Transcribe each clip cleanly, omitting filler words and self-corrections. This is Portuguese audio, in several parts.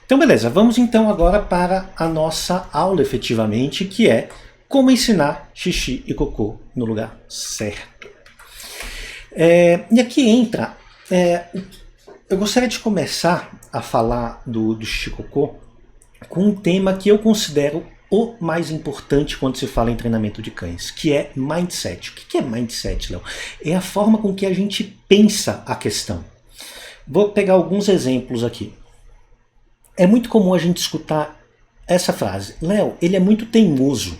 Então beleza, vamos então agora para a nossa aula efetivamente, que é como ensinar xixi e cocô no lugar certo. E aqui entra, eu gostaria de começar a falar do xixi e cocô com um tema que eu considero o mais importante quando se fala em treinamento de cães, que é mindset. O que é mindset, Léo? É a forma com que a gente pensa a questão. Vou pegar alguns exemplos aqui. É muito comum a gente escutar essa frase: Léo, ele é muito teimoso.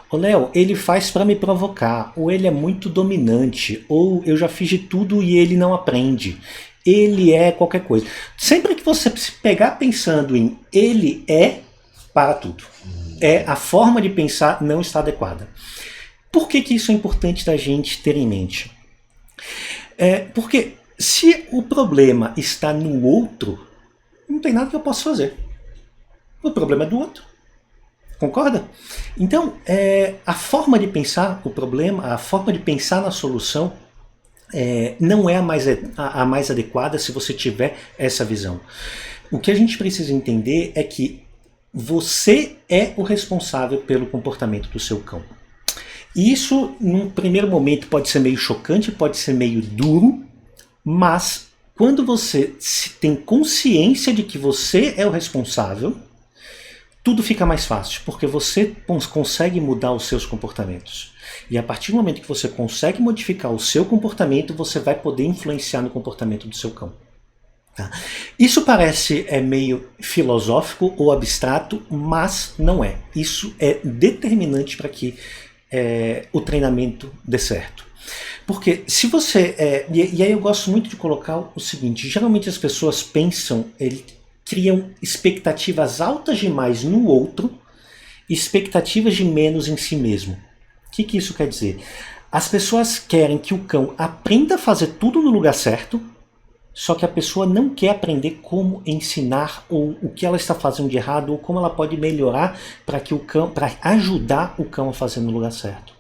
Ô Léo, ele faz para me provocar. Ou ele é muito dominante. Ou eu já fiz de tudo e ele não aprende. Ele é qualquer coisa. Sempre que você se pegar pensando em ele é, para tudo. A forma de pensar não está adequada. Por que isso é importante da gente ter em mente? Porque se o problema está no outro, não tem nada que eu possa fazer. O problema é do outro. Concorda? Então, a forma de pensar o problema, a forma de pensar na solução, não é a mais adequada se você tiver essa visão. O que a gente precisa entender é que você é o responsável pelo comportamento do seu cão. Isso, num primeiro momento, pode ser meio chocante, pode ser meio duro, mas quando você tem consciência de que você é o responsável, tudo fica mais fácil, porque você consegue mudar os seus comportamentos. E a partir do momento que você consegue modificar o seu comportamento, você vai poder influenciar no comportamento do seu cão. Tá? Isso parece meio filosófico ou abstrato, mas não é. Isso é determinante para que o treinamento dê certo. Porque se você... e aí eu gosto muito de colocar o seguinte: geralmente as pessoas pensam, criam expectativas altas demais no outro, expectativas de menos em si mesmo. O que isso quer dizer? As pessoas querem que o cão aprenda a fazer tudo no lugar certo, só que a pessoa não quer aprender como ensinar, ou o que ela está fazendo de errado, ou como ela pode melhorar para ajudar o cão a fazer no lugar certo.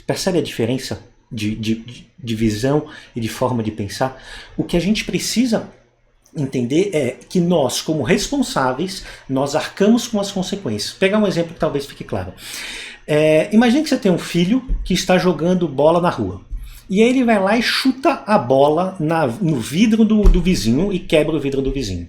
Percebe a diferença de visão e de forma de pensar? O que a gente precisa entender é que nós, como responsáveis, nós arcamos com as consequências. Vou pegar um exemplo que talvez fique claro. Imagine que você tem um filho que está jogando bola na rua. E aí ele vai lá e chuta a bola no vidro do vizinho e quebra o vidro do vizinho.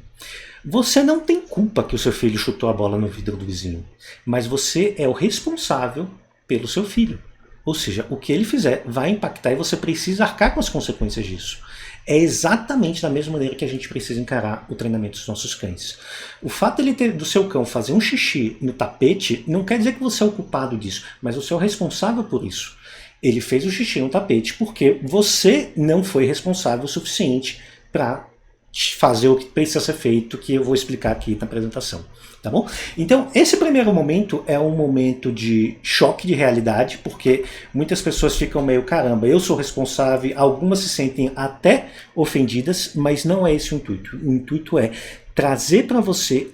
Você não tem culpa que o seu filho chutou a bola no vidro do vizinho, mas você é o responsável pelo seu filho. Ou seja, o que ele fizer vai impactar e você precisa arcar com as consequências disso. É exatamente da mesma maneira que a gente precisa encarar o treinamento dos nossos cães. O fato do seu cão fazer um xixi no tapete não quer dizer que você é o culpado disso, mas você é o responsável por isso. Ele fez o xixi no tapete porque você não foi responsável o suficiente para fazer o que precisa ser feito, que eu vou explicar aqui na apresentação. Tá bom? Então, esse primeiro momento é um momento de choque de realidade, porque muitas pessoas ficam meio, caramba, eu sou responsável, algumas se sentem até ofendidas, mas não é esse o intuito. O intuito é trazer para você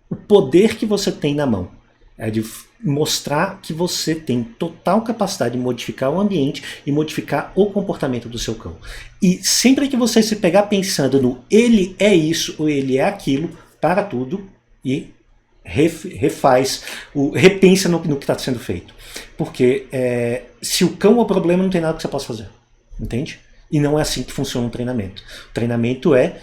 o poder que você tem na mão. É de mostrar que você tem total capacidade de modificar o ambiente e modificar o comportamento do seu cão. E sempre que você se pegar pensando no ele é isso ou ele é aquilo, para tudo e repensa no que está sendo feito. Porque se o cão é o problema, não tem nada que você possa fazer. Entende? E não é assim que funciona um treinamento. O treinamento é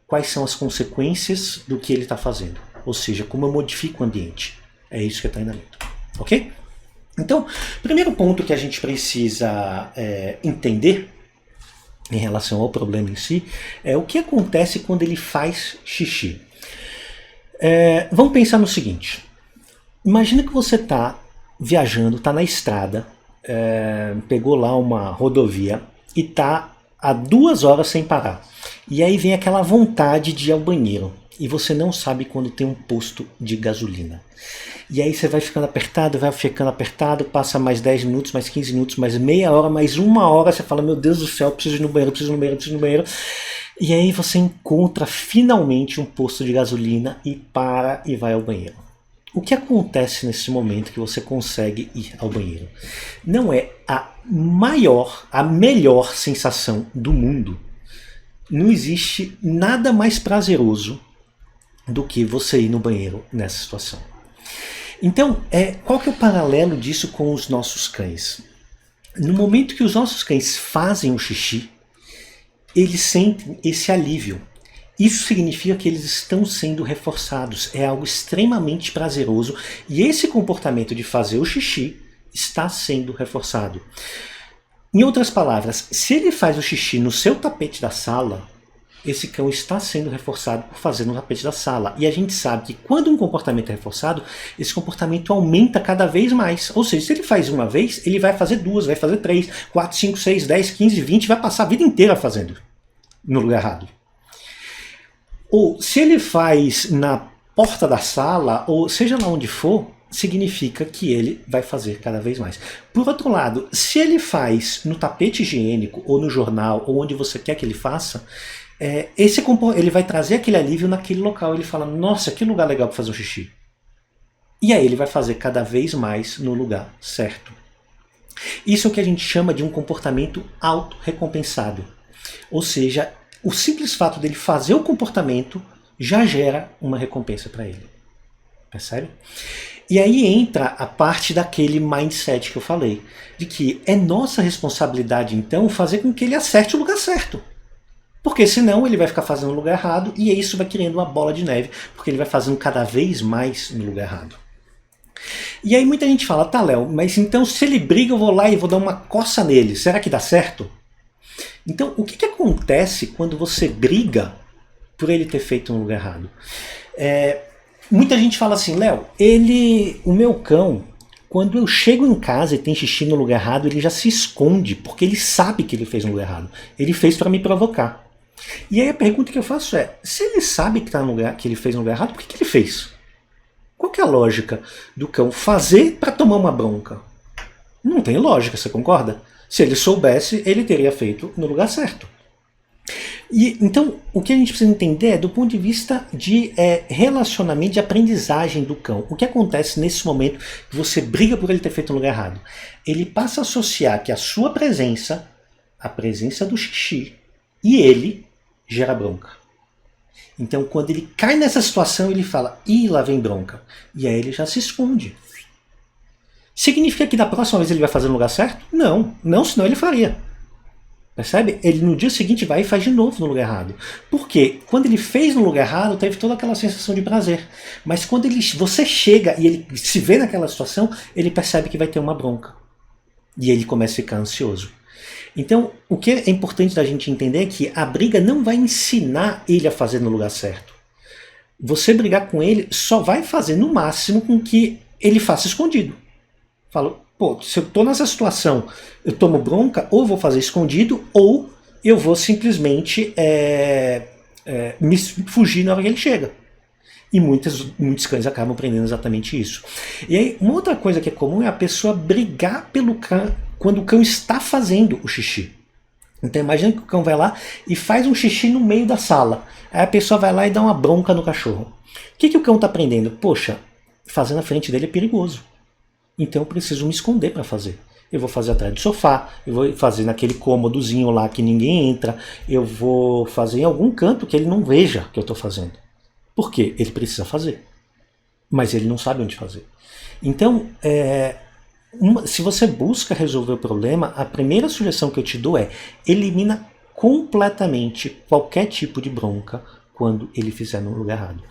quais são as consequências do que ele está fazendo. Ou seja, como eu modifico o ambiente. É isso que é treinamento. Ok? Então, primeiro ponto que a gente precisa entender em relação ao problema em si é o que acontece quando ele faz xixi. Vamos pensar no seguinte. Imagina que você está viajando, está na estrada, pegou lá uma rodovia e está há 2 horas sem parar. E aí vem aquela vontade de ir ao banheiro. E você não sabe quando tem um posto de gasolina. E aí você vai ficando apertado, passa mais 10 minutos, mais 15 minutos, mais meia hora, mais 1 hora, você fala, meu Deus do céu, preciso ir no banheiro, preciso ir no banheiro, preciso ir no banheiro. E aí você encontra finalmente um posto de gasolina e para e vai ao banheiro. O que acontece nesse momento que você consegue ir ao banheiro? Não é a melhor sensação do mundo. Não existe nada mais prazeroso do que você ir no banheiro nessa situação. Então, qual que é o paralelo disso com os nossos cães? No momento que os nossos cães fazem o xixi, eles sentem esse alívio. Isso significa que eles estão sendo reforçados, é algo extremamente prazeroso e esse comportamento de fazer o xixi está sendo reforçado. Em outras palavras, se ele faz o xixi no seu tapete da sala, esse cão está sendo reforçado por fazer no tapete da sala. E a gente sabe que quando um comportamento é reforçado, esse comportamento aumenta cada vez mais. Ou seja, se ele faz uma vez, ele vai fazer duas, vai fazer 3, 4, 5, 6, 10, 15, 20, vai passar a vida inteira fazendo no lugar errado. Ou se ele faz na porta da sala, ou seja lá onde for, significa que ele vai fazer cada vez mais. Por outro lado, se ele faz no tapete higiênico, ou no jornal, ou onde você quer que ele faça, ele vai trazer aquele alívio naquele local. Ele fala, nossa, que lugar legal para fazer um xixi. E aí ele vai fazer cada vez mais no lugar certo. Isso é o que a gente chama de um comportamento autorrecompensado. Ou seja, o simples fato dele fazer o comportamento já gera uma recompensa para ele. Percebe? E aí entra a parte daquele mindset que eu falei, de que é nossa responsabilidade então fazer com que ele acerte o lugar certo. Porque senão ele vai ficar fazendo no lugar errado e isso vai criando uma bola de neve, porque ele vai fazendo cada vez mais no lugar errado. E aí muita gente fala, tá Léo, mas então se ele briga eu vou lá e vou dar uma coça nele, será que dá certo? Então o que acontece quando você briga por ele ter feito no lugar errado? Muita gente fala assim, Léo, o meu cão, quando eu chego em casa e tem xixi no lugar errado, ele já se esconde, porque ele sabe que ele fez no lugar errado. Ele fez para me provocar. E aí a pergunta que eu faço é, se ele sabe que ele fez no lugar errado, por que ele fez? Qual que é a lógica do cão fazer para tomar uma bronca? Não tem lógica, você concorda? Se ele soubesse, ele teria feito no lugar certo. E então, o que a gente precisa entender é do ponto de vista de relacionamento, de aprendizagem do cão. O que acontece nesse momento que você briga por ele ter feito no lugar errado? Ele passa a associar que a sua presença, a presença do xixi, e ele gera bronca. Então, quando ele cai nessa situação, ele fala, ih, lá vem bronca. E aí ele já se esconde. Significa que da próxima vez ele vai fazer no lugar certo? Não, senão ele faria. Percebe? Ele no dia seguinte vai e faz de novo no lugar errado. Por quê? Quando ele fez no lugar errado, teve toda aquela sensação de prazer. Mas quando você chega e ele se vê naquela situação, ele percebe que vai ter uma bronca. E ele começa a ficar ansioso. Então, o que é importante da gente entender é que a briga não vai ensinar ele a fazer no lugar certo. Você brigar com ele só vai fazer no máximo com que ele faça escondido. Fala, pô, se eu estou nessa situação, eu tomo bronca, ou eu vou fazer escondido, ou eu vou simplesmente me fugir na hora que ele chega. E muitos cães acabam aprendendo exatamente isso. E aí, uma outra coisa que é comum é a pessoa brigar pelo cão quando o cão está fazendo o xixi. Então imagina que o cão vai lá e faz um xixi no meio da sala. Aí a pessoa vai lá e dá uma bronca no cachorro. O que o cão está aprendendo? Poxa, fazer na frente dele é perigoso. Então eu preciso me esconder para fazer. Eu vou fazer atrás do sofá, eu vou fazer naquele cômodozinho lá que ninguém entra, eu vou fazer em algum canto que ele não veja que eu estou fazendo. Por quê? Ele precisa fazer. Mas ele não sabe onde fazer. Então, se você busca resolver o problema, a primeira sugestão que eu te dou é elimina completamente qualquer tipo de bronca quando ele fizer no lugar errado.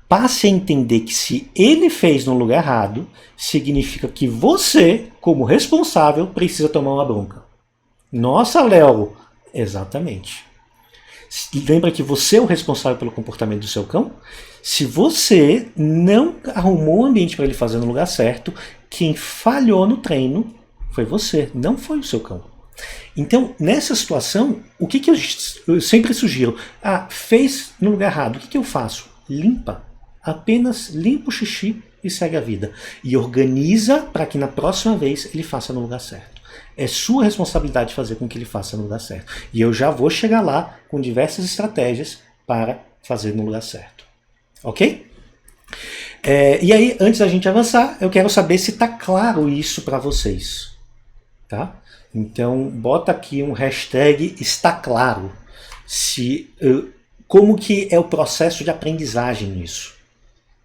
Passe a entender que se ele fez no lugar errado, significa que você, como responsável, precisa tomar uma bronca. Nossa, Léo! Exatamente. Lembra que você é o responsável pelo comportamento do seu cão? Se você não arrumou o ambiente para ele fazer no lugar certo, quem falhou no treino foi você, não foi o seu cão. Então, nessa situação, o que eu sempre sugiro? Fez no lugar errado, o que eu faço? Limpa. Apenas limpa o xixi e segue a vida. E organiza para que na próxima vez ele faça no lugar certo. É sua responsabilidade fazer com que ele faça no lugar certo. E eu já vou chegar lá com diversas estratégias para fazer no lugar certo. Ok? E aí, antes da gente avançar, eu quero saber se está claro isso para vocês. Tá? Então, bota aqui um hashtag está claro. como que é o processo de aprendizagem nisso.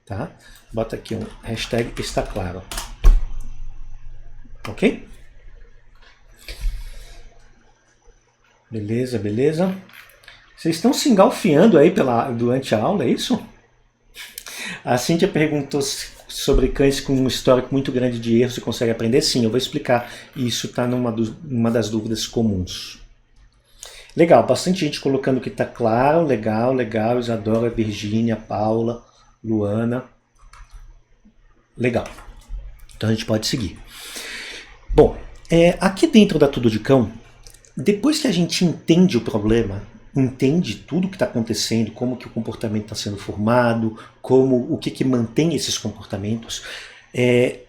Tá? Bota aqui um hashtag está claro. Ok? Beleza, beleza. Vocês estão se engalfiando aí durante a aula, é isso? A Cíntia perguntou sobre cães com um histórico muito grande de erros, você consegue aprender? Sim, eu vou explicar. Isso está numa das dúvidas comuns. Legal, bastante gente colocando que está claro. Legal, legal. Isadora, Virgínia, Paula, Luana. Legal. Então a gente pode seguir. Bom, aqui dentro da Tudo de Cão, depois que a gente entende o problema, entende tudo o que está acontecendo, como que o comportamento está sendo formado, o que mantém esses comportamentos,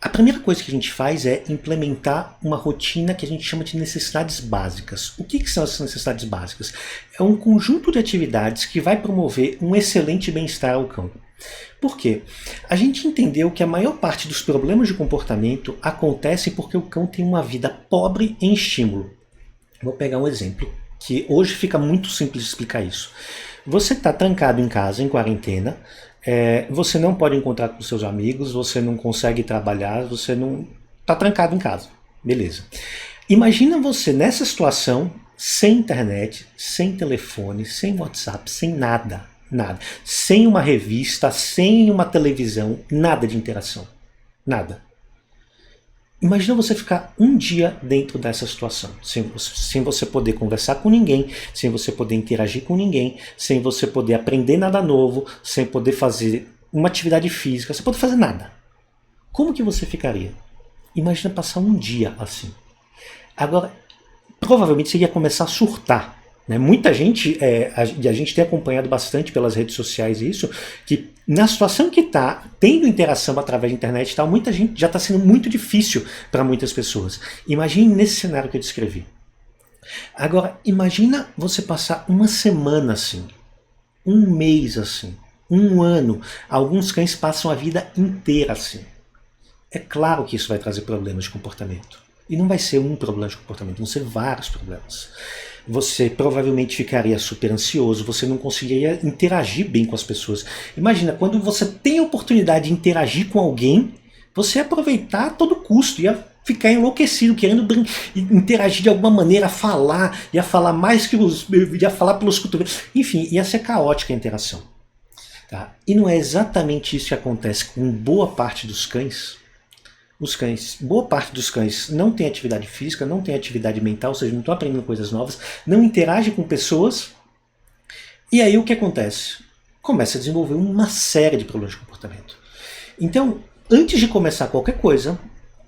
a primeira coisa que a gente faz é implementar uma rotina que a gente chama de necessidades básicas. O que são essas necessidades básicas? É um conjunto de atividades que vai promover um excelente bem-estar ao cão. Por quê? A gente entendeu que a maior parte dos problemas de comportamento acontecem porque o cão tem uma vida pobre em estímulo. Vou pegar um exemplo, que hoje fica muito simples de explicar isso. Você está trancado em casa, em quarentena, você não pode encontrar com seus amigos, você não consegue trabalhar, você não está trancado em casa. Beleza. Imagina você nessa situação, sem internet, sem telefone, sem WhatsApp, sem nada. Nada. Sem uma revista, sem uma televisão, nada de interação. Nada. Imagina você ficar um dia dentro dessa situação, sem você poder conversar com ninguém, sem você poder interagir com ninguém, sem você poder aprender nada novo, sem poder fazer uma atividade física, sem poder fazer nada. Como que você ficaria? Imagina passar um dia assim. Agora, provavelmente você ia começar a surtar. Né? Muita gente, a gente tem acompanhado bastante pelas redes sociais isso, que na situação que está, tendo interação através da internet e tal, muita gente já está sendo muito difícil para muitas pessoas. Imagine nesse cenário que eu descrevi. Agora, imagina você passar uma semana assim, um mês assim, um ano. Alguns cães passam a vida inteira assim. É claro que isso vai trazer problemas de comportamento. E não vai ser um problema de comportamento, vão ser vários problemas. Você provavelmente ficaria super ansioso, você não conseguiria interagir bem com as pessoas. Imagina, quando você tem a oportunidade de interagir com alguém, você ia aproveitar a todo custo, ia ficar enlouquecido, querendo interagir de alguma maneira, ia falar mais que ia falar pelos cotovelos, enfim, ia ser caótica a interação. Tá? E não é exatamente isso que acontece com boa parte dos cães. Boa parte dos cães não tem atividade física, não tem atividade mental, ou seja, não estão aprendendo coisas novas, não interagem com pessoas. E aí o que acontece? Começa a desenvolver uma série de problemas de comportamento. Então, antes de começar qualquer coisa,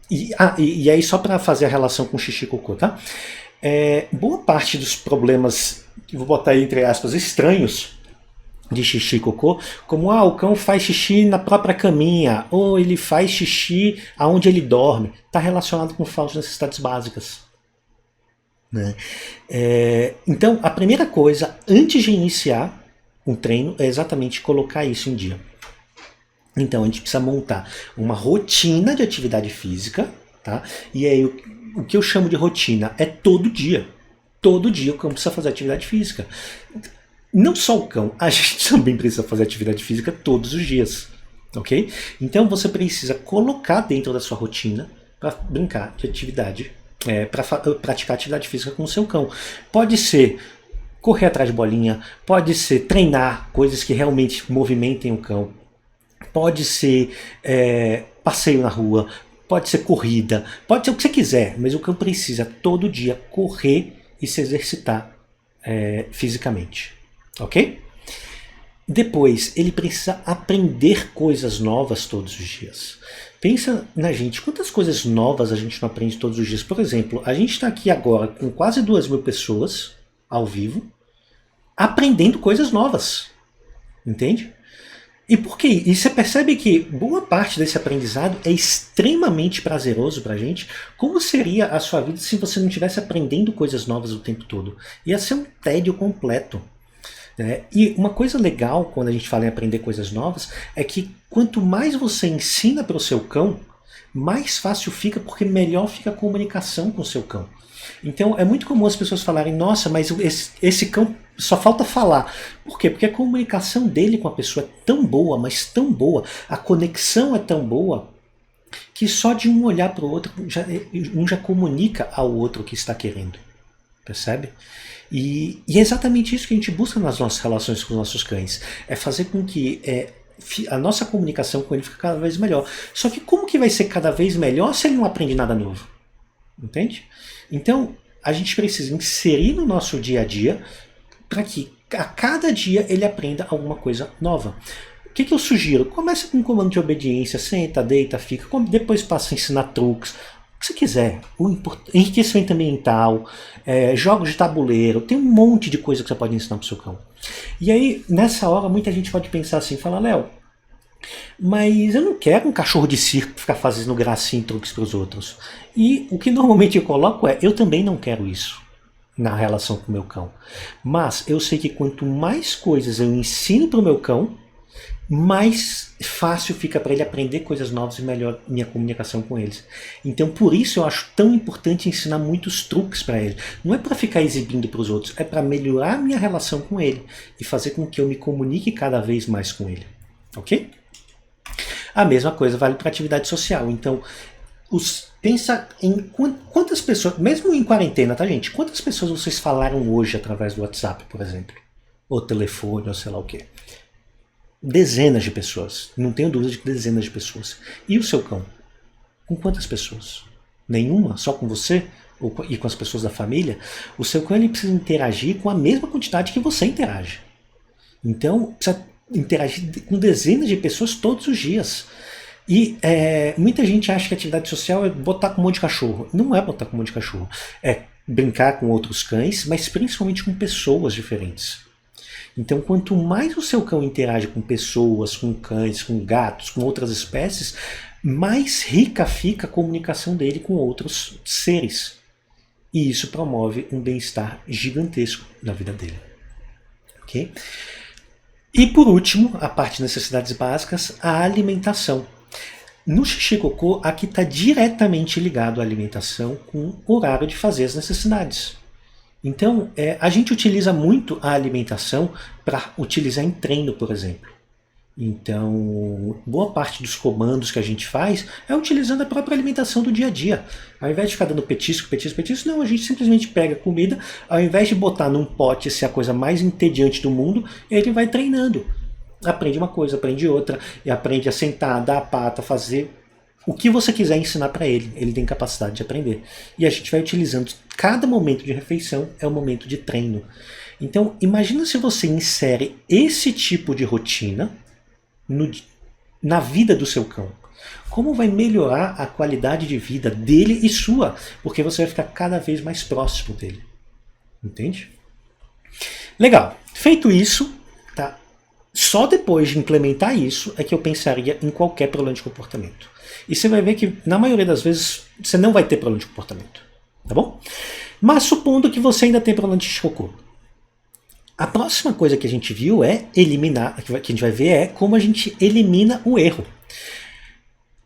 e aí só para fazer a relação com xixi e cocô, tá? Boa parte dos problemas, vou botar aí entre aspas, estranhos, de xixi e cocô, como o cão faz xixi na própria caminha, ou ele faz xixi aonde ele dorme, está relacionado com falta de necessidades básicas. Né? Então, a primeira coisa, antes de iniciar um treino, é exatamente colocar isso em dia. Então, a gente precisa montar uma rotina de atividade física, tá? E aí, o que eu chamo de rotina é todo dia. Todo dia o cão precisa fazer atividade física. Não só o cão, a gente também precisa fazer atividade física todos os dias, ok? Então você precisa colocar dentro da sua rotina para brincar de atividade, para praticar atividade física com o seu cão. Pode ser correr atrás de bolinha, pode ser treinar coisas que realmente movimentem o cão, pode ser passeio na rua, pode ser corrida, pode ser o que você quiser, mas o cão precisa todo dia correr e se exercitar fisicamente. Ok? Depois, ele precisa aprender coisas novas todos os dias. Pensa na gente, quantas coisas novas a gente não aprende todos os dias? Por exemplo, a gente está aqui agora com quase 2.000 pessoas ao vivo, aprendendo coisas novas. Entende? E por quê? E você percebe que boa parte desse aprendizado é extremamente prazeroso pra gente. Como seria a sua vida se você não estivesse aprendendo coisas novas o tempo todo? Ia ser um tédio completo. E uma coisa legal quando a gente fala em aprender coisas novas é que quanto mais você ensina para o seu cão, mais fácil fica porque melhor fica a comunicação com o seu cão. Então é muito comum as pessoas falarem, nossa, mas esse cão só falta falar. Por quê? Porque a comunicação dele com a pessoa é tão boa, mas tão boa, a conexão é tão boa, que só de um olhar para o outro, um já comunica ao outro o que está querendo. Percebe? E é exatamente isso que a gente busca nas nossas relações com os nossos cães. É fazer com que a nossa comunicação com ele fique cada vez melhor. Só que como que vai ser cada vez melhor se ele não aprende nada novo? Entende? Então, a gente precisa inserir no nosso dia a dia para que a cada dia ele aprenda alguma coisa nova. O que eu sugiro? Começa com um comando de obediência, senta, deita, fica, depois passa a ensinar truques, o que você quiser, enriquecimento ambiental, jogos de tabuleiro, tem um monte de coisa que você pode ensinar para o seu cão. E aí, nessa hora, muita gente pode pensar assim, falar, Léo, mas eu não quero um cachorro de circo ficar fazendo gracinha e truques para os outros. E o que normalmente eu coloco eu também não quero isso na relação com o meu cão. Mas eu sei que quanto mais coisas eu ensino para o meu cão, mais fácil fica para ele aprender coisas novas e melhor minha comunicação com eles. Então por isso eu acho tão importante ensinar muitos truques para ele. Não é para ficar exibindo para os outros, é para melhorar minha relação com ele e fazer com que eu me comunique cada vez mais com ele. Ok? A mesma coisa vale para atividade social. Então, pensa em quantas pessoas, mesmo em quarentena, tá gente? Quantas pessoas vocês falaram hoje através do WhatsApp, por exemplo? Ou telefone, ou sei lá o quê? Dezenas de pessoas. Não tenho dúvida de que dezenas de pessoas. E o seu cão? Com quantas pessoas? Nenhuma? Só com você? E com as pessoas da família? O seu cão ele precisa interagir com a mesma quantidade que você interage. Então, precisa interagir com dezenas de pessoas todos os dias. E muita gente acha que atividade social é botar com um monte de cachorro. Não é botar com um monte de cachorro. É brincar com outros cães, mas principalmente com pessoas diferentes. Então, quanto mais o seu cão interage com pessoas, com cães, com gatos, com outras espécies, mais rica fica a comunicação dele com outros seres. E isso promove um bem-estar gigantesco na vida dele. Ok? E por último, a parte de necessidades básicas, a alimentação. No xixi cocô, aqui está diretamente ligado à alimentação com o horário de fazer as necessidades. Então, a gente utiliza muito a alimentação para utilizar em treino, por exemplo. Então, boa parte dos comandos que a gente faz é utilizando a própria alimentação do dia a dia. Ao invés de ficar dando petisco, não, a gente simplesmente pega a comida, ao invés de botar num pote ser a coisa mais entediante do mundo, ele vai treinando. Aprende uma coisa, aprende outra, e aprende a sentar, dar a pata, fazer o que você quiser ensinar para ele. Ele tem capacidade de aprender. E a gente vai utilizando cada momento de refeição é um momento de treino. Então, imagina se você insere esse tipo de rotina na vida do seu cão. Como vai melhorar a qualidade de vida dele e sua? Porque você vai ficar cada vez mais próximo dele. Entende? Legal. Feito isso, tá? Só depois de implementar isso é que eu pensaria em qualquer problema de comportamento. E você vai ver que, na maioria das vezes, você não vai ter problema de comportamento. Tá bom? Mas supondo que você ainda tem problema de xixi cocô. A próxima coisa que a gente viu é eliminar, que a gente vai ver é como a gente elimina o erro.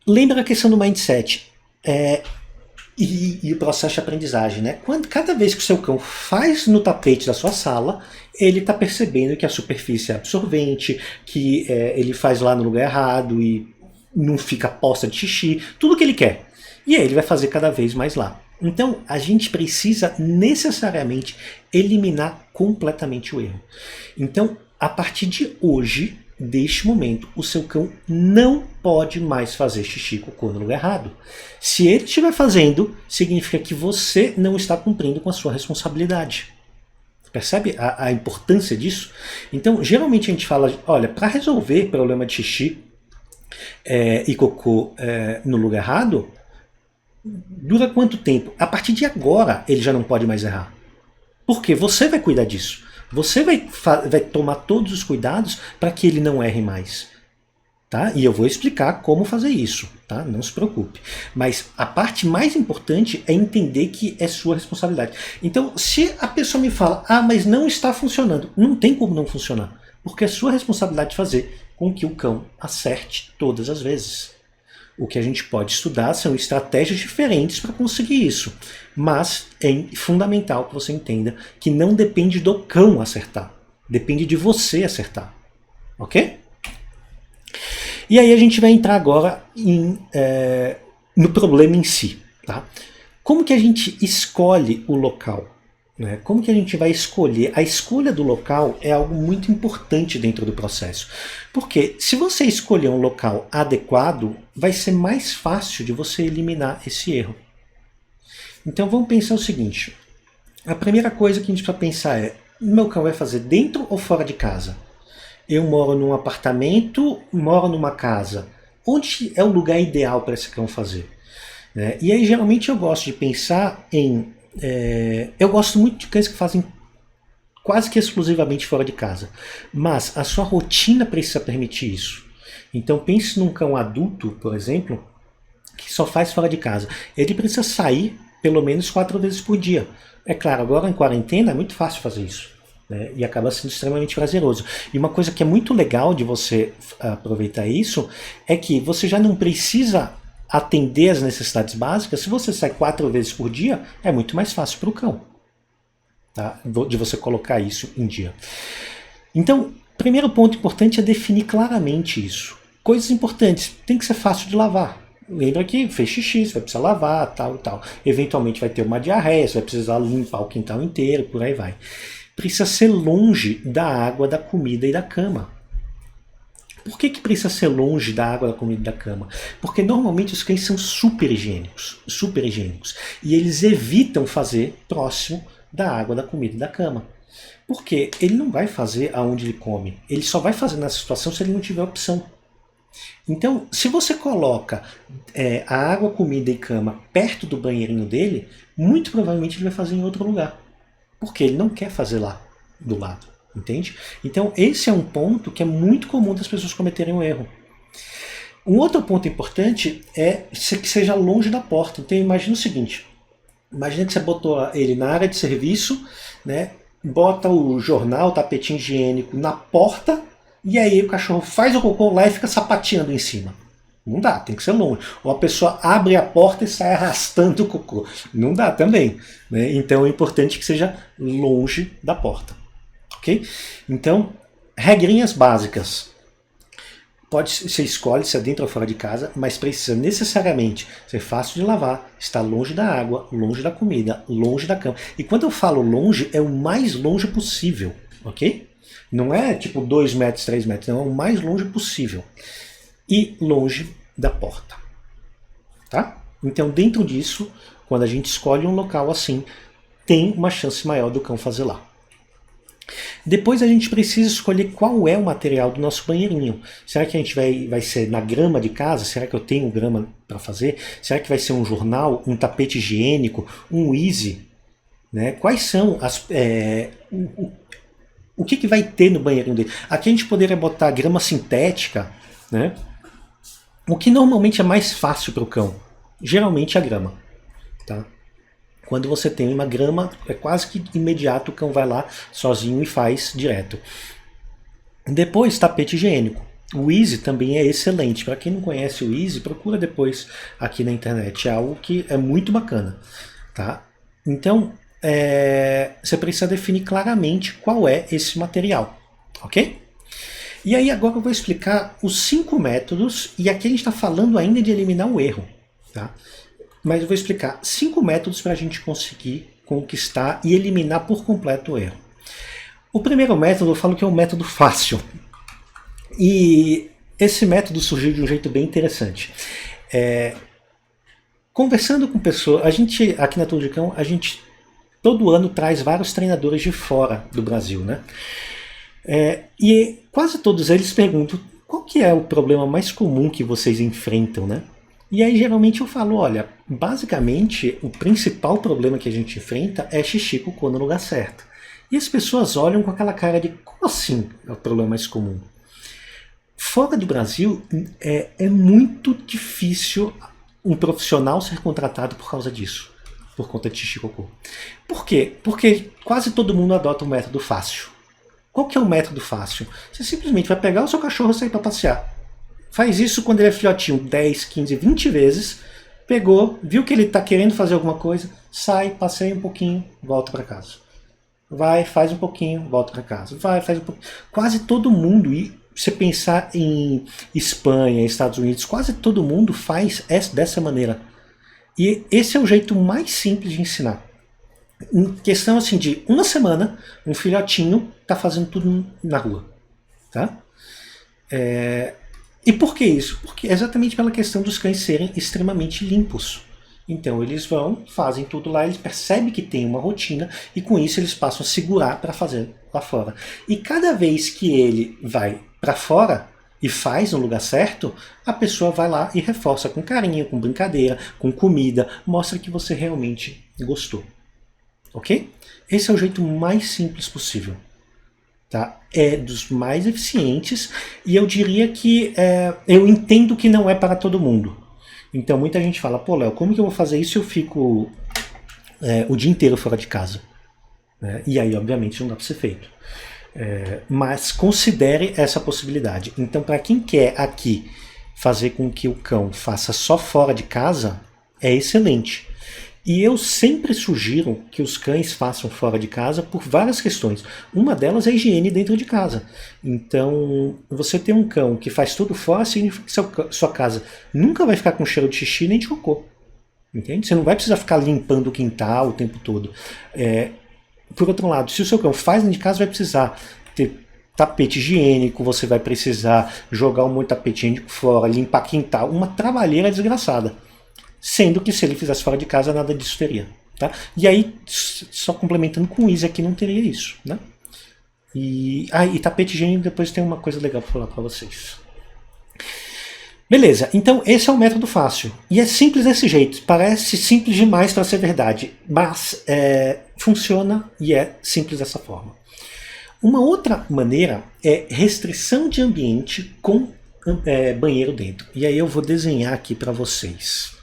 Lembra a questão do mindset e o processo de aprendizagem, né? Cada vez que o seu cão faz no tapete da sua sala, ele está percebendo que a superfície é absorvente, que ele faz lá no lugar errado e não fica poça de xixi, tudo que ele quer. E aí ele vai fazer cada vez mais lá. Então, a gente precisa necessariamente eliminar completamente o erro. Então, a partir de hoje, deste momento, o seu cão não pode mais fazer xixi e cocô no lugar errado. Se ele estiver fazendo, significa que você não está cumprindo com a sua responsabilidade. Percebe a importância disso? Então, geralmente a gente fala, olha, para resolver problema de xixi e cocô no lugar errado, dura quanto tempo? A partir de agora ele já não pode mais errar. Porque você vai cuidar disso. Você vai tomar todos os cuidados para que ele não erre mais. Tá? E eu vou explicar como fazer isso. Tá? Não se preocupe. Mas a parte mais importante é entender que é sua responsabilidade. Então, se a pessoa me fala, mas não está funcionando, não tem como não funcionar. Porque é sua responsabilidade fazer com que o cão acerte todas as vezes. O que a gente pode estudar são estratégias diferentes para conseguir isso. Mas é fundamental que você entenda que não depende do cão acertar. Depende de você acertar. Ok? E aí a gente vai entrar agora no problema em si. Tá? Como que a gente escolhe o local? Né? Como que a gente vai escolher? A escolha do local é algo muito importante dentro do processo. Porque se você escolher um local adequado, vai ser mais fácil de você eliminar esse erro. Então vamos pensar o seguinte. A primeira coisa que a gente precisa pensar é: meu cão vai fazer dentro ou fora de casa? Eu moro num apartamento, moro numa casa. Onde é o lugar ideal para esse cão fazer? Né? E aí geralmente eu gosto de pensar em... eu gosto muito de cães que fazem quase que exclusivamente fora de casa. Mas a sua rotina precisa permitir isso. Então pense num cão adulto, por exemplo, que só faz fora de casa. Ele precisa sair pelo menos 4 vezes por dia. É claro, agora em quarentena é muito fácil fazer isso. Né? E acaba sendo extremamente prazeroso. E uma coisa que é muito legal de você aproveitar isso é que você já não precisa atender as necessidades básicas. Se você sai 4 vezes por dia, é muito mais fácil para o cão. Tá? De você colocar isso em dia. Então, primeiro ponto importante é definir claramente isso. Coisas importantes, tem que ser fácil de lavar. Lembra que fez xixi, você vai precisar lavar, tal e tal. Eventualmente vai ter uma diarreia, você vai precisar limpar o quintal inteiro, por aí vai. Precisa ser longe da água, da comida e da cama. Por que precisa ser longe da água, da comida e da cama? Porque normalmente os cães são super higiênicos. E eles evitam fazer próximo da água, da comida e da cama. Porque ele não vai fazer aonde ele come. Ele só vai fazer nessa situação se ele não tiver opção. Então, se você coloca a água, comida e cama perto do banheirinho dele, muito provavelmente ele vai fazer em outro lugar. Porque ele não quer fazer lá, do lado. Entende? Então, esse é um ponto que é muito comum das pessoas cometerem um erro. Um outro ponto importante é que seja longe da porta. Então, imagina o seguinte. Imagina que você botou ele na área de serviço, né? Bota o jornal, o tapetinho higiênico na porta, e aí o cachorro faz o cocô lá e fica sapateando em cima. Não dá, tem que ser longe. Ou a pessoa abre a porta e sai arrastando o cocô. Não dá também. Né? Então é importante que seja longe da porta. Ok? Então, regrinhas básicas. Você escolhe se é dentro ou fora de casa, mas precisa necessariamente ser fácil de lavar, estar longe da água, longe da comida, longe da cama. E quando eu falo longe, é o mais longe possível, ok? Não é tipo 2 metros, 3 metros, não, é o mais longe possível. E longe da porta. Tá? Então, dentro disso, quando a gente escolhe um local assim, tem uma chance maior do cão fazer lá. Depois a gente precisa escolher qual é o material do nosso banheirinho. Será que a gente vai ser na grama de casa? Será que eu tenho grama para fazer? Será que vai ser um jornal, um tapete higiênico, um easy? Né? Quais são o que vai ter no banheirinho dele? Aqui a gente poderia botar grama sintética, né? O que normalmente é mais fácil para o cão? Geralmente a grama. Tá? Quando você tem uma grama, é quase que imediato o cão vai lá sozinho e faz direto. Depois, tapete higiênico. O Easy também é excelente. Para quem não conhece o Easy, procura depois aqui na internet. É algo que é muito bacana. Tá? Então, você precisa definir claramente qual é esse material. Ok? E aí agora eu vou explicar os 5 métodos. E aqui a gente está falando ainda de eliminar o erro. Tá? Mas eu vou explicar 5 métodos para a gente conseguir conquistar e eliminar por completo o erro. O primeiro método eu falo que é um método fácil. E esse método surgiu de um jeito bem interessante. Conversando com pessoas, a gente aqui na Tudo de Cão, a gente todo ano traz vários treinadores de fora do Brasil, né? E quase todos eles perguntam qual que é o problema mais comum que vocês enfrentam, né? E aí geralmente eu falo, olha, basicamente o principal problema que a gente enfrenta é xixi e cocô no lugar certo. E as pessoas olham com aquela cara de, como assim é o problema mais comum? Fora do Brasil é muito difícil um profissional ser contratado por causa disso, por conta de xixi e cocô. Por quê? Porque quase todo mundo adota um método fácil. Qual que é o método fácil? Você simplesmente vai pegar o seu cachorro e sair para passear. Faz isso quando ele é filhotinho 10, 15, 20 vezes, pegou, viu que ele está querendo fazer alguma coisa, sai, passeia um pouquinho, volta para casa. Vai, faz um pouquinho, volta para casa. Vai, faz um pouquinho. Quase todo mundo, e você pensar em Espanha, Estados Unidos, quase todo mundo faz dessa maneira. E esse é o jeito mais simples de ensinar. Em questão assim de uma semana, um filhotinho está fazendo tudo na rua. Tá? E por que isso? Porque é exatamente pela questão dos cães serem extremamente limpos. Então eles vão, fazem tudo lá, eles percebem que tem uma rotina e com isso eles passam a segurar para fazer lá fora. E cada vez que ele vai para fora e faz no lugar certo, a pessoa vai lá e reforça com carinho, com brincadeira, com comida, mostra que você realmente gostou. Ok? Esse é o jeito mais simples possível. Tá? É dos mais eficientes e eu diria que eu entendo que não é para todo mundo. Então muita gente fala, pô Léo, como que eu vou fazer isso se eu fico o dia inteiro fora de casa? E aí obviamente não dá para ser feito. Mas considere essa possibilidade. Então para quem quer aqui fazer com que o cão faça só fora de casa, é excelente. E eu sempre sugiro que os cães façam fora de casa por várias questões. Uma delas é a higiene dentro de casa. Então, você ter um cão que faz tudo fora significa que sua casa nunca vai ficar com cheiro de xixi nem de cocô. Entende? Você não vai precisar ficar limpando o quintal o tempo todo. Por outro lado, se o seu cão faz dentro de casa, vai precisar ter tapete higiênico, você vai precisar jogar um monte de tapete higiênico fora, limpar quintal. Uma trabalheira desgraçada. Sendo que se ele fizesse fora de casa, nada disso teria. Tá? E aí, só complementando com o Easy aqui, não teria isso. Né? E tapete higiênico, depois tem uma coisa legal para falar para vocês. Beleza, então esse é um método fácil. E é simples desse jeito. Parece simples demais para ser verdade, mas funciona e é simples dessa forma. Uma outra maneira é restrição de ambiente com banheiro dentro. E aí eu vou desenhar aqui para vocês.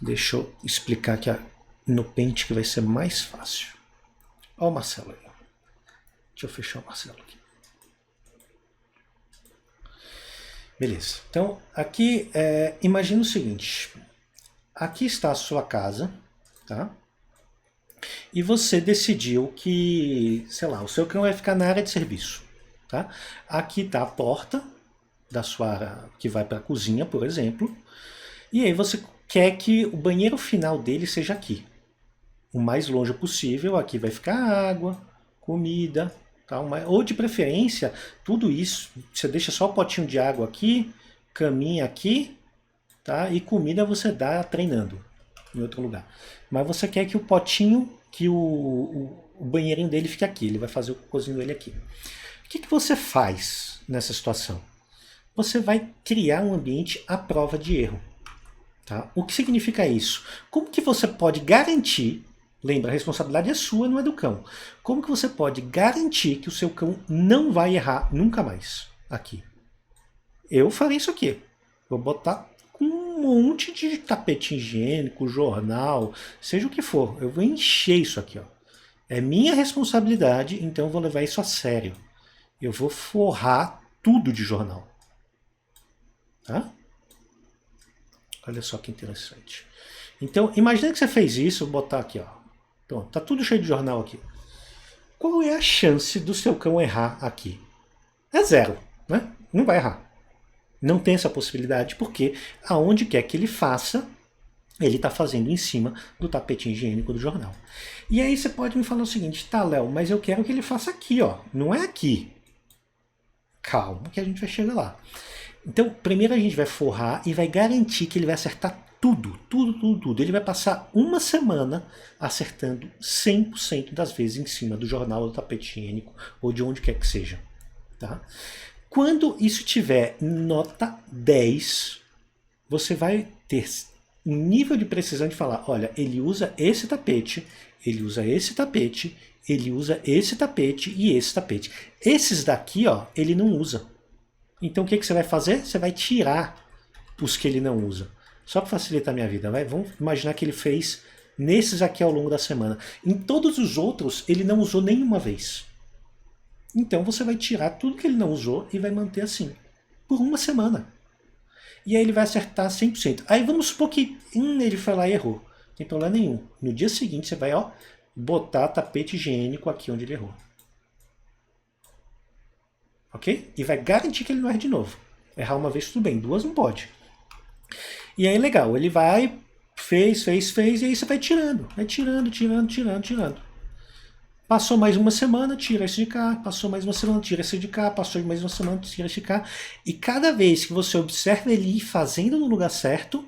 Deixa eu explicar aqui no Paint que vai ser mais fácil. Olha o Marcelo aí. Deixa eu fechar o Marcelo aqui. Beleza. Então, aqui, imagina o seguinte. Aqui está a sua casa, tá? E você decidiu que, sei lá, o seu cão vai ficar na área de serviço, tá? Aqui está a porta da sua área que vai para a cozinha, por exemplo. E aí você quer que o banheiro final dele seja aqui. O mais longe possível, aqui vai ficar água, comida, tá? Ou de preferência, tudo isso, você deixa só o potinho de água aqui, caminha aqui, tá? E comida você dá treinando em outro lugar. Mas você quer que o potinho, que o banheirinho dele fique aqui, ele vai fazer o cocôzinho dele aqui. O que você faz nessa situação? Você vai criar um ambiente à prova de erro. Tá? O que significa isso? Como que você pode garantir, lembra, a responsabilidade é sua, não é do cão. Como que você pode garantir que o seu cão não vai errar nunca mais aqui? Eu farei isso aqui. Vou botar com um monte de tapete higiênico, jornal, seja o que for. Eu vou encher isso aqui. Ó. É minha responsabilidade, então eu vou levar isso a sério. Eu vou forrar tudo de jornal. Tá? Olha só que interessante. Então, imagina que você fez isso, vou botar aqui, ó. Pronto, tá tudo cheio de jornal aqui. Qual é a chance do seu cão errar aqui? É zero, né? Não vai errar. Não tem essa possibilidade, porque aonde quer que ele faça, ele está fazendo em cima do tapetinho higiênico do jornal. E aí você pode me falar o seguinte, tá, Léo, mas eu quero que ele faça aqui, ó. Não é aqui. Calma, que a gente vai chegar lá. Então, primeiro a gente vai forrar e vai garantir que ele vai acertar tudo. Ele vai passar uma semana acertando 100% das vezes em cima do jornal, do tapete higiênico ou de onde quer que seja. Tá? Quando isso tiver nota 10, você vai ter um nível de precisão de falar, olha, ele usa esse tapete, ele usa esse tapete, ele usa esse tapete e esse tapete. Esses daqui, ó, ele não usa. Então o que você vai fazer? Você vai tirar os que ele não usa. Só para facilitar a minha vida. Vamos imaginar que ele fez nesses aqui ao longo da semana. Em todos os outros, ele não usou nenhuma vez. Então você vai tirar tudo que ele não usou e vai manter assim. Por uma semana. E aí ele vai acertar 100%. Aí vamos supor que ele foi lá e errou. Não tem problema nenhum. No dia seguinte você vai, ó, botar tapete higiênico aqui onde ele errou. Ok? E vai garantir que ele não erra de novo. Errar uma vez tudo bem, duas não pode. E aí legal, ele vai, fez, e aí você vai tirando. Vai tirando. Passou mais uma semana, tira esse de cá. Passou mais uma semana, tira esse de cá. Passou mais uma semana, tira esse de cá. E cada vez que você observa ele ir fazendo no lugar certo,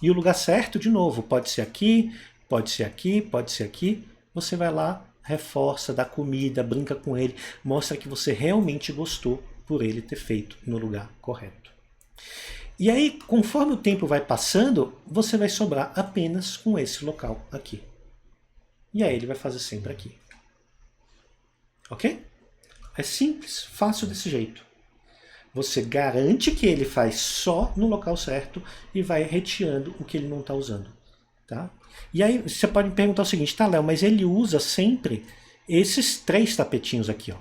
e o lugar certo, de novo, pode ser aqui, pode ser aqui, pode ser aqui, você vai lá, reforça, dá comida, brinca com ele, mostra que você realmente gostou por ele ter feito no lugar correto. E aí, conforme o tempo vai passando, você vai sobrar apenas com esse local aqui. E aí ele vai fazer sempre aqui. Ok? É simples, fácil desse jeito. Você garante que ele faz só no local certo e vai retirando o que ele não está usando. Tá? E aí você pode me perguntar o seguinte, tá, Léo, mas ele usa sempre esses 3 tapetinhos aqui. Ó.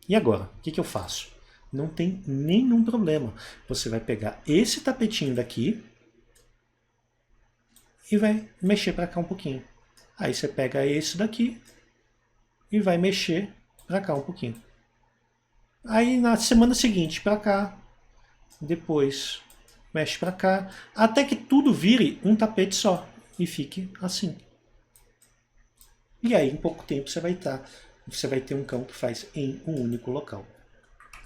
E agora, o que eu faço? Não tem nenhum problema. Você vai pegar esse tapetinho daqui e vai mexer para cá um pouquinho. Aí você pega esse daqui e vai mexer para cá um pouquinho. Aí na semana seguinte para cá, depois mexe para cá, até que tudo vire um tapete só e fique assim. E aí em pouco tempo você vai ter um cão que faz em um único local.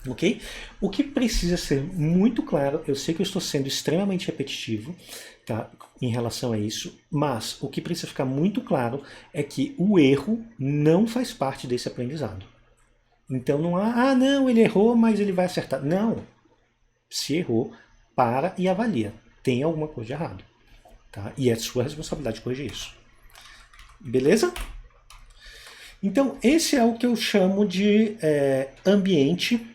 Ok? O que precisa ser muito claro, eu sei que eu estou sendo extremamente repetitivo, tá, em relação a isso, mas o que precisa ficar muito claro é que o erro não faz parte desse aprendizado. Então não há, não, ele errou, mas ele vai acertar. Não. Se errou, para e avalia. Tem alguma coisa de errado. Tá? E é sua responsabilidade corrigir isso. Beleza? Então, esse é o que eu chamo de ambiente.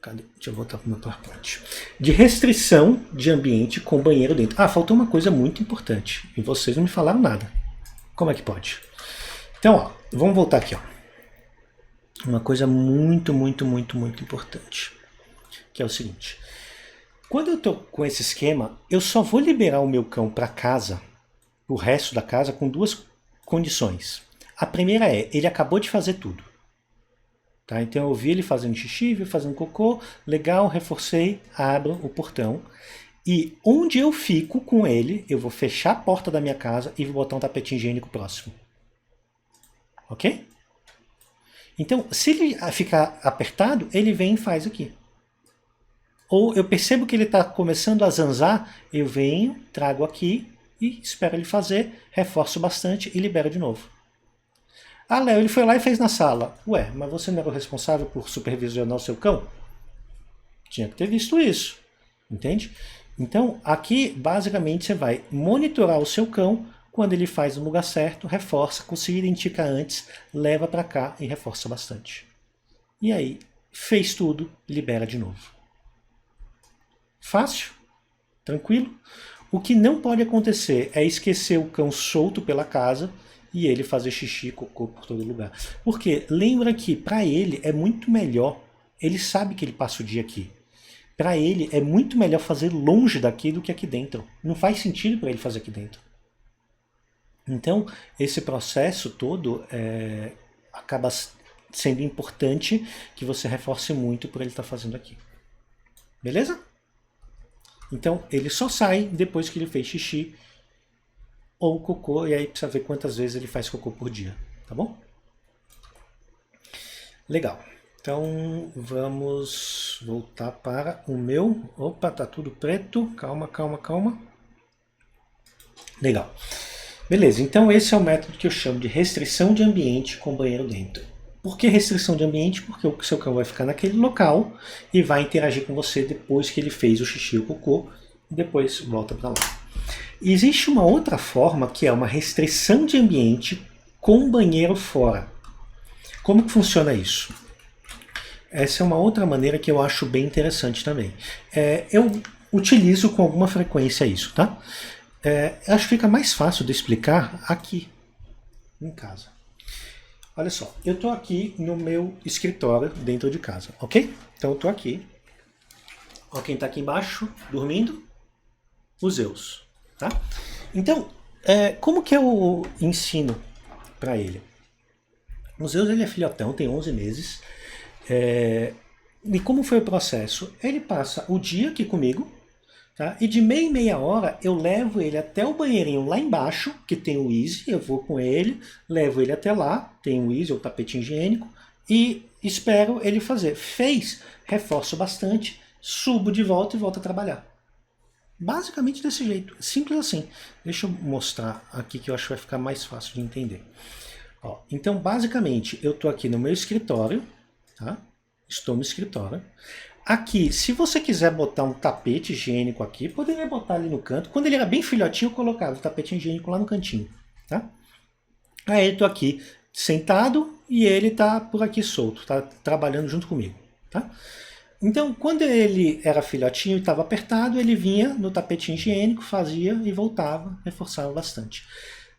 Cadê? Deixa eu voltar para o meu PowerPoint. De restrição de ambiente com banheiro dentro. Ah, faltou uma coisa muito importante. E vocês não me falaram nada. Como é que pode? Então, ó, vamos voltar aqui. Ó. Uma coisa muito importante. Que é o seguinte. Quando eu estou com esse esquema, eu só vou liberar o meu cão para casa, o resto da casa, com 2 condições. A primeira é, ele acabou de fazer tudo. Tá? Então eu vi ele fazendo xixi, vi fazendo cocô, legal, reforcei, abro o portão. E onde eu fico com ele, eu vou fechar a porta da minha casa e vou botar um tapetinho higiênico próximo. Ok? Então, se ele ficar apertado, ele vem e faz aqui. Ou eu percebo que ele está começando a zanzar, eu venho, trago aqui e espero ele fazer, reforço bastante e libero de novo. Ah, Léo, ele foi lá e fez na sala. Ué, mas você não era o responsável por supervisionar o seu cão? Tinha que ter visto isso, entende? Então, aqui, basicamente, você vai monitorar o seu cão. Quando ele faz no lugar certo, reforça, consegue identificar antes, leva para cá e reforça bastante. E aí, fez tudo, libera de novo. Fácil? Tranquilo? O que não pode acontecer é esquecer o cão solto pela casa e ele fazer xixi e cocô por todo lugar. Porque lembra que para ele é muito melhor, ele sabe que ele passa o dia aqui. Para ele é muito melhor fazer longe daqui do que aqui dentro. Não faz sentido para ele fazer aqui dentro. Então, esse processo todo acaba sendo importante que você reforce muito por ele estar fazendo aqui. Beleza? Então, ele só sai depois que ele fez xixi ou cocô, e aí precisa ver quantas vezes ele faz cocô por dia, tá bom? Legal. Então, vamos voltar para o meu... Opa, tá tudo preto. Calma. Legal. Beleza, então esse é o método que eu chamo de restrição de ambiente com banheiro dentro. Por que restrição de ambiente? Porque o seu cão vai ficar naquele local e vai interagir com você depois que ele fez o xixi e o cocô, e depois volta para lá. E existe uma outra forma que é uma restrição de ambiente com banheiro fora. Como que funciona isso? Essa é uma outra maneira que eu acho bem interessante também. Eu utilizo com alguma frequência isso, tá? Acho que fica mais fácil de explicar aqui, em casa. Olha só, eu estou aqui no meu escritório dentro de casa, ok? Então eu estou aqui Ó, quem está aqui embaixo, dormindo, o Zeus. Tá? Então, como que eu ensino para ele? O Zeus ele é filhotão, tem 11 meses. E como foi o processo? Ele passa o dia aqui comigo, tá? E de meia em meia hora eu levo ele até o banheirinho lá embaixo, que tem o Easy, eu vou com ele, levo ele até lá, tem o Easy, o tapete higiênico, e espero ele fazer. Fez, reforço bastante, subo de volta e volto a trabalhar. Basicamente desse jeito, simples assim. Deixa eu mostrar aqui que eu acho que vai ficar mais fácil de entender. Ó, então, basicamente, eu estou aqui no meu escritório, tá? Estou no escritório. Aqui, se você quiser botar um tapete higiênico aqui, poderia botar ali no canto. Quando ele era bem filhotinho, eu colocava o tapete higiênico lá no cantinho, tá? Aí eu estou aqui sentado e ele está por aqui solto, tá trabalhando junto comigo, tá? Então, quando ele era filhotinho e estava apertado, ele vinha no tapetinho higiênico, fazia e voltava, reforçava bastante.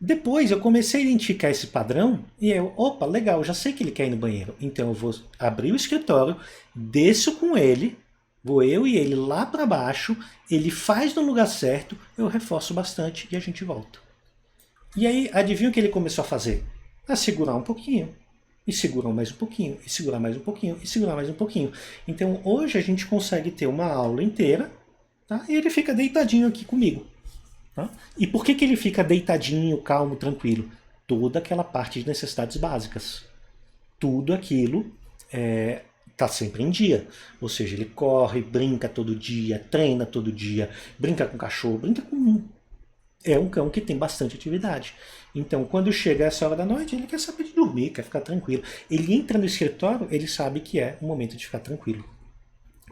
Depois eu comecei a identificar esse padrão e eu, opa, legal, já sei que ele quer ir no banheiro. Então eu vou abrir o escritório, desço com ele, vou eu e ele lá para baixo, ele faz no lugar certo, eu reforço bastante e a gente volta. E aí, adivinha o que ele começou a fazer? A segurar um pouquinho, e segurar mais um pouquinho, e segurar mais um pouquinho, e segurar mais um pouquinho. Então hoje a gente consegue ter uma aula inteira, tá? E ele fica deitadinho aqui comigo. Tá? E por que ele fica deitadinho, calmo, tranquilo? Toda aquela parte de necessidades básicas. Tudo aquilo está sempre em dia. Ou seja, ele corre, brinca todo dia, treina todo dia, brinca com cachorro, brinca com... É um cão que tem bastante atividade. Então, quando chega essa hora da noite, ele quer saber de dormir, quer ficar tranquilo. Ele entra no escritório, ele sabe que é o momento de ficar tranquilo.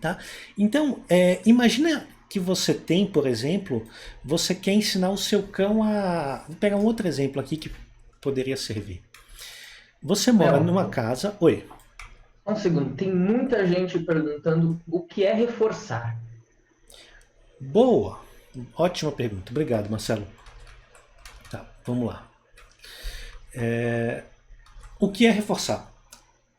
Tá? Então, imagina que você tem, por exemplo, você quer ensinar o seu cão a... Vou pegar um outro exemplo aqui que poderia servir. Você mora numa casa... Oi. Um segundo, tem muita gente perguntando o que é reforçar. Boa! Ótima pergunta. Obrigado, Marcelo. Tá, vamos lá. O que é reforçar?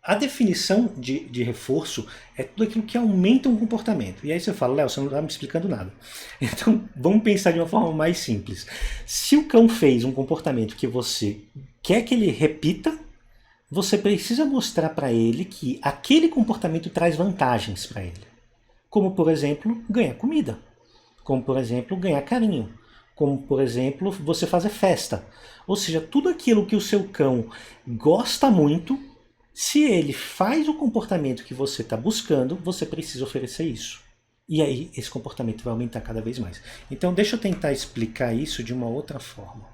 A definição de reforço é tudo aquilo que aumenta um comportamento. E aí você fala, Léo, você não está me explicando nada. Então, vamos pensar de uma forma mais simples. Se o cão fez um comportamento que você quer que ele repita, você precisa mostrar para ele que aquele comportamento traz vantagens para ele. Como, por exemplo, ganhar comida. Como, por exemplo, ganhar carinho. Como, por exemplo, você fazer festa. Ou seja, tudo aquilo que o seu cão gosta muito... Se ele faz o comportamento que você está buscando, você precisa oferecer isso. E aí esse comportamento vai aumentar cada vez mais. Então deixa eu tentar explicar isso de uma outra forma.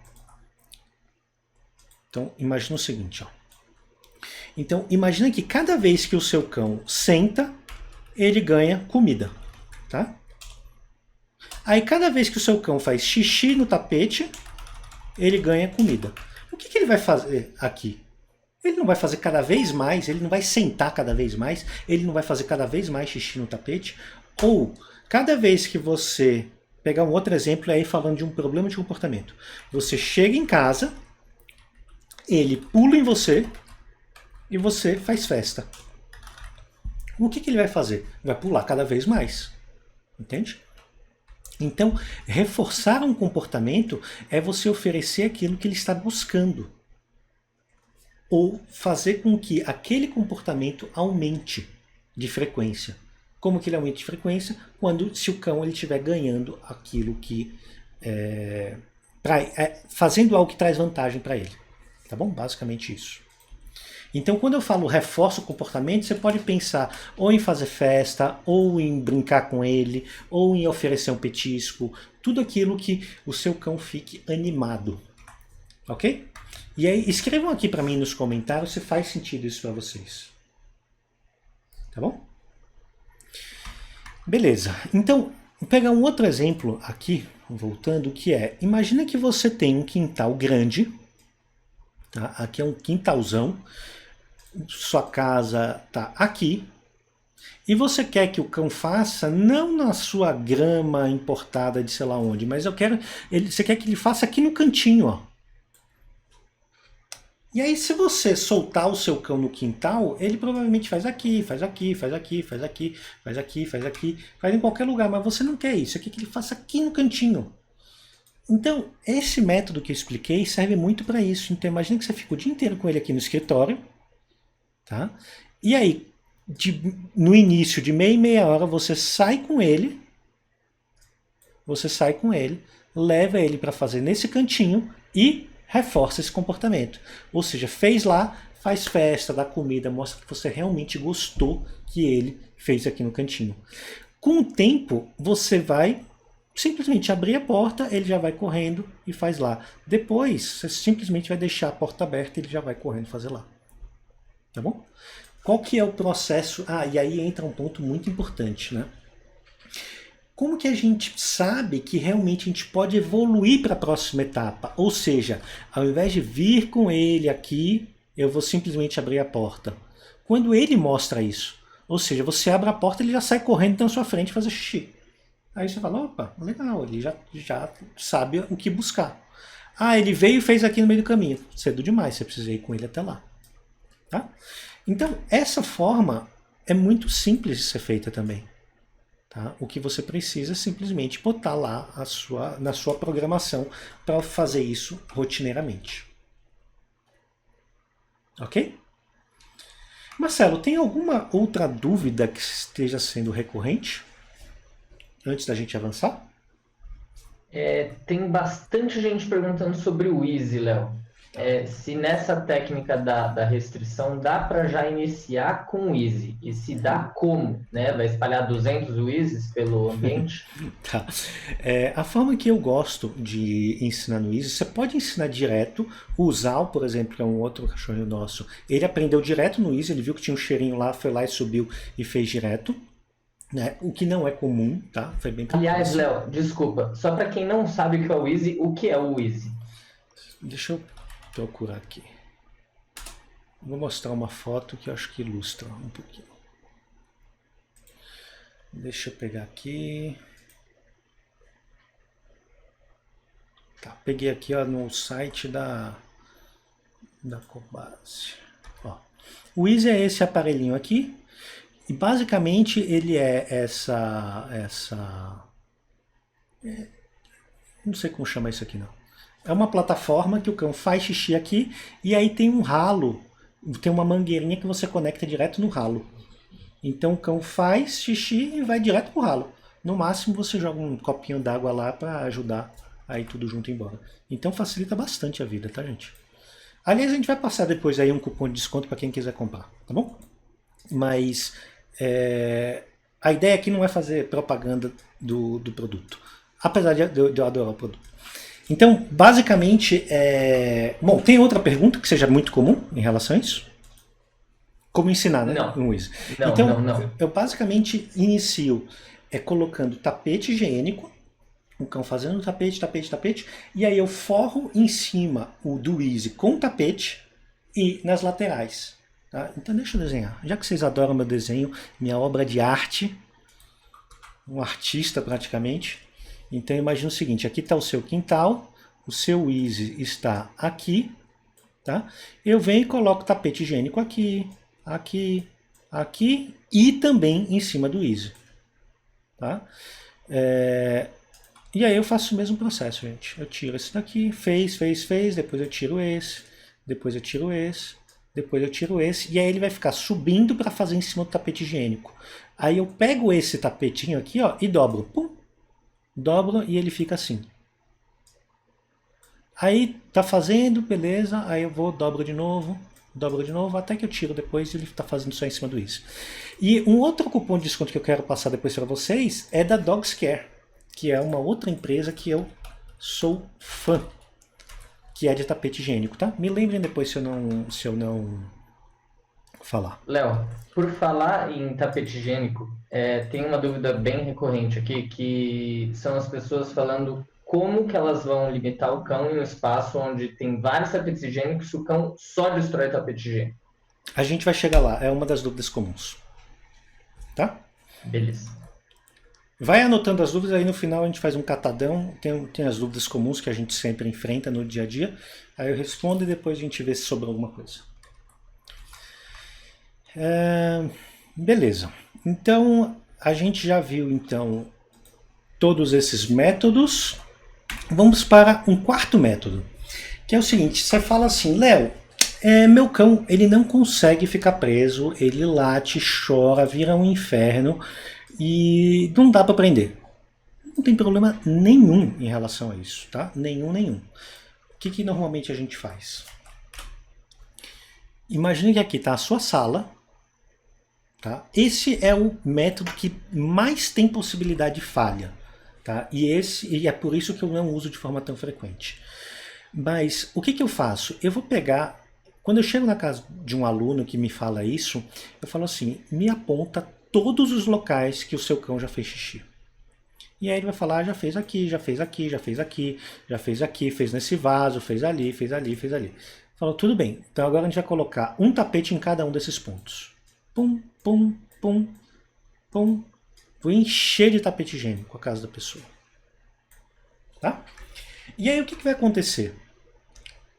Então imagina o seguinte. Ó. Então imagina que cada vez que o seu cão senta, ele ganha comida. Tá? Aí cada vez que o seu cão faz xixi no tapete, ele ganha comida. O que ele vai fazer aqui? Ele não vai fazer cada vez mais, ele não vai sentar cada vez mais, ele não vai fazer cada vez mais xixi no tapete. Ou, cada vez que você... Pegar um outro exemplo aí falando de um problema de comportamento. Você chega em casa, ele pula em você e você faz festa. O que ele vai fazer? Vai pular cada vez mais. Entende? Então, reforçar um comportamento é você oferecer aquilo que ele está buscando. Ou fazer com que aquele comportamento aumente de frequência. Como que ele aumenta de frequência? Se o cão estiver ganhando aquilo que... fazendo algo que traz vantagem para ele. Tá bom? Basicamente isso. Então, quando eu falo reforço o comportamento, você pode pensar ou em fazer festa, ou em brincar com ele, ou em oferecer um petisco. Tudo aquilo que o seu cão fique animado. Ok? E aí, escrevam aqui para mim nos comentários se faz sentido isso para vocês. Tá bom? Beleza. Então, vou pegar um outro exemplo aqui, voltando, que é... Imagina que você tem um quintal grande. Tá? Aqui é um quintalzão. Sua casa está aqui. E você quer que o cão faça, não na sua grama importada de sei lá onde, mas você quer que ele faça aqui no cantinho, ó. E aí, se você soltar o seu cão no quintal, ele provavelmente faz aqui, faz aqui, faz aqui, faz aqui, faz aqui, faz aqui, faz em qualquer lugar, mas você não quer isso, você quer que ele faça aqui no cantinho. Então, esse método que eu expliquei serve muito para isso. Então, imagine que você fica o dia inteiro com ele aqui no escritório, tá? E aí, no início de meia e meia hora, você sai com ele, leva ele para fazer nesse cantinho e reforça esse comportamento. Ou seja, fez lá, faz festa, dá comida, mostra que você realmente gostou que ele fez aqui no cantinho. Com o tempo, você vai simplesmente abrir a porta, ele já vai correndo e faz lá. Depois, você simplesmente vai deixar a porta aberta e ele já vai correndo fazer lá. Tá bom? Qual que é o processo? E aí entra um ponto muito importante, né? Como que a gente sabe que realmente a gente pode evoluir para a próxima etapa? Ou seja, ao invés de vir com ele aqui, eu vou simplesmente abrir a porta. Quando ele mostra isso, ou seja, você abre a porta, ele já sai correndo na sua frente fazer xixi. Aí você fala, opa, legal, ele já sabe o que buscar. Ele veio e fez aqui no meio do caminho. Cedo demais, você precisa ir com ele até lá. Tá? Então, essa forma é muito simples de ser feita também. Tá? O que você precisa é simplesmente botar lá na sua programação para fazer isso rotineiramente. Ok? Marcelo, tem alguma outra dúvida que esteja sendo recorrente? Antes da gente avançar? Tem bastante gente perguntando sobre o Easy, Léo. Se nessa técnica da restrição dá para já iniciar com o Easy. E se dá como? Né? Vai espalhar 200 Easys pelo ambiente? Tá. A forma que eu gosto de ensinar no Easy, você pode ensinar direto. O Zal, por exemplo, que é um outro cachorrinho nosso, ele aprendeu direto no Easy, ele viu que tinha um cheirinho lá, foi lá e subiu e fez direto. Né? O que não é comum, tá? Foi bem tranquilo. Aliás, Léo, desculpa, só para quem não sabe o que é o Easy, o que é o Easy? Deixa eu procurar aqui. Vou mostrar uma foto que eu acho que ilustra um pouquinho. Deixa eu pegar aqui. Tá, peguei aqui no site da Cobase. O Easy é esse aparelhinho aqui. E basicamente ele é não sei como chama isso aqui não. É uma plataforma que o cão faz xixi aqui e aí tem um ralo, tem uma mangueirinha que você conecta direto no ralo. Então o cão faz xixi e vai direto pro ralo. No máximo você joga um copinho d'água lá para ajudar a ir tudo junto embora. Então facilita bastante a vida, tá, gente? Aliás, a gente vai passar depois aí um cupom de desconto para quem quiser comprar, tá bom? Mas a ideia aqui não é fazer propaganda do produto, apesar de eu adorar o produto. Então, basicamente, bom, tem outra pergunta que seja muito comum em relação a isso? Como ensinar, né? Não. Luiz? Então, eu basicamente inicio colocando tapete higiênico, o cão fazendo tapete, e aí eu forro em cima do Easy com tapete e nas laterais. Tá? Então deixa eu desenhar. Já que vocês adoram meu desenho, minha obra de arte, um artista praticamente. Então imagina o seguinte, aqui está o seu quintal, o seu Easy está aqui, tá? Eu venho e coloco tapete higiênico aqui, aqui, aqui e também em cima do Easy. Tá? E aí eu faço o mesmo processo, gente. Eu tiro esse daqui, fez, depois eu tiro esse, depois eu tiro esse, depois eu tiro esse, e aí ele vai ficar subindo para fazer em cima do tapete higiênico. Aí eu pego esse tapetinho aqui, ó, e dobro. Pum! Dobro e ele fica assim. Aí tá fazendo, beleza, aí eu vou, dobro de novo, até que eu tiro depois e ele tá fazendo só em cima do isso. E um outro cupom de desconto que eu quero passar depois para vocês é da Dogs Care, que é uma outra empresa que eu sou fã, que é de tapete higiênico, tá? Me lembrem depois se eu não falar. Léo, por falar em tapete higiênico, tem uma dúvida bem recorrente aqui, que são as pessoas falando como que elas vão limitar o cão em um espaço onde tem vários tapetes higiênicos se o cão só destrói tapete higiênico. A gente vai chegar lá, é uma das dúvidas comuns. Tá? Beleza. Vai anotando as dúvidas, aí no final a gente faz um catadão, tem as dúvidas comuns que a gente sempre enfrenta no dia a dia, Aí eu respondo e depois a gente vê se sobrou alguma coisa. Beleza. Então, a gente já viu então todos esses métodos. Vamos para um quarto método, que é o seguinte: você fala assim, Léo, meu cão ele não consegue ficar preso, ele late, chora, vira um inferno e não dá para prender. Não tem problema nenhum em relação a isso, tá? Nenhum. O que normalmente a gente faz? Imagine que aqui está a sua sala. Tá? Esse é o método que mais tem possibilidade de falha. Tá? E é por isso que eu não uso de forma tão frequente. Mas o que eu faço? Eu vou pegar... Quando eu chego na casa de um aluno que me fala isso, eu falo assim, me aponta todos os locais que o seu cão já fez xixi. E aí ele vai falar, já fez aqui, já fez aqui, já fez aqui, já fez aqui, fez nesse vaso, fez ali, fez ali, fez ali. Falou, tudo bem, então agora a gente vai colocar um tapete em cada um desses pontos. Pum, pum, pum, pum. Vou encher de tapete higiênico a casa da pessoa. Tá? E aí o que vai acontecer?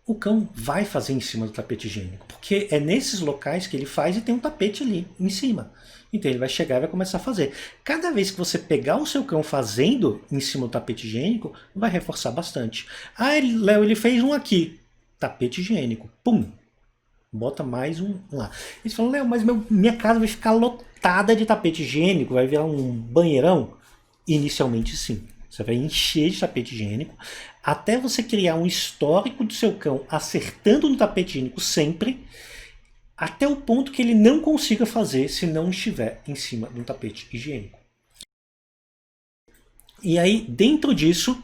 O cão vai fazer em cima do tapete higiênico, porque é nesses locais que ele faz e tem um tapete ali em cima. Então ele vai chegar e vai começar a fazer. Cada vez que você pegar o seu cão fazendo em cima do tapete higiênico, vai reforçar bastante. Ah, Léo, ele fez um aqui. Tapete higiênico. Pum! Bota mais um lá. Eles falam, Léo, mas minha casa vai ficar lotada de tapete higiênico, vai virar um banheirão? Inicialmente sim. Você vai encher de tapete higiênico até você criar um histórico do seu cão acertando no tapete higiênico sempre, até o ponto que ele não consiga fazer se não estiver em cima de um tapete higiênico. E aí, dentro disso,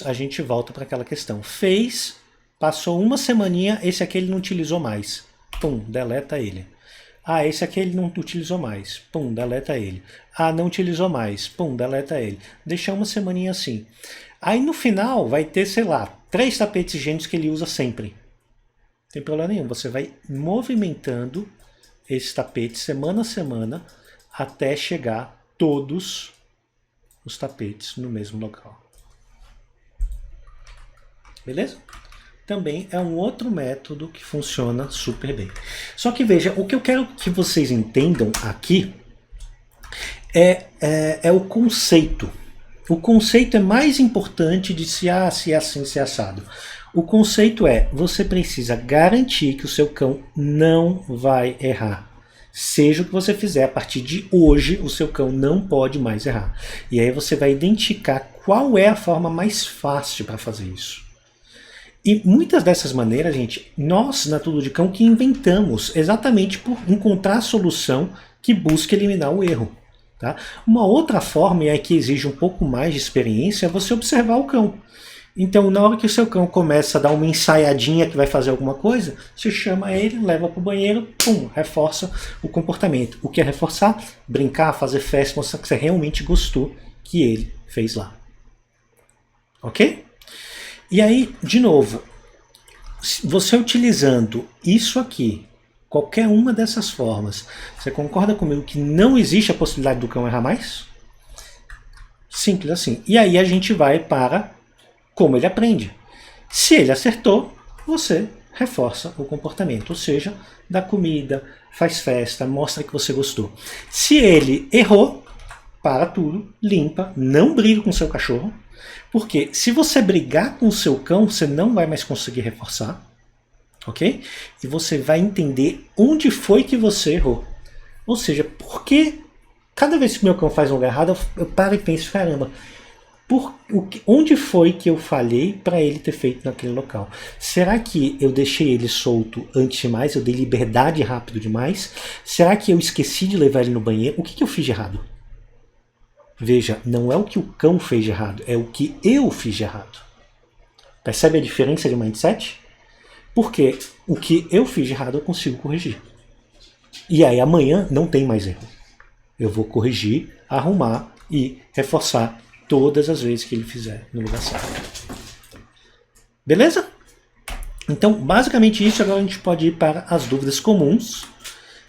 a gente volta para aquela questão. Fez, passou uma semaninha, esse aqui ele não utilizou mais. Pum, deleta ele. Ah, esse aqui ele não utilizou mais. Pum, deleta ele. Ah, não utilizou mais. Pum, deleta ele. Deixa uma semaninha assim. Aí no final vai ter, sei lá, 3 tapetes higiênicos que ele usa sempre. Não tem problema nenhum. Você vai movimentando esse tapete semana a semana até chegar todos os tapetes no mesmo local. Beleza? Também é um outro método que funciona super bem. Só que veja, o que eu quero que vocês entendam aqui é o conceito. O conceito é mais importante de se é assim, se é assado. O conceito é, você precisa garantir que o seu cão não vai errar. Seja o que você fizer, a partir de hoje, o seu cão não pode mais errar. E aí você vai identificar qual é a forma mais fácil para fazer isso. E muitas dessas maneiras, gente, nós na Tudo de Cão que inventamos, exatamente por encontrar a solução que busca eliminar o erro. Tá? Uma outra forma, e é que exige um pouco mais de experiência, é você observar o cão. Então, na hora que o seu cão começa a dar uma ensaiadinha que vai fazer alguma coisa, você chama ele, leva para o banheiro, pum, reforça o comportamento. O que é reforçar? Brincar, fazer festa, mostrar que você realmente gostou que ele fez lá. Ok? E aí, de novo, você utilizando isso aqui, qualquer uma dessas formas, você concorda comigo que não existe a possibilidade do cão errar mais? Simples assim. E aí a gente vai para como ele aprende. Se ele acertou, você reforça o comportamento, ou seja, dá comida, faz festa, mostra que você gostou. Se ele errou, para tudo, limpa, não briga com seu cachorro, porque se você brigar com o seu cão, você não vai mais conseguir reforçar, ok? E você vai entender onde foi que você errou. Ou seja, porque cada vez que meu cão faz um lugar errado, eu paro e penso, caramba, onde foi que eu falhei para ele ter feito naquele local? Será que eu deixei ele solto antes demais? Eu dei liberdade rápido demais? Será que eu esqueci de levar ele no banheiro? O que eu fiz de errado? Veja, não é o que o cão fez de errado, é o que eu fiz de errado. Percebe a diferença de mindset? Porque o que eu fiz de errado eu consigo corrigir. E aí amanhã não tem mais erro. Eu vou corrigir, arrumar e reforçar todas as vezes que ele fizer no lugar certo. Beleza? Então, basicamente isso. Agora a gente pode ir para as dúvidas comuns.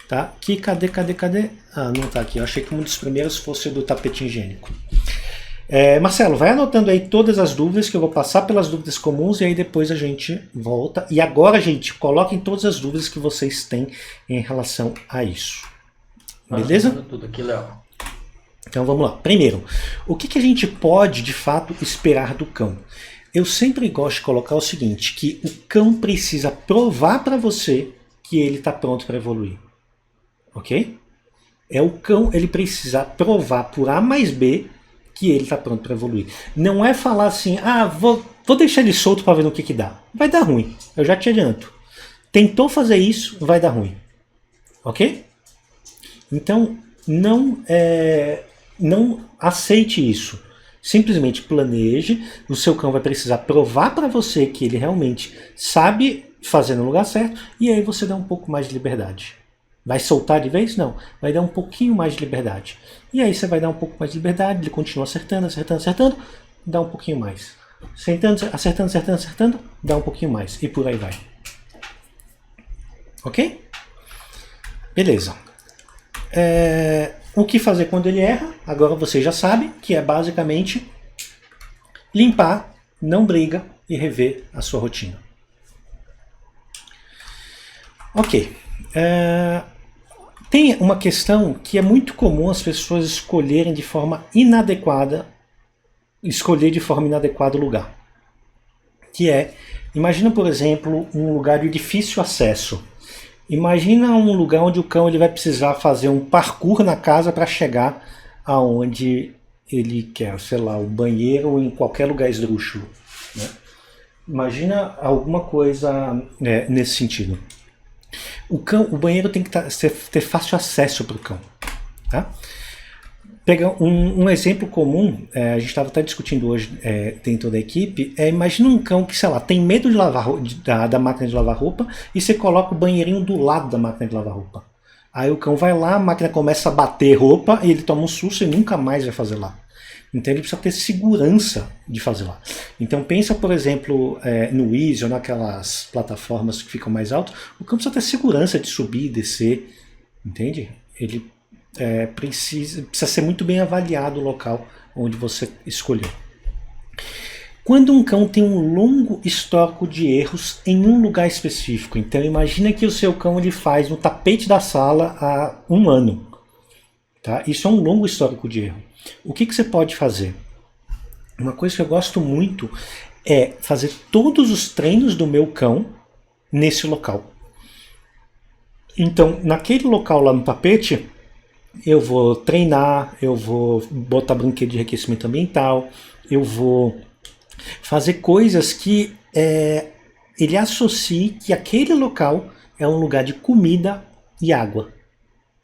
Tá? Que cadê? Ah, não está aqui. Eu achei que um dos primeiros fosse do tapete higiênico. Marcelo, vai anotando aí todas as dúvidas, que eu vou passar pelas dúvidas comuns e aí depois a gente volta. E agora, gente, coloquem todas as dúvidas que vocês têm em relação a isso. Beleza? Tudo aqui, Léo. Então vamos lá. Primeiro, o que a gente pode de fato esperar do cão? Eu sempre gosto de colocar o seguinte, que o cão precisa provar para você que ele está pronto para evoluir. Ok? O cão, ele precisa provar por A mais B que ele está pronto para evoluir. Não é falar assim, vou deixar ele solto para ver no que dá. Vai dar ruim, eu já te adianto. Tentou fazer isso, vai dar ruim. Ok? Então, não aceite isso. Simplesmente planeje, o seu cão vai precisar provar para você que ele realmente sabe fazer no lugar certo, e aí você dá um pouco mais de liberdade. Vai soltar de vez? Não. Vai dar um pouquinho mais de liberdade. E aí você vai dar um pouco mais de liberdade, ele continua acertando, dá um pouquinho mais. Acertando, dá um pouquinho mais. E por aí vai. Ok? Beleza. O que fazer quando ele erra? Agora você já sabe, que é basicamente limpar, não briga e rever a sua rotina. Ok. Tem uma questão que é muito comum as pessoas escolher de forma inadequada o lugar. Que imagina, por exemplo, um lugar de difícil acesso. Imagina um lugar onde o cão ele vai precisar fazer um parkour na casa para chegar aonde ele quer, sei lá, o banheiro ou em qualquer lugar esdrúxulo. Né? Imagina alguma coisa nesse sentido. O banheiro tem que ter fácil acesso para o cão. Tá? Pegar um exemplo comum, a gente estava até discutindo hoje dentro da equipe, imagina um cão que, sei lá, tem medo de lavar da máquina de lavar roupa e você coloca o banheirinho do lado da máquina de lavar roupa. Aí o cão vai lá, a máquina começa a bater roupa e ele toma um susto e nunca mais vai fazer lá. Então ele precisa ter segurança de fazer lá. Então pensa, por exemplo, no Easy ou naquelas plataformas que ficam mais altas, o cão precisa ter segurança de subir e descer, entende? Ele precisa ser muito bem avaliado o local onde você escolheu. Quando um cão tem um longo histórico de erros em um lugar específico, então imagina que o seu cão ele faz no tapete da sala há 1 ano. Tá? Isso é um longo histórico de erro. O que você pode fazer? Uma coisa que eu gosto muito é fazer todos os treinos do meu cão nesse local. Então, naquele local lá no tapete, eu vou treinar, eu vou botar brinquedo de enriquecimento ambiental, eu vou fazer coisas que ele associe que aquele local é um lugar de comida e água.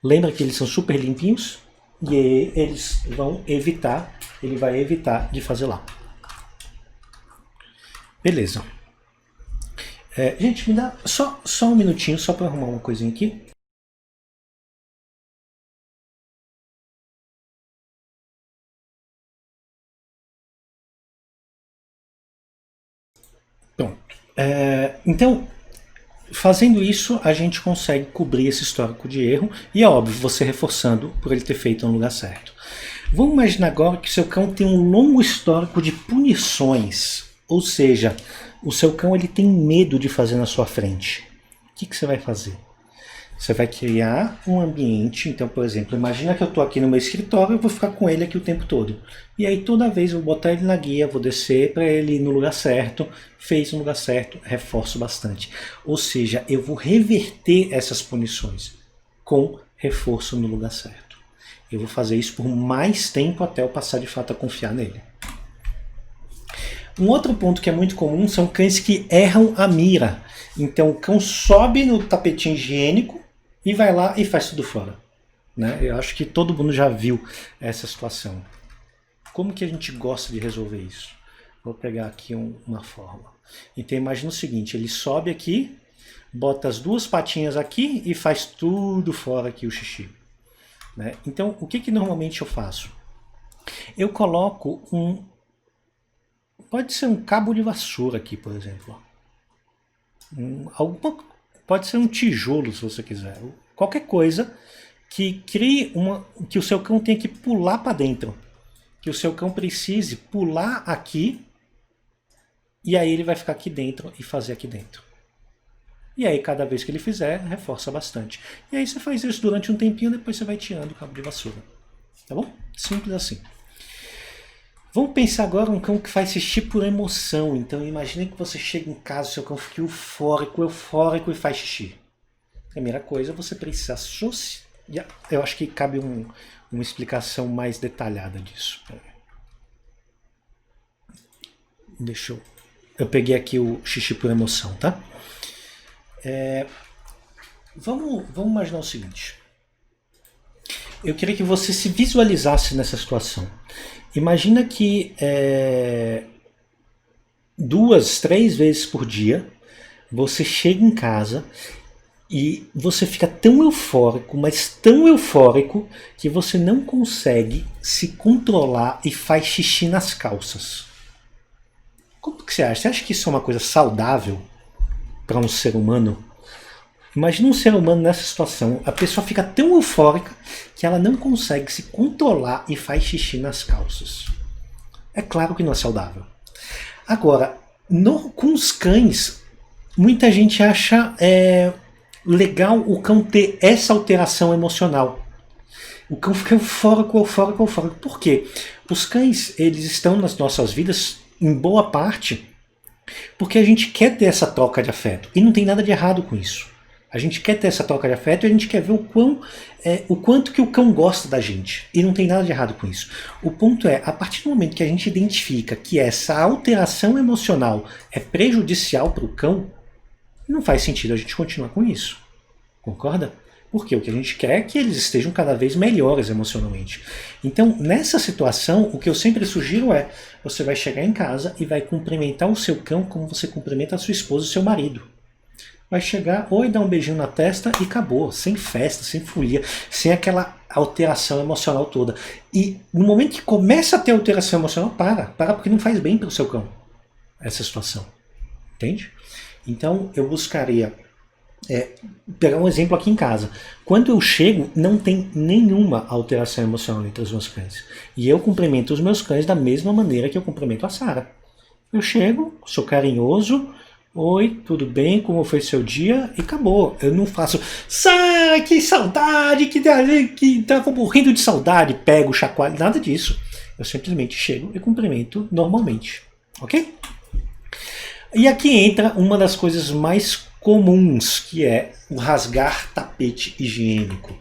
Lembra que eles são super limpinhos? E ele vai evitar de fazer lá. Beleza. Gente, me dá só um minutinho, só para arrumar uma coisinha aqui. Pronto. Então, fazendo isso, a gente consegue cobrir esse histórico de erro e é óbvio, você reforçando por ele ter feito no lugar certo. Vamos imaginar agora que o seu cão tem um longo histórico de punições, ou seja, o seu cão ele tem medo de fazer na sua frente. O que você vai fazer? Você vai criar um ambiente, então, por exemplo, imagina que eu estou aqui no meu escritório, eu vou ficar com ele aqui o tempo todo. E aí toda vez eu vou botar ele na guia, vou descer para ele ir no lugar certo, fez no lugar certo, reforço bastante. Ou seja, eu vou reverter essas punições com reforço no lugar certo. Eu vou fazer isso por mais tempo até eu passar de fato a confiar nele. Um outro ponto que é muito comum são cães que erram a mira. Então o cão sobe no tapetinho higiênico e vai lá e faz tudo fora. Né? Eu acho que todo mundo já viu essa situação. Como que a gente gosta de resolver isso? Vou pegar aqui uma forma. Então imagina o seguinte, ele sobe aqui, bota as 2 patinhas aqui e faz tudo fora aqui o xixi. Né? Então o que normalmente eu faço? Eu coloco pode ser um cabo de vassoura aqui, por exemplo. Pode ser um tijolo, se você quiser. Qualquer coisa que crie que o seu cão tenha que pular para dentro. que o seu cão precise pular aqui e aí ele vai ficar aqui dentro e fazer aqui dentro. E aí cada vez que ele fizer, reforça bastante. E aí você faz isso durante um tempinho, depois você vai tirando o cabo de vassoura. Tá bom? Simples assim. Vamos pensar agora um cão que faz xixi por emoção. Então imagine que você chega em casa, seu cão fica eufórico e faz xixi. Primeira coisa, você precisa associar. Eu acho que cabe uma explicação mais detalhada disso. Deixa eu peguei aqui o xixi por emoção, tá? Vamos imaginar o seguinte. Eu queria que você se visualizasse nessa situação. Imagina que 2, 3 vezes por dia você chega em casa e você fica tão eufórico, mas tão eufórico, que você não consegue se controlar e faz xixi nas calças. Como que você acha? Você acha que isso é uma coisa saudável para um ser humano? Imagina um ser humano nessa situação. A pessoa fica tão eufórica que ela não consegue se controlar e faz xixi nas calças. É claro que não é saudável. Agora, com os cães, muita gente acha legal o cão ter essa alteração emocional. O cão fica eufórico. Por quê? Os cães, eles estão nas nossas vidas, em boa parte, porque a gente quer ter essa troca de afeto. E não tem nada de errado com isso. A gente quer ter essa troca de afeto e a gente quer ver o quanto que o cão gosta da gente. E não tem nada de errado com isso. O ponto é, a partir do momento que a gente identifica que essa alteração emocional é prejudicial para o cão, não faz sentido a gente continuar com isso. Concorda? Porque o que a gente quer é que eles estejam cada vez melhores emocionalmente. Então, nessa situação, o que eu sempre sugiro é, você vai chegar em casa e vai cumprimentar o seu cão como você cumprimenta a sua esposa e o seu marido. Vai chegar, oi, dar um beijinho na testa e acabou. Sem festa, sem folia, sem aquela alteração emocional toda. E no momento que começa a ter alteração emocional, para porque não faz bem para o seu cão essa situação. Entende? Então, eu buscaria pegar um exemplo aqui em casa. Quando eu chego, não tem nenhuma alteração emocional entre os meus cães. E eu cumprimento os meus cães da mesma maneira que eu cumprimento a Sara. Eu chego, sou carinhoso, oi, tudo bem, como foi seu dia? E acabou. Eu não faço, Sara, que saudade, que tava morrendo de saudade, pego, chacoalho, nada disso. Eu simplesmente chego e cumprimento normalmente. Ok? E aqui entra uma das coisas mais comuns, que é o rasgar tapete higiênico.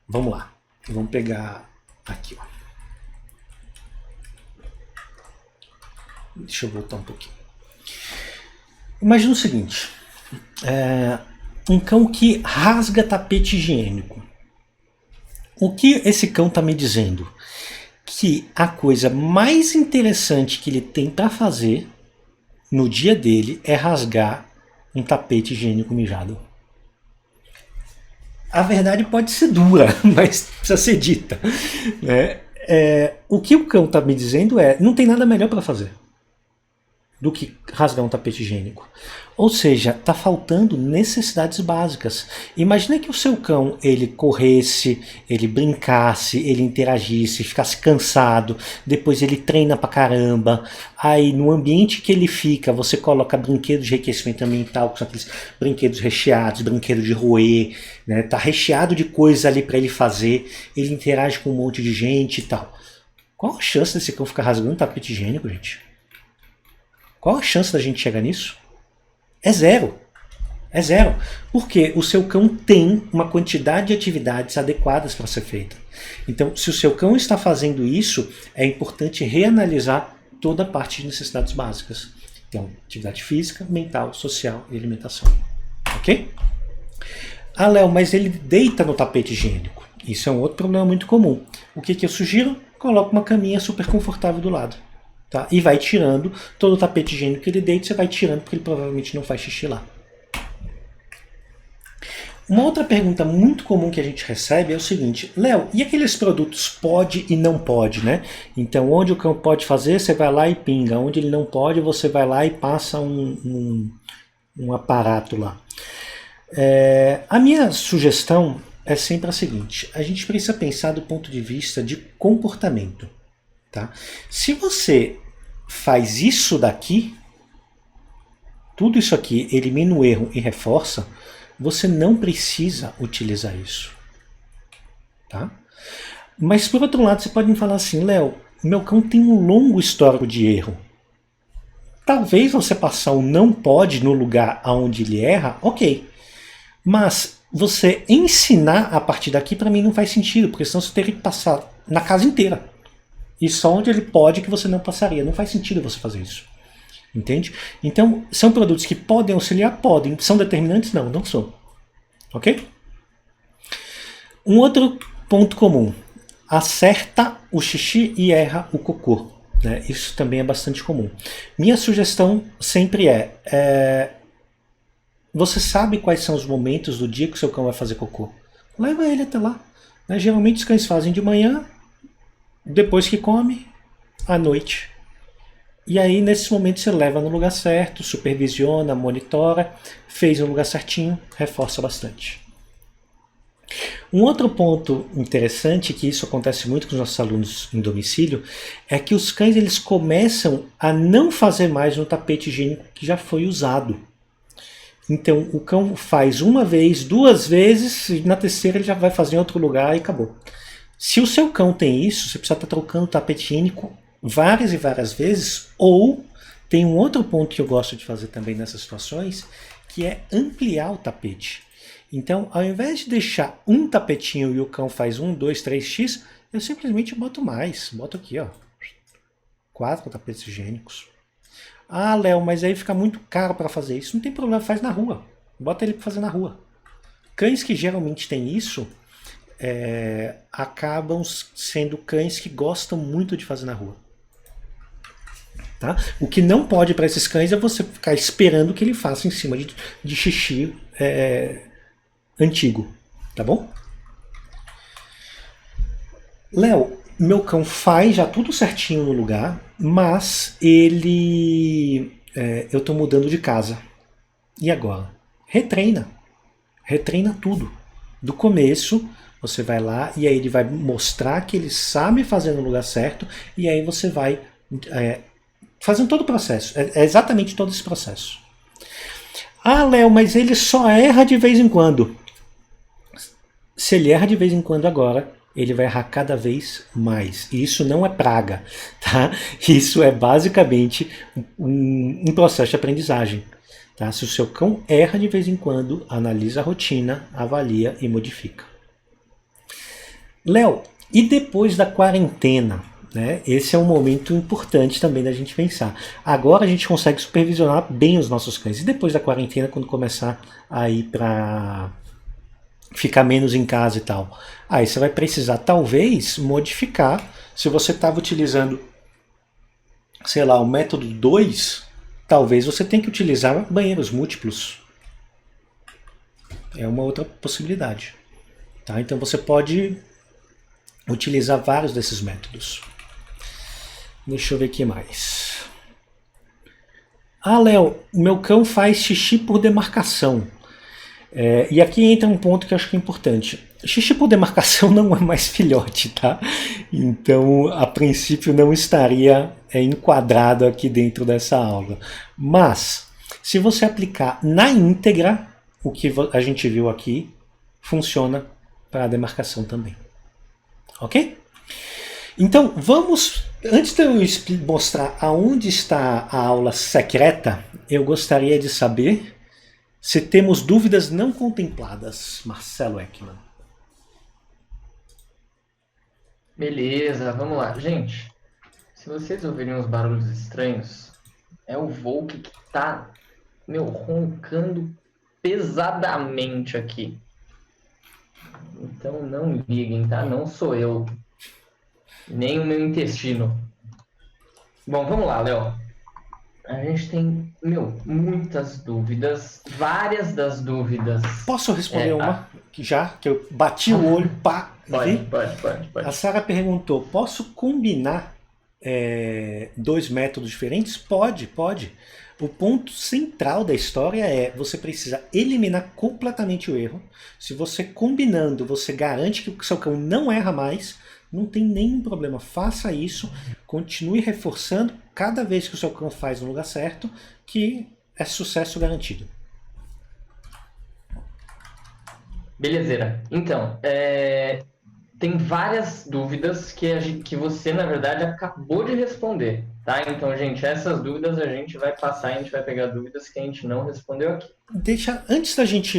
Vamos lá. Vamos pegar aqui. Ó. Deixa eu voltar um pouquinho. Imagina o seguinte. Um cão que rasga tapete higiênico. O que esse cão está me dizendo? Que a coisa mais interessante que ele tem para fazer no dia dele é rasgar um tapete higiênico mijado. A verdade pode ser dura, mas precisa ser dita. Né? O que o cão está me dizendo não tem nada melhor para fazer do que rasgar um tapete higiênico. Ou seja, está faltando necessidades básicas. Imagina que o seu cão, ele corresse, ele brincasse, ele interagisse, ficasse cansado, depois ele treina pra caramba, aí no ambiente que ele fica, você coloca brinquedos de enriquecimento ambiental, que são aqueles brinquedos recheados, brinquedo de roer, né? Tá recheado de coisa ali para ele fazer, ele interage com um monte de gente e tal. Qual a chance desse cão ficar rasgando tapete higiênico, gente? Qual a chance da gente chegar nisso? É zero. É zero. Porque o seu cão tem uma quantidade de atividades adequadas para ser feita. Então, se o seu cão está fazendo isso, é importante reanalisar toda a parte de necessidades básicas. Então, atividade física, mental, social e alimentação. Ok? Ah, Léo, mas ele deita no tapete higiênico. Isso é um outro problema muito comum. O que eu sugiro? Coloque uma caminha super confortável do lado. Tá? E vai tirando todo o tapete higiênico que ele deita, você vai tirando porque ele provavelmente não faz xixi lá. Uma outra pergunta muito comum que a gente recebe é o seguinte: Léo, e aqueles produtos pode e não pode, né? Então, onde o cão pode fazer, você vai lá e pinga. Onde ele não pode, você vai lá e passa um aparato lá. A minha sugestão é sempre a seguinte: a gente precisa pensar do ponto de vista de comportamento. Tá? Se você faz isso daqui, tudo isso aqui, elimina o erro e reforça, você não precisa utilizar isso. Tá? Mas por outro lado, você pode me falar assim, Léo, meu cão tem um longo histórico de erro. Talvez você passar o não pode no lugar onde ele erra, ok. Mas você ensinar a partir daqui, para mim, não faz sentido, porque senão você teria que passar na casa inteira. E só onde ele pode que você não passaria. Não faz sentido você fazer isso. Entende? Então, são produtos que podem auxiliar? Podem. São determinantes? Não, não são. Ok? Um outro ponto comum. Acerta o xixi e erra o cocô. Né? Isso também é bastante comum. Minha sugestão sempre você sabe quais são os momentos do dia que o seu cão vai fazer cocô. Leva ele até lá. Né? Geralmente os cães fazem de manhã, depois que come, à noite. E aí, nesse momento, você leva no lugar certo, supervisiona, monitora, fez no lugar certinho, reforça bastante. Um outro ponto interessante, que isso acontece muito com os nossos alunos em domicílio, é que os cães eles começam a não fazer mais no tapete higiênico que já foi usado. Então, o cão faz uma vez, duas vezes, e na terceira ele já vai fazer em outro lugar e acabou. Se o seu cão tem isso, você precisa estar trocando o tapete higiênico várias e várias vezes, ou tem um outro ponto que eu gosto de fazer também nessas situações, que é ampliar o tapete. Então, ao invés de deixar um tapetinho e o cão faz 1, 2, 3x, eu simplesmente boto mais. Boto aqui, ó, 4 tapetes higiênicos. Ah, Léo, mas aí fica muito caro para fazer isso. Não tem problema, faz na rua. Bota ele para fazer na rua. Cães que geralmente têm isso acabam sendo cães que gostam muito de fazer na rua. Tá? O que não pode para esses cães é você ficar esperando que ele faça em cima de xixi antigo. Tá bom? Léo, meu cão faz já tudo certinho no lugar, mas eu estou mudando de casa. E agora? Retreina. Retreina tudo. Do começo, você vai lá e aí ele vai mostrar que ele sabe fazer no lugar certo e aí você vai fazendo todo o processo. É exatamente todo esse processo. Ah, Léo, mas ele só erra de vez em quando. Se ele erra de vez em quando agora, ele vai errar cada vez mais. E isso não é praga, tá? Isso é basicamente um processo de aprendizagem. Tá? Se o seu cão erra de vez em quando, analisa a rotina, avalia e modifica. Léo, e depois da quarentena? Né? Esse é um momento importante também da gente pensar. Agora a gente consegue supervisionar bem os nossos cães. E depois da quarentena, quando começar a ir para ficar menos em casa e tal, aí você vai precisar talvez modificar. Se você estava utilizando, sei lá, o método 2, talvez você tenha que utilizar banheiros múltiplos. É uma outra possibilidade. Tá? Então você pode utilizar vários desses métodos. Deixa eu ver aqui mais. Ah, Léo, meu cão faz xixi por demarcação. E aqui entra um ponto que eu acho que é importante. Xixi por demarcação não é mais filhote, tá? Então, a princípio, não estaria enquadrado aqui dentro dessa aula. Mas, se você aplicar na íntegra, o que a gente viu aqui, funciona para a demarcação também. Ok? Então, vamos... Antes de eu mostrar aonde está a aula secreta, eu gostaria de saber se temos dúvidas não contempladas. Marcelo Ekman. Beleza, vamos lá. Gente, se vocês ouvirem uns barulhos estranhos, é o Volk que tá, roncando pesadamente aqui. Então não liguem, tá? Não sou eu. Nem o meu intestino. Bom, vamos lá, Léo. A gente tem, muitas dúvidas. Várias das dúvidas. Posso responder uma? Que eu bati o olho, pá. Pode. A Sara perguntou, posso combinar 2 métodos diferentes? Pode. O ponto central da história é você precisa eliminar completamente o erro. Se você combinando, você garante que o seu cão não erra mais, Não tem nenhum problema. Faça isso, continue reforçando cada vez que o seu cão faz no lugar certo, que é sucesso garantido. Belezeira. Então, tem várias dúvidas que você, na verdade, acabou de responder, tá? Então, gente, essas dúvidas a gente vai passar, a gente vai pegar dúvidas que a gente não respondeu aqui. Antes da gente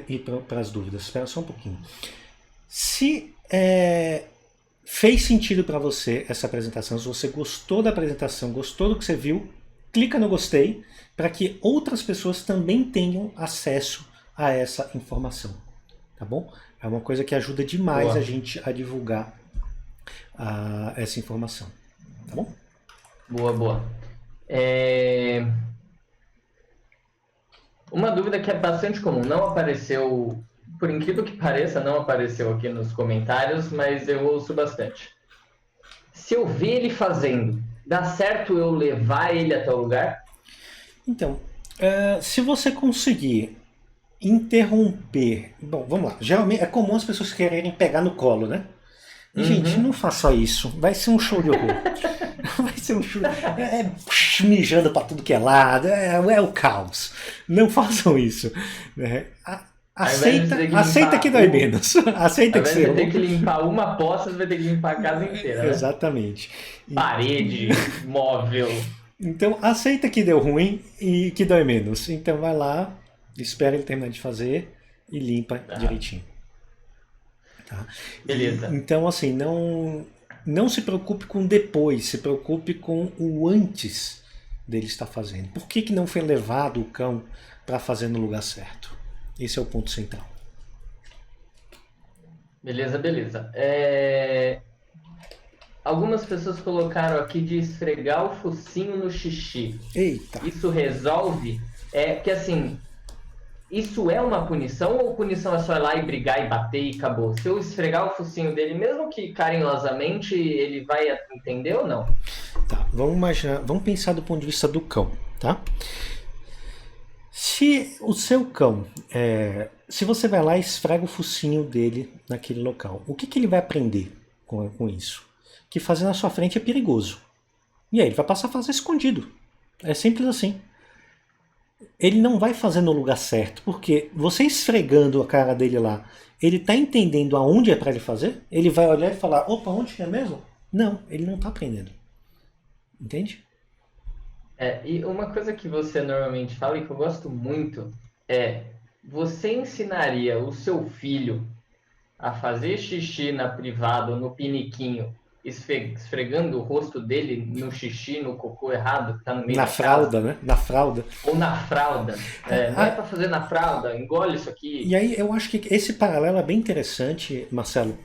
ir para as dúvidas, espera só um pouquinho. Se fez sentido para você essa apresentação, se você gostou da apresentação, gostou do que você viu, clica no gostei para que outras pessoas também tenham acesso a essa informação, tá bom? É uma coisa que ajuda demais a gente a divulgar essa informação, tá bom? Boa. Uma dúvida que é bastante comum, não apareceu, por incrível que pareça, não apareceu aqui nos comentários, mas eu ouço bastante. Se eu ver ele fazendo, dá certo eu levar ele até o lugar? Então, se você conseguir interromper... Bom, vamos lá. Geralmente é comum as pessoas quererem pegar no colo, né? E, gente, não faça isso. Vai ser um show de horror. Vai ser um show... mijando pra tudo que é lado. É o caos. Não façam isso. Aceita que dói menos. Aceita que você tem que limpar uma poça, você vai ter que limpar a casa inteira, né? Exatamente. Parede, móvel. Então, aceita que deu ruim e que dói menos. Então, vai lá, espera ele terminar de fazer e limpa direitinho. Tá? Beleza. Então, assim, não se preocupe com depois, se preocupe com o antes dele estar fazendo. Por que não foi levado o cão para fazer no lugar certo? Esse é o ponto central. Beleza. Algumas pessoas colocaram aqui de esfregar o focinho no xixi. Eita! Isso resolve? Porque assim, isso é uma punição ou punição é só ir lá e brigar e bater e acabou? Se eu esfregar o focinho dele, mesmo que carinhosamente, ele vai entender ou não? Tá, vamos pensar do ponto de vista do cão, tá? Se o seu cão, se você vai lá e esfrega o focinho dele naquele local, o que ele vai aprender com isso? Que fazer na sua frente é perigoso. E aí ele vai passar a fazer escondido. É simples assim. Ele não vai fazer no lugar certo, porque você esfregando a cara dele lá, ele está entendendo aonde é para ele fazer? Ele vai olhar e falar, opa, onde que é mesmo? Não, ele não está aprendendo. Entende? E uma coisa que você normalmente fala e que eu gosto muito você ensinaria o seu filho a fazer xixi na privada ou no piniquinho, esfregando o rosto dele no xixi, no cocô errado que tá no meio da fralda, casa? né? Na fralda. Ou na fralda. Não é para fazer na fralda, engole isso aqui. E aí eu acho que esse paralelo é bem interessante, Marcelo,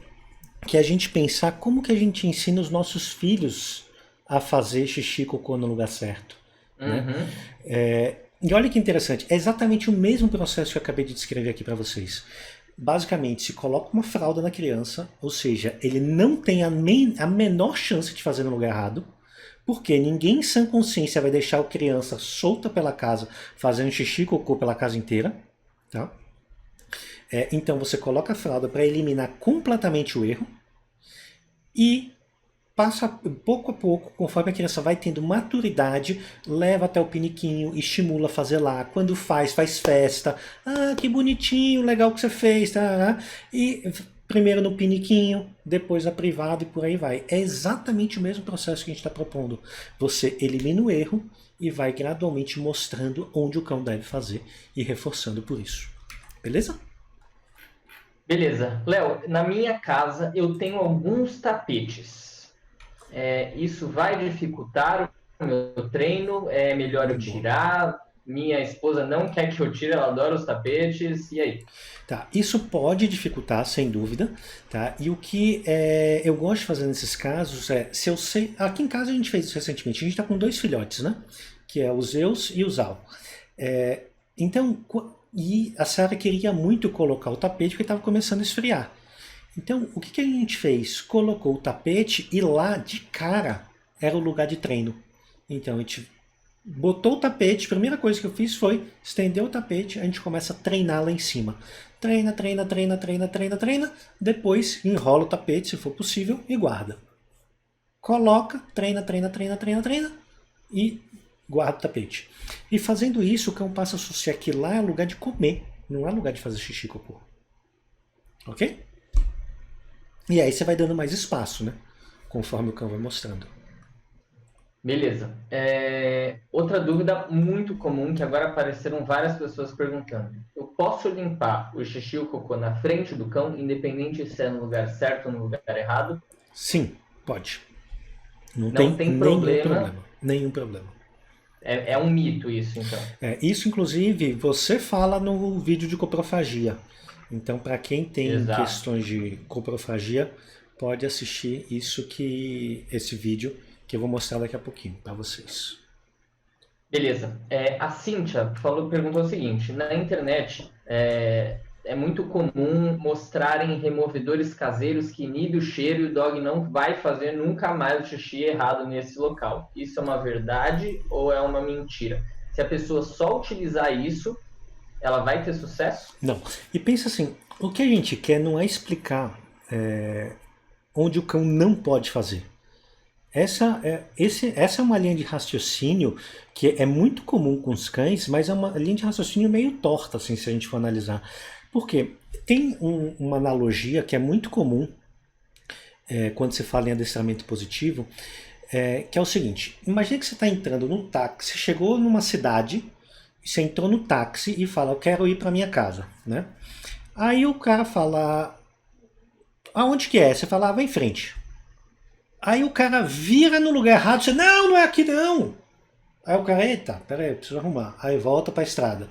que é a gente pensar como que a gente ensina os nossos filhos a fazer xixi e cocô no lugar certo. Né? E olha que interessante, é exatamente o mesmo processo que eu acabei de descrever aqui para vocês. Basicamente, se coloca uma fralda na criança, ou seja, ele não tem a menor chance de fazer no lugar errado, porque ninguém em sã consciência vai deixar a criança solta pela casa, fazendo xixi e cocô pela casa inteira. Tá? Então você coloca a fralda para eliminar completamente o erro e passa pouco a pouco, conforme a criança vai tendo maturidade, leva até o piniquinho, estimula a fazer lá. Quando faz festa. Ah, que bonitinho, legal que você fez. Tá? E primeiro no piniquinho, depois na privada e por aí vai. É exatamente o mesmo processo que a gente está propondo. Você elimina o erro e vai gradualmente mostrando onde o cão deve fazer e reforçando por isso. Beleza? Beleza. Léo, na minha casa eu tenho alguns tapetes. Isso vai dificultar o meu treino? É melhor eu tirar? Minha esposa não quer que eu tire, ela adora os tapetes, e aí? Tá, isso pode dificultar, sem dúvida, tá? E o que eu gosto de fazer nesses casos se eu sei... Aqui em casa a gente fez isso recentemente, a gente tá com 2 filhotes, né? Que é o Zeus e o Zal. Então, e a Sarah queria muito colocar o tapete porque estava começando a esfriar. Então, o que a gente fez? Colocou o tapete e lá, de cara, era o lugar de treino. Então, a gente botou o tapete, a primeira coisa que eu fiz foi estender o tapete, a gente começa a treinar lá em cima. Treina, treina, treina, treina, treina, treina. Depois enrola o tapete, se for possível, e guarda. Coloca, treina, treina, treina, treina, treina e guarda o tapete. E fazendo isso, o cão passa a associar que lá é lugar de comer, não é lugar de fazer xixi e cocô. Ok? E aí você vai dando mais espaço, né? Conforme o cão vai mostrando. Beleza. Outra dúvida muito comum que agora apareceram várias pessoas perguntando. Eu posso limpar o xixi e o cocô na frente do cão, independente se é no lugar certo ou no lugar errado? Sim, pode. Não Não tem tem nenhum problema. problema. Nenhum problema. É um mito isso, então. Isso, inclusive, você fala no vídeo de coprofagia. Então, para quem tem Exato. questões de coprofagia, pode assistir esse vídeo que eu vou mostrar daqui a pouquinho para vocês. Beleza. A Cíntia perguntou o seguinte: na internet é muito comum mostrarem removedores caseiros que inibem o cheiro e o dog não vai fazer nunca mais o xixi errado nesse local. Isso é uma verdade ou é uma mentira? Se a pessoa só utilizar isso, ela vai ter sucesso? Não. E pensa assim, o que a gente quer não é explicar onde o cão não pode fazer. Essa é uma linha de raciocínio que é muito comum com os cães, mas é uma linha de raciocínio meio torta, assim, se a gente for analisar. Por quê? Tem uma analogia que é muito comum quando se fala em adestramento positivo, que é o seguinte: imagine que você está entrando num táxi, você chegou numa cidade, você entrou no táxi e fala, eu quero ir para minha casa, né? Aí o cara fala, aonde que é? Você fala, vai em frente. Aí o cara vira no lugar errado, você, não é aqui não. Aí o cara, eita, peraí, eu preciso arrumar. Aí volta pra estrada.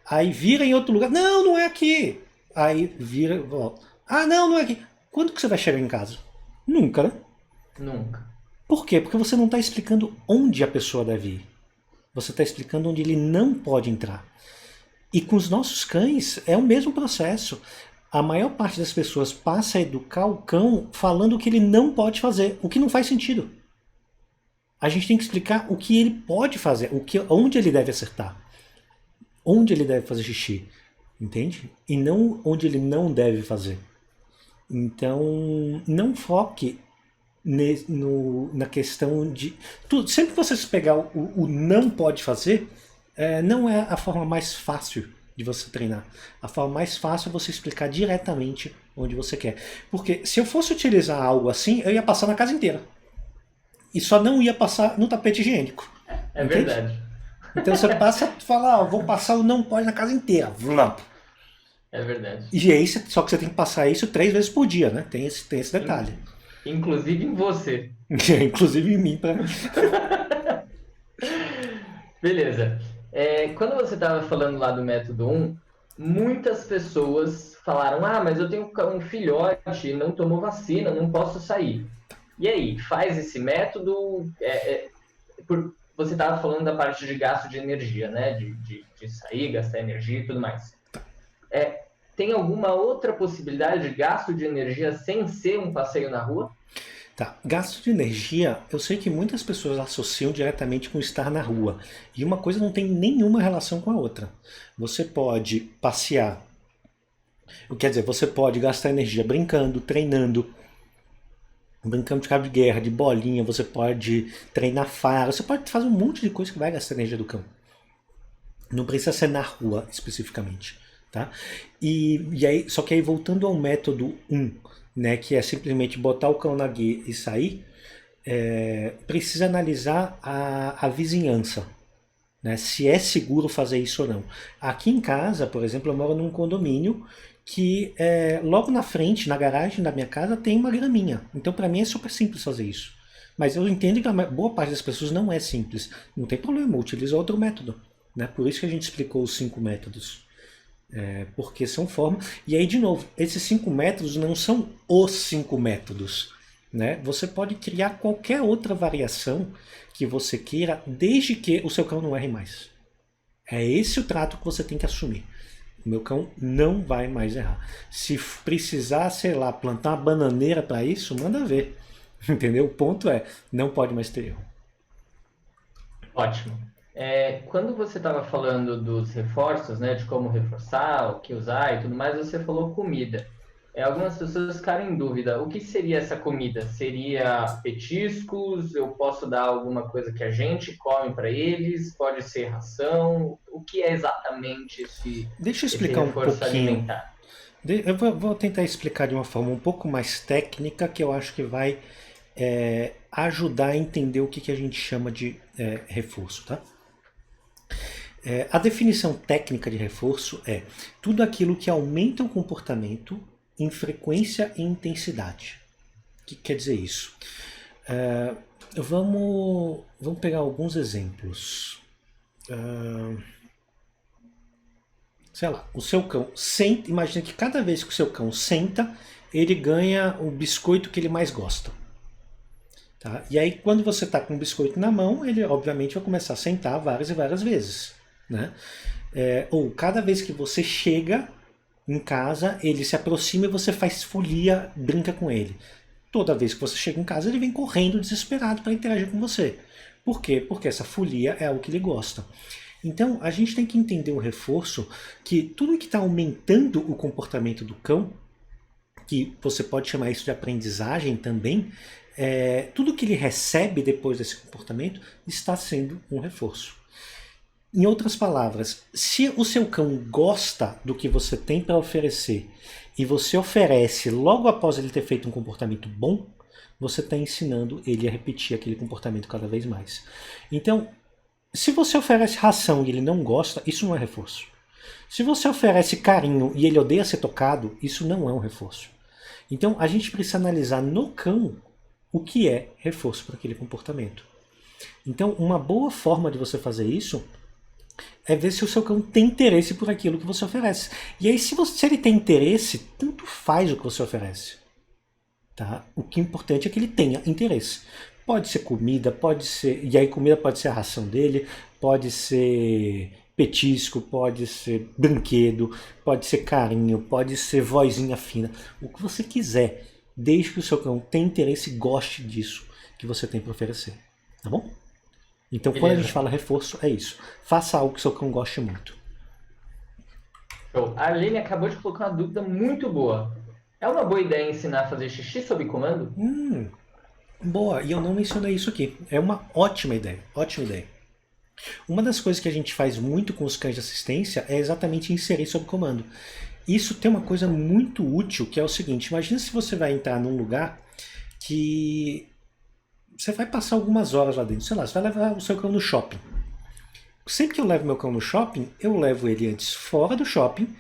Aí vira em outro lugar, não é aqui. Aí vira, volta. Ah, não é aqui. Quando que você vai chegar em casa? Nunca, né? Nunca. Por quê? Porque você não está explicando onde a pessoa deve ir. Você está explicando onde ele não pode entrar. E com os nossos cães é o mesmo processo. A maior parte das pessoas passa a educar o cão falando o que ele não pode fazer, o que não faz sentido. A gente tem que explicar o que ele pode fazer, onde ele deve acertar, onde ele deve fazer xixi, entende? E não onde ele não deve fazer. Então, não foque na questão de... sempre que você pegar o não pode fazer, não é a forma mais fácil de você treinar. A forma mais fácil é você explicar diretamente onde você quer. Porque se eu fosse utilizar algo assim, eu ia passar na casa inteira. E só não ia passar no tapete higiênico. É verdade. Então você passa e fala, vou passar o não pode na casa inteira. É verdade. E aí, só que você tem que passar isso 3 vezes por dia, né? Tem esse detalhe. Inclusive em você. Inclusive em mim. Beleza. Quando você estava falando lá do método 1, muitas pessoas falaram, mas eu tenho um filhote, não tomou vacina, não posso sair. E aí, faz esse método? Você estava falando da parte de gasto de energia, né? De sair, gastar energia e tudo mais. Tem alguma outra possibilidade de gasto de energia sem ser um passeio na rua? Tá, gasto de energia, eu sei que muitas pessoas associam diretamente com estar na rua. E uma coisa não tem nenhuma relação com a outra. Você pode passear, quer dizer, você pode gastar energia brincando, treinando, brincando de cabo de guerra, de bolinha, você pode treinar faro, você pode fazer um monte de coisa que vai gastar energia do cão. Não precisa ser na rua especificamente. Tá? E aí, só que aí voltando ao método 1, né, que é simplesmente botar o cão na guia e sair, precisa analisar a vizinhança, né, se é seguro fazer isso ou não. Aqui em casa, por exemplo, eu moro num condomínio que logo na frente, na garagem da minha casa, tem uma graminha. Então para mim é super simples fazer isso. Mas eu entendo que a boa parte das pessoas não é simples. Não tem problema, utiliza outro método. Né? Por isso que a gente explicou os 5 métodos. Porque são formas. E aí, de novo, esses 5 métodos não são os 5 métodos. Né? Você pode criar qualquer outra variação que você queira, desde que o seu cão não erre mais. É esse o trato que você tem que assumir. O meu cão não vai mais errar. Se precisar, sei lá, plantar uma bananeira para isso, manda ver. Entendeu? O ponto é, não pode mais ter erro. Ótimo. Quando você estava falando dos reforços, né, de como reforçar, o que usar e tudo mais, você falou comida. Algumas pessoas ficaram em dúvida. O que seria essa comida? Seria petiscos? Eu posso dar alguma coisa que a gente come para eles? Pode ser ração? O que é exatamente Deixa eu esse explicar um reforço pouquinho. alimentar? Eu vou tentar explicar de uma forma um pouco mais técnica que eu acho que vai ajudar a entender o que a gente chama de reforço, tá? A definição técnica de reforço é tudo aquilo que aumenta o comportamento em frequência e intensidade. O que quer dizer isso? Vamos pegar alguns exemplos. Sei lá, o seu cão senta, imagina que cada vez que o seu cão senta, ele ganha o biscoito que ele mais gosta. Tá? E aí, quando você está com o biscoito na mão, ele obviamente vai começar a sentar várias e várias vezes. Né? Ou cada vez que você chega em casa, ele se aproxima e você faz folia, brinca com ele. Toda vez que você chega em casa, ele vem correndo desesperado para interagir com você. Por quê? Porque essa folia é algo que ele gosta. Então, a gente tem que entender o reforço que tudo que está aumentando o comportamento do cão, que você pode chamar isso de aprendizagem também, tudo que ele recebe depois desse comportamento está sendo um reforço. Em outras palavras, se o seu cão gosta do que você tem para oferecer e você oferece logo após ele ter feito um comportamento bom, você está ensinando ele a repetir aquele comportamento cada vez mais. Então, se você oferece ração e ele não gosta, isso não é reforço. Se você oferece carinho e ele odeia ser tocado, isso não é um reforço. Então, a gente precisa analisar no cão o que é reforço para aquele comportamento. Então, uma boa forma de você fazer isso é ver se o seu cão tem interesse por aquilo que você oferece. E aí, se ele tem interesse, tanto faz o que você oferece. Tá? O que é importante é que ele tenha interesse. Pode ser comida, pode ser. E aí, comida pode ser a ração dele, pode ser petisco, pode ser brinquedo, pode ser carinho, pode ser vozinha fina. O que você quiser, desde que o seu cão tenha interesse e goste disso que você tem para oferecer. Tá bom? Então, Beleza. quando a gente fala reforço, é isso. Faça algo que o seu cão goste muito. Show. A Arlene acabou de colocar uma dúvida muito boa. É uma boa ideia ensinar a fazer xixi sob comando? Boa, e eu não mencionei isso aqui. É uma ótima ideia, ótima ideia. Uma das coisas que a gente faz muito com os cães de assistência é exatamente inserir sob comando. Isso tem uma coisa muito útil, que é o seguinte: imagina se você vai entrar num lugar que você vai passar algumas horas lá dentro. Sei lá, você vai levar o seu cão no shopping. Sempre que eu levo meu cão no shopping, eu levo ele antes fora do shopping,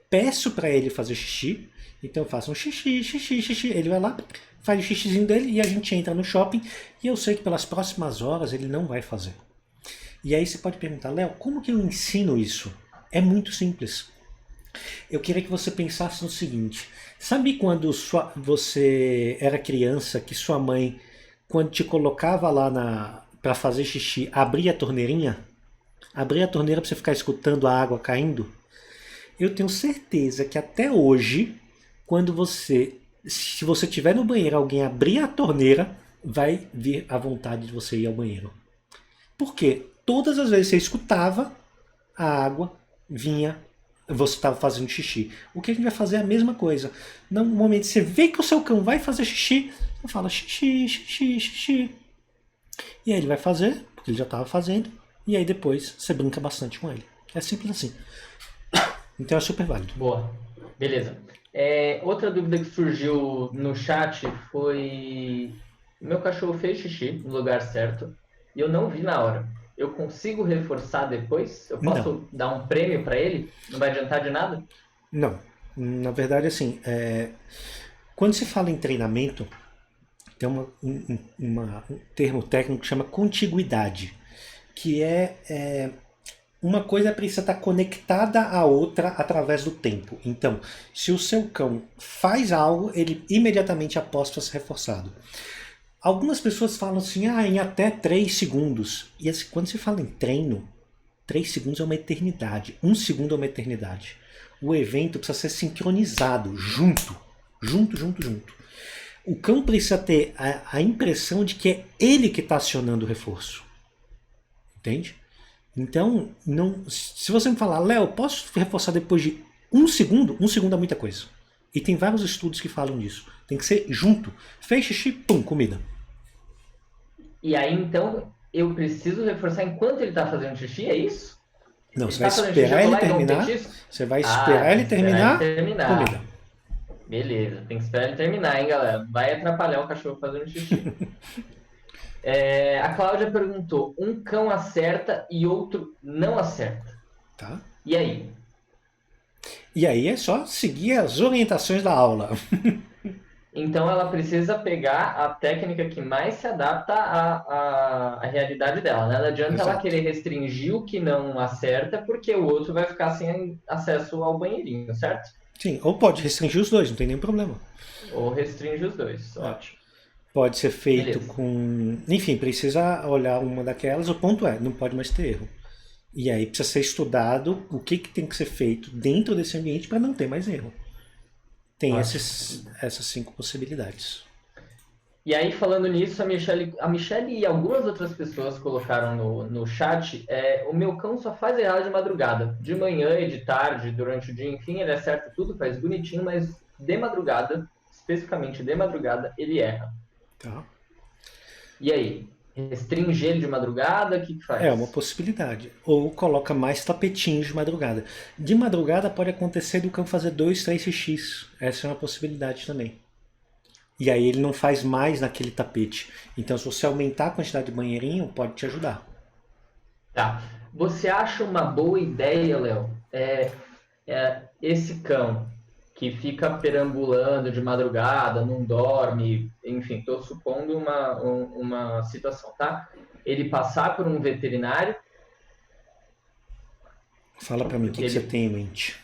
peço para ele fazer xixi. Então eu faço um xixi. Ele vai lá, faz o xixizinho dele e a gente entra no shopping. E eu sei que pelas próximas horas ele não vai fazer. E aí você pode perguntar: Léo, como que eu ensino isso? É muito simples. Eu queria que você pensasse no seguinte: sabe quando você era criança, que sua mãe, quando te colocava lá para fazer xixi, abria a torneirinha? Abria a torneira para você ficar escutando a água caindo? Eu tenho certeza que até hoje, se você estiver no banheiro, alguém abrir a torneira, vai vir a vontade de você ir ao banheiro. Por quê? Todas as vezes que você escutava, a água vinha, você estava fazendo xixi. O que a gente vai fazer é a mesma coisa. No momento que você vê que o seu cão vai fazer xixi, você fala xixi. E aí ele vai fazer, porque ele já estava fazendo, e aí depois você brinca bastante com ele. É simples assim. Então é super válido. Boa, beleza. Outra dúvida que surgiu no chat foi: meu cachorro fez xixi no lugar certo e eu não vi na hora. Eu consigo reforçar depois? Eu posso dar um prêmio para ele? Não vai adiantar de nada? Não. Na verdade, assim, quando se fala em treinamento, tem um termo técnico que chama contiguidade, que uma coisa precisa estar conectada à outra através do tempo. Então, se o seu cão faz algo, ele imediatamente após para ser reforçado. Algumas pessoas falam assim, em até 3 segundos. E assim, quando se fala em treino, 3 segundos é uma eternidade. 1 segundo é uma eternidade. O evento precisa ser sincronizado, junto. O cão precisa ter a impressão de que é ele que está acionando o reforço. Entende? Então, se você me falar, Léo, posso reforçar depois de um segundo é muita coisa. E tem vários estudos que falam disso. Tem que ser junto. Fez xixi, pum, comida. E aí, então, eu preciso reforçar enquanto ele tá fazendo xixi, é isso? Não, Ele você vai tá fazendo xixi, eu esperar vou ele lá e dou um terminar. petisco? Você vai Ah, esperar tem ele que esperar terminar, ele terminar. comida. Beleza, tem que esperar ele terminar, hein, galera? Vai atrapalhar o cachorro fazendo xixi. A Cláudia perguntou: um cão acerta e outro não acerta. Tá? E aí? E aí é só seguir as orientações da aula. Então ela precisa pegar a técnica que mais se adapta à realidade dela, né? Não adianta ela Exato. querer restringir o que não acerta, porque o outro vai ficar sem acesso ao banheirinho, certo? Sim, ou pode restringir os dois, não tem nenhum problema. Ou restringe os dois, ótimo. Pode ser feito Beleza. com. Enfim, precisa olhar uma daquelas. O ponto é, não pode mais ter erro. E aí precisa ser estudado o que tem que ser feito dentro desse ambiente para não ter mais erro. Tem Ótimo. essas 5 possibilidades. E aí, falando nisso, a Michelle e algumas outras pessoas colocaram no chat, o meu cão só faz errado de madrugada. De manhã e de tarde, durante o dia, enfim, ele acerta tudo, faz bonitinho, mas de madrugada, especificamente de madrugada, ele erra. Tá? E aí? Restringe ele de madrugada, o que faz? É uma possibilidade. Ou coloca mais tapetinhos de madrugada. De madrugada pode acontecer do cão fazer 2, 3 xixis. Essa é uma possibilidade também. E aí ele não faz mais naquele tapete. Então se você aumentar a quantidade de banheirinho, pode te ajudar. Tá. Você acha uma boa ideia, Léo, esse cão que fica perambulando de madrugada, não dorme, enfim, estou supondo uma situação, tá? Ele passar por um veterinário. Fala pra mim, o que você tem em mente?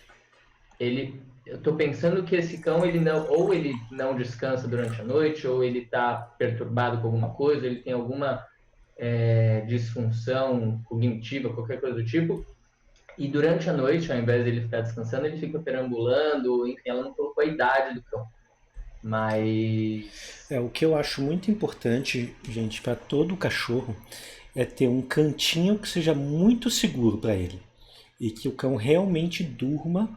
Eu estou pensando que esse cão, ele não descansa durante a noite, ou ele está perturbado com alguma coisa, ele tem alguma disfunção cognitiva, qualquer coisa do tipo. E durante a noite, ao invés dele ficar descansando, ele fica perambulando, enfim, ela não colocou a idade do cão. Mas. O que eu acho muito importante, gente, para todo cachorro, é ter um cantinho que seja muito seguro para ele. E que o cão realmente durma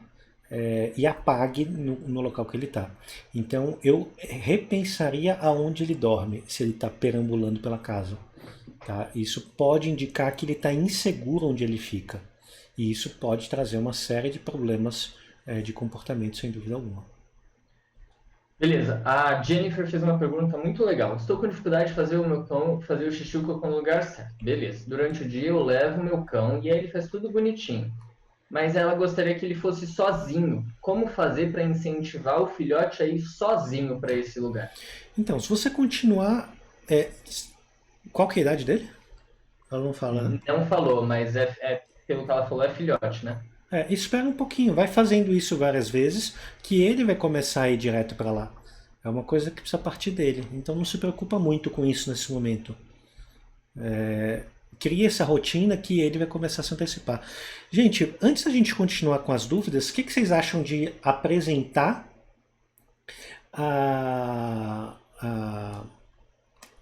e apague no local que ele está. Então eu repensaria aonde ele dorme, se ele está perambulando pela casa. Tá? Isso pode indicar que ele está inseguro onde ele fica. E isso pode trazer uma série de problemas de comportamento, sem dúvida alguma. Beleza, a Jennifer fez uma pergunta muito legal. Estou com dificuldade de fazer o meu cão fazer o xixi e o cocô no lugar certo. Beleza, durante o dia eu levo o meu cão e aí ele faz tudo bonitinho. Mas ela gostaria que ele fosse sozinho. Como fazer para incentivar o filhote a ir sozinho para esse lugar? Então, se você continuar... qual que é a idade dele? Ela não fala, né? Não falou, mas pelo que ela falou, é filhote, né? Espera um pouquinho, vai fazendo isso várias vezes, que ele vai começar a ir direto para lá. É uma coisa que precisa partir dele. Então não se preocupa muito com isso nesse momento. Cria essa rotina que ele vai começar a se antecipar. Gente, antes da gente continuar com as dúvidas, o que vocês acham de apresentar a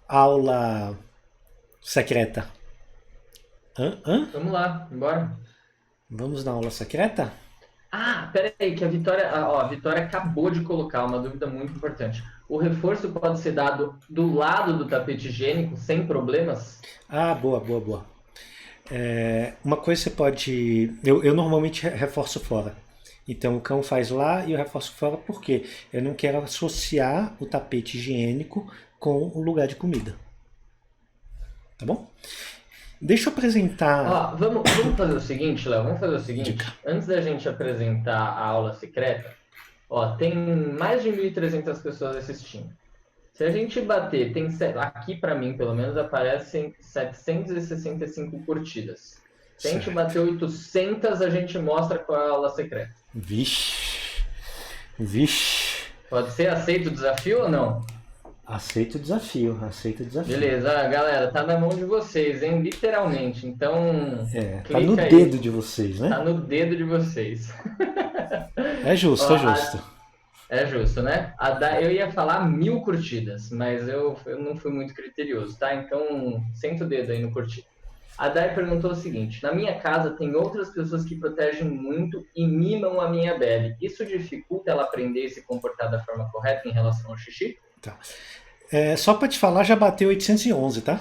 aula secreta? Vamos lá, embora. Vamos na aula secreta? Ah, peraí, que a Vitória acabou de colocar uma dúvida muito importante. O reforço pode ser dado do lado do tapete higiênico sem problemas? Ah, boa. Uma coisa você pode... Eu normalmente reforço fora. Então o cão faz lá e eu reforço fora porque eu não quero associar o tapete higiênico com o lugar de comida. Tá bom? Deixa eu apresentar... Vamos fazer o seguinte, Léo, vamos fazer o seguinte. Dica. Antes da gente apresentar a aula secreta, tem mais de 1.300 pessoas assistindo. Se a gente bater, aqui para mim pelo menos aparecem 765 curtidas. Se a gente bater 800, a gente mostra qual é a aula secreta. Vixe. Pode ser? Aceita o desafio ou não? Aceito o desafio. Beleza, galera, tá na mão de vocês, hein? Literalmente. Então, tá no dedo de vocês, né? Tá no dedo de vocês. É justo. É justo, né? Eu ia falar 1.000 curtidas, mas eu não fui muito criterioso, tá? Então, senta o dedo aí no curtir. A Dai perguntou o seguinte: na minha casa tem outras pessoas que protegem muito e mimam a minha Belle. Isso dificulta ela aprender e se comportar da forma correta em relação ao xixi? Tá. Só para te falar, já bateu 811, tá?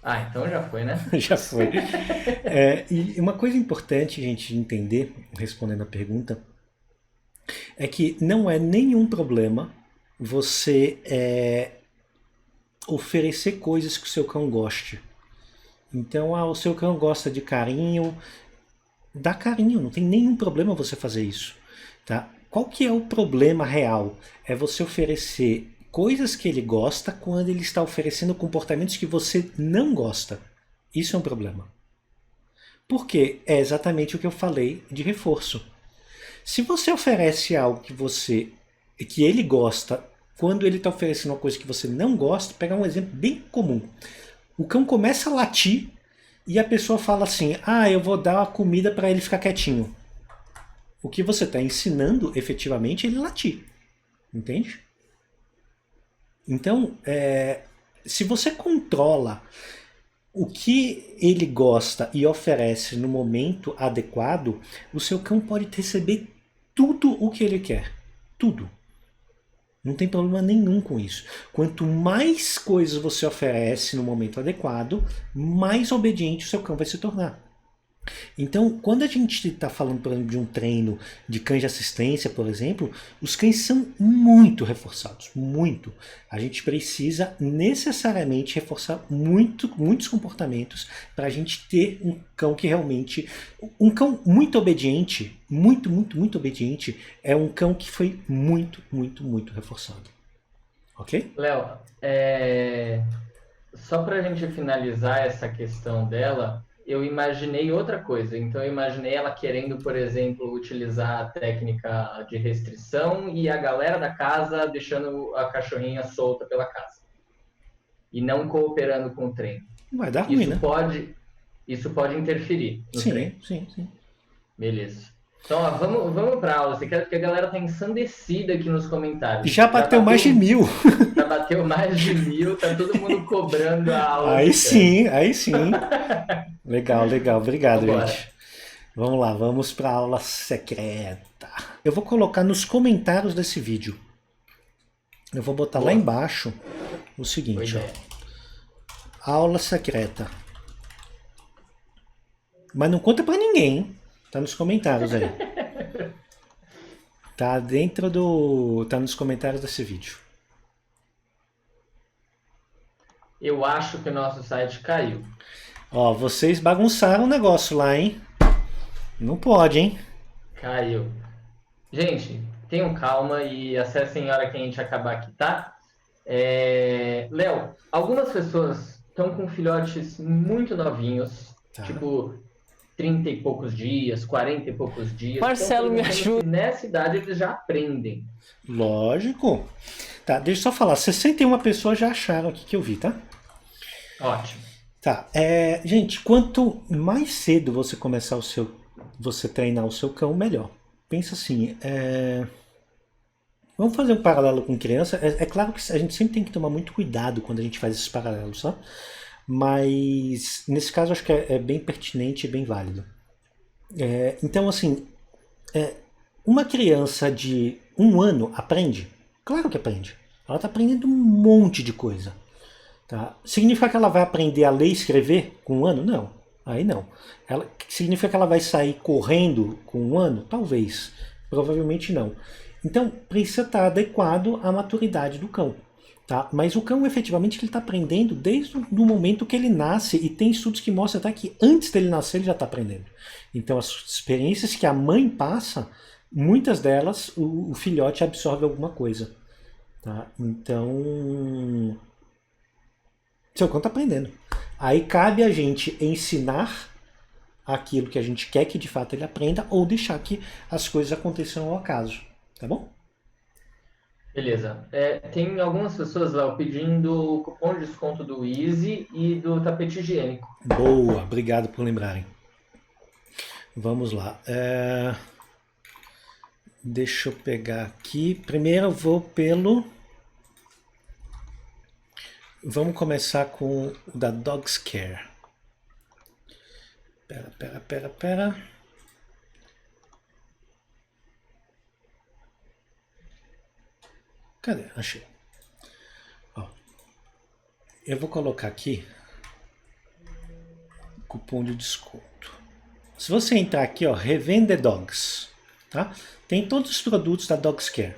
Ah, então já foi, né? Já foi. E uma coisa importante, gente, de entender, respondendo a pergunta, é que não é nenhum problema você oferecer coisas que o seu cão goste. Então, o seu cão gosta de carinho, dá carinho, não tem nenhum problema você fazer isso, tá? Qual que é o problema real? É você oferecer coisas que ele gosta quando ele está oferecendo comportamentos que você não gosta. Isso é um problema. Porque é exatamente o que eu falei de reforço. Se você oferece algo que ele gosta, quando ele está oferecendo uma coisa que você não gosta, pegar um exemplo bem comum. O cão começa a latir e a pessoa fala assim: ah, eu vou dar a comida para ele ficar quietinho. O que você está ensinando, efetivamente, é ele latir. Entende? Então, se você controla o que ele gosta e oferece no momento adequado, o seu cão pode receber tudo o que ele quer. Tudo. Não tem problema nenhum com isso. Quanto mais coisas você oferece no momento adequado, mais obediente o seu cão vai se tornar. Então, quando a gente está falando, por exemplo, de um treino de cães de assistência, por exemplo, os cães são muito reforçados, muito. A gente precisa necessariamente reforçar muitos comportamentos para a gente ter um cão que realmente... Um cão muito obediente, muito obediente, é um cão que foi muito reforçado. Ok? Léo, só para a gente finalizar essa questão dela, eu imaginei outra coisa. Então, eu imaginei ela querendo, por exemplo, utilizar a técnica de restrição e a galera da casa deixando a cachorrinha solta pela casa e não cooperando com o treino. Vai dar ruim, né? Isso pode interferir no treino. Sim. Beleza. Então, ó, vamos para aula. Você quer que a galera tá ensandecida aqui nos comentários. Já bateu mais de 1000. Já bateu mais de 1000, tá todo mundo cobrando a aula. Aí sim. Legal. Obrigado, Vambora. gente. Vamos lá, vamos para a aula secreta. Eu vou colocar nos comentários desse vídeo. Eu vou botar lá embaixo o seguinte, ó. Aula secreta. Mas não conta para ninguém, hein? Tá nos comentários aí. Tá tá nos comentários desse vídeo. Eu acho que o nosso site caiu. Ó, vocês bagunçaram o negócio lá, hein? Não pode, hein? Caiu. Gente, tenham calma e acessem a hora que a gente acabar aqui, tá? Léo, algumas pessoas estão com filhotes muito novinhos, tipo 30 e poucos dias, 40 e poucos dias. Marcelo, me ajuda. Nessa idade eles já aprendem. Lógico. Tá, deixa eu só falar. 61 pessoas já acharam aqui que eu vi, tá? Ótimo. Tá, gente, quanto mais cedo você começar você treinar o seu cão, melhor. Pensa assim, vamos fazer um paralelo com criança. É claro que a gente sempre tem que tomar muito cuidado quando a gente faz esses paralelos, tá? Mas nesse caso acho que é bem pertinente e bem válido. Então, assim, uma criança de 1 ano aprende? Claro que aprende. Ela está aprendendo um monte de coisa. Tá? Significa que ela vai aprender a ler e escrever com 1 ano? Não. Aí não. Significa que ela vai sair correndo com 1 ano? Talvez. Provavelmente não. Então, precisa estar adequado à maturidade do cão. Tá? Mas o cão, efetivamente, ele está aprendendo desde o momento que ele nasce, e tem estudos que mostram até que antes dele nascer ele já está aprendendo. Então, as experiências que a mãe passa, muitas delas o filhote absorve alguma coisa. Tá? Então, seu cão está aprendendo. Aí cabe a gente ensinar aquilo que a gente quer que de fato ele aprenda, ou deixar que as coisas aconteçam ao acaso. Tá bom? Beleza. Tem algumas pessoas lá pedindo o cupom de desconto do Easy e do tapete higiênico. Boa, obrigado por lembrarem. Vamos lá. Deixa eu pegar aqui. Primeiro eu vou pelo... Vamos começar com o da Dogs Care. Pera. Cadê? Achei. Ó, eu vou colocar aqui cupom de desconto. Se você entrar aqui, ó, Revende Dogs, tá? Tem todos os produtos da Dogs Care.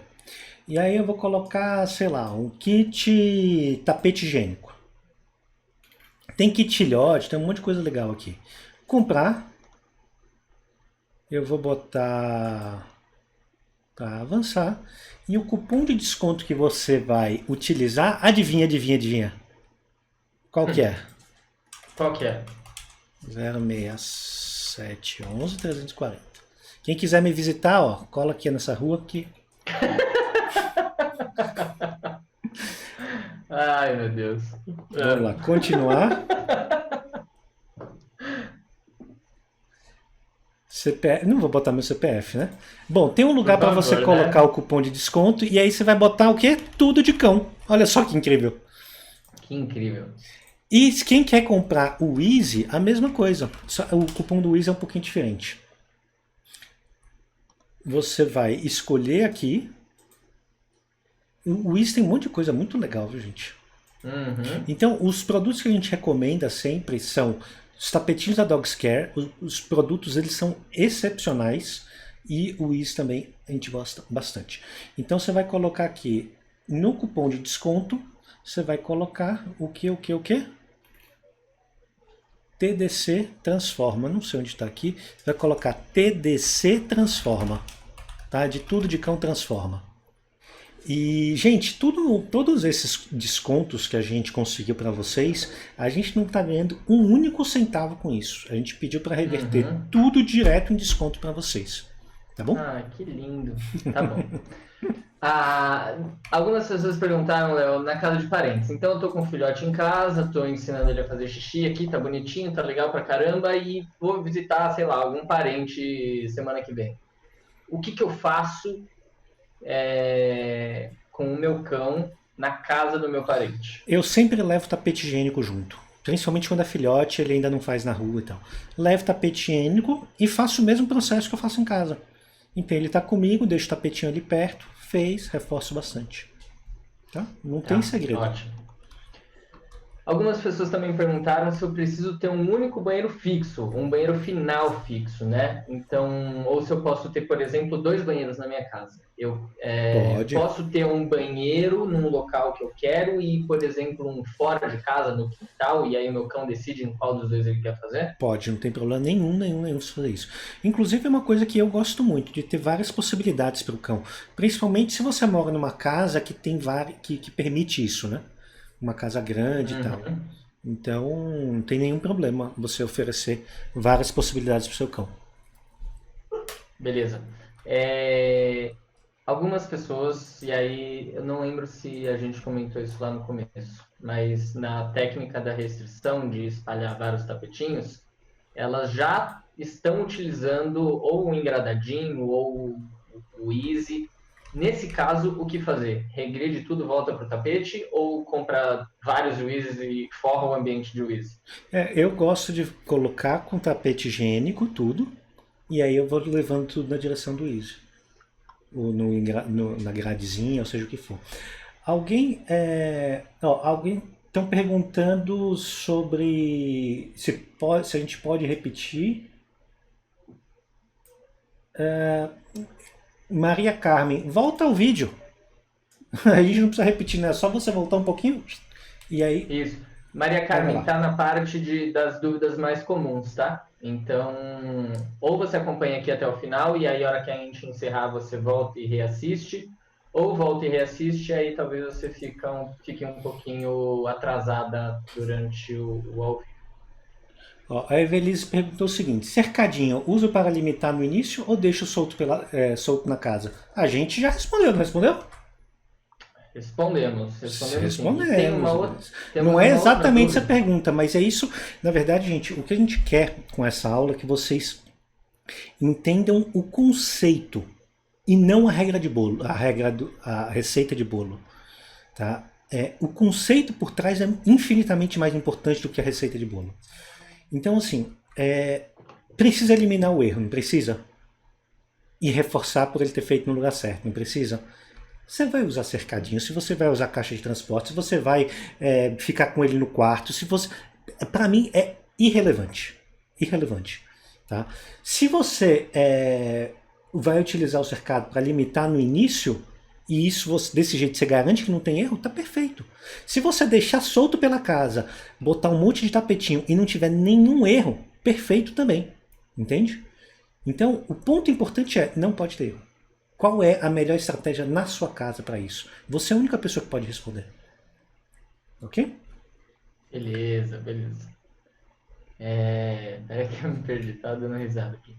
E aí eu vou colocar, sei lá, um kit tapete higiênico. Tem kit filhote, tem um monte de coisa legal aqui. Comprar. Eu vou botar para avançar. E o cupom de desconto que você vai utilizar, adivinha. Qual que é? Qual que é? 06711 340. Quem quiser me visitar, ó, cola aqui nessa rua que... Ai, meu Deus. Vamos lá, continuar. CPF, não vou botar meu CPF, né? Bom, tem um lugar para você colocar, né, o cupom de desconto e aí você vai botar o quê? Tudo de cão. Olha só que incrível. Que incrível. E quem quer comprar o Easy, a mesma coisa. Só o cupom do Easy é um pouquinho diferente. Você vai escolher aqui. O Easy tem um monte de coisa muito legal, viu, gente? Uhum. Então, os produtos que a gente recomenda sempre são os tapetinhos da Dogs Care. Os produtos, eles são excepcionais. E o Easy também a gente gosta bastante. Então, você vai colocar aqui no cupom de desconto, você vai colocar o que? TDC Transforma. Não sei onde está aqui. Você vai colocar TDC Transforma. Tá? De tudo de cão transforma. E, gente, todos esses descontos que a gente conseguiu para vocês, a gente não está ganhando um único centavo com isso. A gente pediu para reverter tudo direto em desconto para vocês. Tá bom? Ah, que lindo. Tá bom. Algumas pessoas perguntaram, Léo, na casa de parentes. Então eu tô com um filhote em casa, tô ensinando ele a fazer xixi aqui, tá bonitinho, tá legal pra caramba, e vou visitar, sei lá, algum parente semana que vem. O que eu faço com o meu cão na casa do meu parente? Eu sempre levo tapete higiênico junto. Principalmente quando é filhote, ele ainda não faz na rua e tal. Levo tapete higiênico e faço o mesmo processo que eu faço em casa. Então ele tá comigo, deixo o tapetinho ali perto, reforço bastante. Tá? Não tem segredo. Ótimo. Algumas pessoas também perguntaram se eu preciso ter um único banheiro fixo, um banheiro final fixo, né? Então, ou se eu posso ter, por exemplo, 2 banheiros na minha casa. Eu posso ter um banheiro num local que eu quero e, por exemplo, um fora de casa, no quintal, e aí o meu cão decide em qual dos 2 ele quer fazer? Pode, não tem problema nenhum se fazer isso. Inclusive é uma coisa que eu gosto muito, de ter várias possibilidades para o cão. Principalmente se você mora numa casa que tem que permite isso, né? Uma casa grande e tal. Então, não tem nenhum problema você oferecer várias possibilidades para o seu cão. Beleza. Algumas pessoas, e aí eu não lembro se a gente comentou isso lá no começo, mas na técnica da restrição de espalhar vários tapetinhos, elas já estão utilizando ou o engradadinho ou o Easy. Nesse caso, o que fazer? Regride tudo, volta para o tapete ou compra vários Wheezes e forra o ambiente de Wheezy? Eu gosto de colocar com tapete higiênico tudo, e aí eu vou levando tudo na direção do Wheezy. Ou na gradezinha, ou seja o que for. Alguém estão perguntando sobre se a gente pode repetir. Maria Carmen, volta ao vídeo. A gente não precisa repetir, né? É só você voltar um pouquinho e aí... Isso. Maria Carmen está na parte das dúvidas mais comuns, tá? Então, ou você acompanha aqui até o final e aí a hora que a gente encerrar você volta e reassiste, ou volta e reassiste e aí talvez você fique um pouquinho atrasada durante o ao vivo. A Evelise perguntou o seguinte: cercadinho, uso para limitar no início ou deixo solto na casa? A gente já respondeu, não respondeu? Respondemos. Não é exatamente essa pergunta, mas é isso. Na verdade, gente, o que a gente quer com essa aula é que vocês entendam o conceito e não a regra de bolo, a receita de bolo. Tá? O conceito por trás é infinitamente mais importante do que a receita de bolo. Então, assim, precisa eliminar o erro, não precisa? E reforçar por ele ter feito no lugar certo, não precisa? Você vai usar cercadinho, se você vai usar caixa de transporte, se você vai ficar com ele no quarto, se você... Para mim é irrelevante. Irrelevante. Tá? Se você vai utilizar o cercado para limitar no início, e isso desse jeito você garante que não tem erro, tá perfeito. Se você deixar solto pela casa, botar um monte de tapetinho e não tiver nenhum erro, perfeito também. Entende? Então, o ponto importante é, não pode ter erro. Qual é a melhor estratégia na sua casa para isso? Você é a única pessoa que pode responder. Ok? Beleza, beleza. Peraí que eu me perdi, tá dando risada aqui.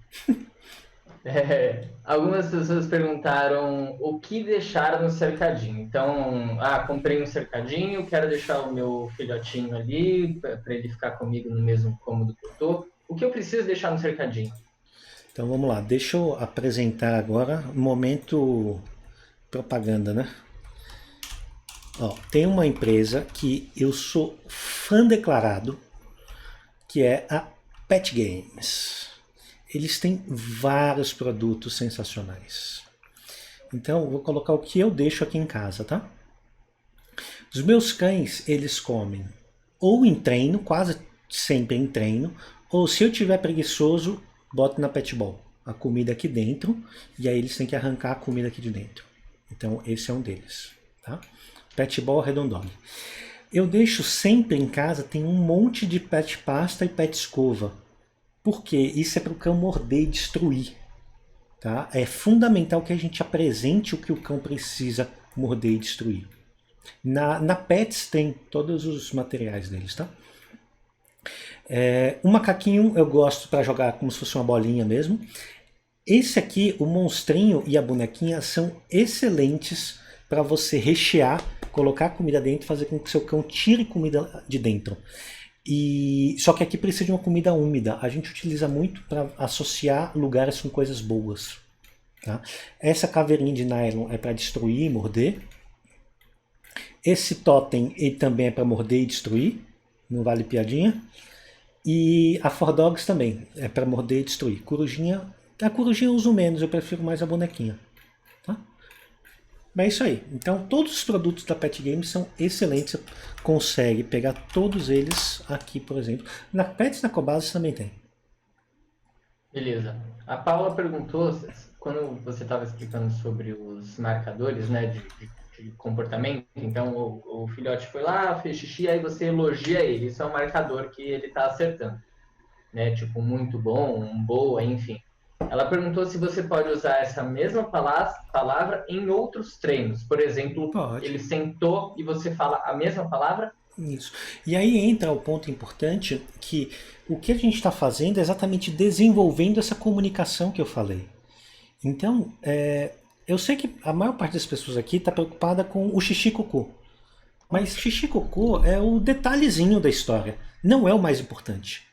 Algumas pessoas perguntaram o que deixar no cercadinho. Então, comprei um cercadinho, quero deixar o meu filhotinho ali para ele ficar comigo no mesmo cômodo que eu tô. O que eu preciso deixar no cercadinho? Então vamos lá, deixa eu apresentar agora o momento propaganda, né? Ó, tem uma empresa que eu sou fã declarado, que é a Pet Games. Eles têm vários produtos sensacionais. Então, eu vou colocar o que eu deixo aqui em casa, tá? Os meus cães, eles comem ou em treino, quase sempre em treino, ou se eu tiver preguiçoso, boto na pet ball a comida aqui dentro, e aí eles têm que arrancar a comida aqui de dentro. Então, esse é um deles, tá? Pet ball redondog. Eu deixo sempre em casa, tem um monte de pet pasta e pet escova. Porque isso é para o cão morder e destruir. Tá? É fundamental que a gente apresente o que o cão precisa morder e destruir. Na Pets tem todos os materiais deles. Tá? O macaquinho eu gosto para jogar como se fosse uma bolinha mesmo. Esse aqui, o monstrinho e a bonequinha, são excelentes para você rechear, colocar a comida dentro e fazer com que seu cão tire comida de dentro. Só que aqui precisa de uma comida úmida. A gente utiliza muito para associar lugares com coisas boas. Tá? Essa caveirinha de nylon é para destruir e morder. Esse totem ele também é para morder e destruir. Não vale piadinha. E a For Dogs também é para morder e destruir. A corujinha eu uso menos, eu prefiro mais a bonequinha. Tá? Mas é isso aí. Então todos os produtos da Pet Games são excelentes. Você consegue pegar todos eles aqui, por exemplo. Na Pets na Cobase também tem. Beleza. A Paula perguntou, quando você estava explicando sobre os marcadores, né, de comportamento, então o filhote foi lá, fez xixi, aí você elogia ele. Isso é um marcador que ele está acertando. Né, tipo, muito bom, boa, enfim. Ela perguntou se você pode usar essa mesma palavra em outros treinos. Por exemplo, Pode. ele sentou e você fala a mesma palavra? Isso. E aí entra o ponto importante que o que a gente está fazendo é exatamente desenvolvendo essa comunicação que eu falei. Então, eu sei que a maior parte das pessoas aqui está preocupada com o xixi cocô. Mas xixi cocô é o detalhezinho da história, não é o mais importante.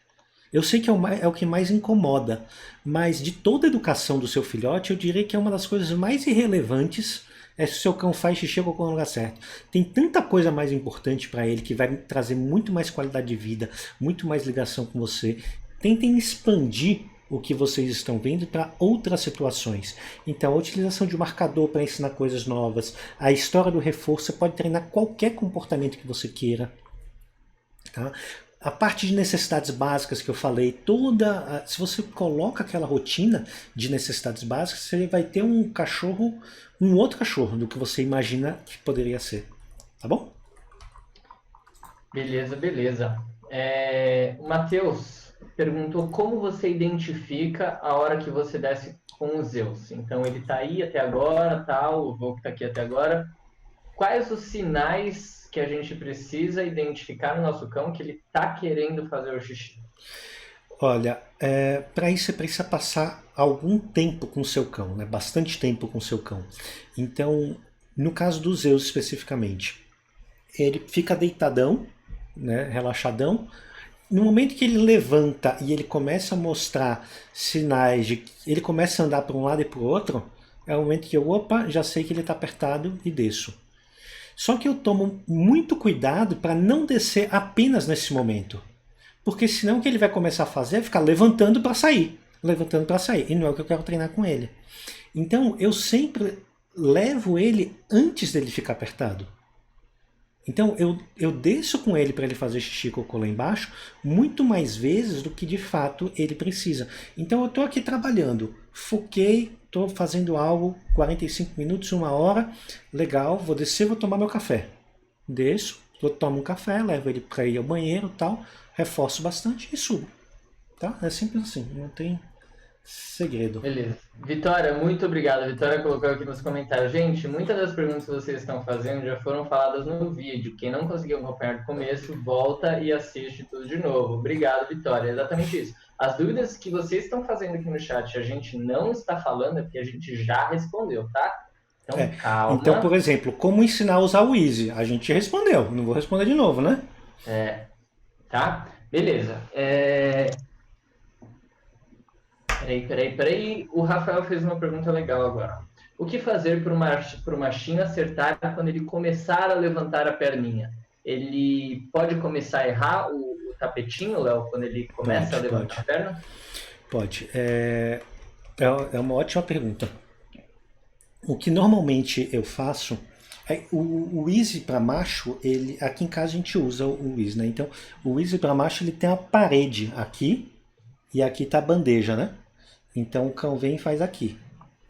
Eu sei que é o que mais incomoda, mas de toda a educação do seu filhote, eu diria que é uma das coisas mais irrelevantes é se o seu cão faz xixi ou cocô no lugar certo. Tem tanta coisa mais importante para ele que vai trazer muito mais qualidade de vida, muito mais ligação com você. Tentem expandir o que vocês estão vendo para outras situações. Então, a utilização de um marcador para ensinar coisas novas, a história do reforço, você pode treinar qualquer comportamento que você queira. Tá? A parte de necessidades básicas que eu falei, se você coloca aquela rotina de necessidades básicas, você vai ter um outro cachorro do que você imagina que poderia ser. Tá bom? Beleza, beleza. O Matheus perguntou como você identifica a hora que você desce com o Zeus. Então ele está aí até agora, tal, o Volk está aqui até agora. Quais os sinais que a gente precisa identificar no nosso cão que ele está querendo fazer o xixi? Olha, para isso você precisa passar algum tempo com o seu cão, né? Bastante tempo com o seu cão. Então, no caso do Zeus especificamente, ele fica deitadão, né? Relaxadão. No momento que ele levanta e ele começa a mostrar sinais de que ele começa a andar para um lado e para o outro, é o momento que já sei que ele está apertado e desço. Só que eu tomo muito cuidado para não descer apenas nesse momento. porque senão o que ele vai começar a fazer é ficar levantando para sair. Levantando para sair. E não é o que eu quero treinar com ele. Então eu sempre levo ele antes dele ficar apertado. Então eu desço com ele para ele fazer xixi e cocô lá embaixo muito mais vezes do que de fato ele precisa. Então eu estou aqui trabalhando, foquei, estou fazendo algo, 45 minutos, 1 hora, legal, vou descer, vou tomar meu café. Desço, tomo um café, levo ele para ir ao banheiro e tal, reforço bastante e subo. Tá? É simples assim, não tem segredo. Beleza. Vitória, muito obrigado. A Vitória colocou aqui nos comentários. Gente, muitas das perguntas que vocês estão fazendo já foram faladas no vídeo. Quem não conseguiu acompanhar do começo, volta e assiste tudo de novo. Obrigado, Vitória. É exatamente isso. As dúvidas que vocês estão fazendo aqui no chat, a gente não está falando, é porque a gente já respondeu, tá? Então, calma. Então, por exemplo, como ensinar a usar o Easy? A gente respondeu, não vou responder de novo, né? Tá? Beleza. Peraí. O Rafael fez uma pergunta legal agora. O que fazer para o machinho acertar quando ele começar a levantar a perninha? Ele pode começar a errar o tapetinho, Léo, quando ele começa a levantar a perna? Pode. É uma ótima pergunta. O que normalmente eu faço o Easy para macho, aqui em casa a gente usa o Easy, né? Então o Easy para macho ele tem a parede aqui e aqui tá a bandeja, né? Então o cão vem e faz aqui,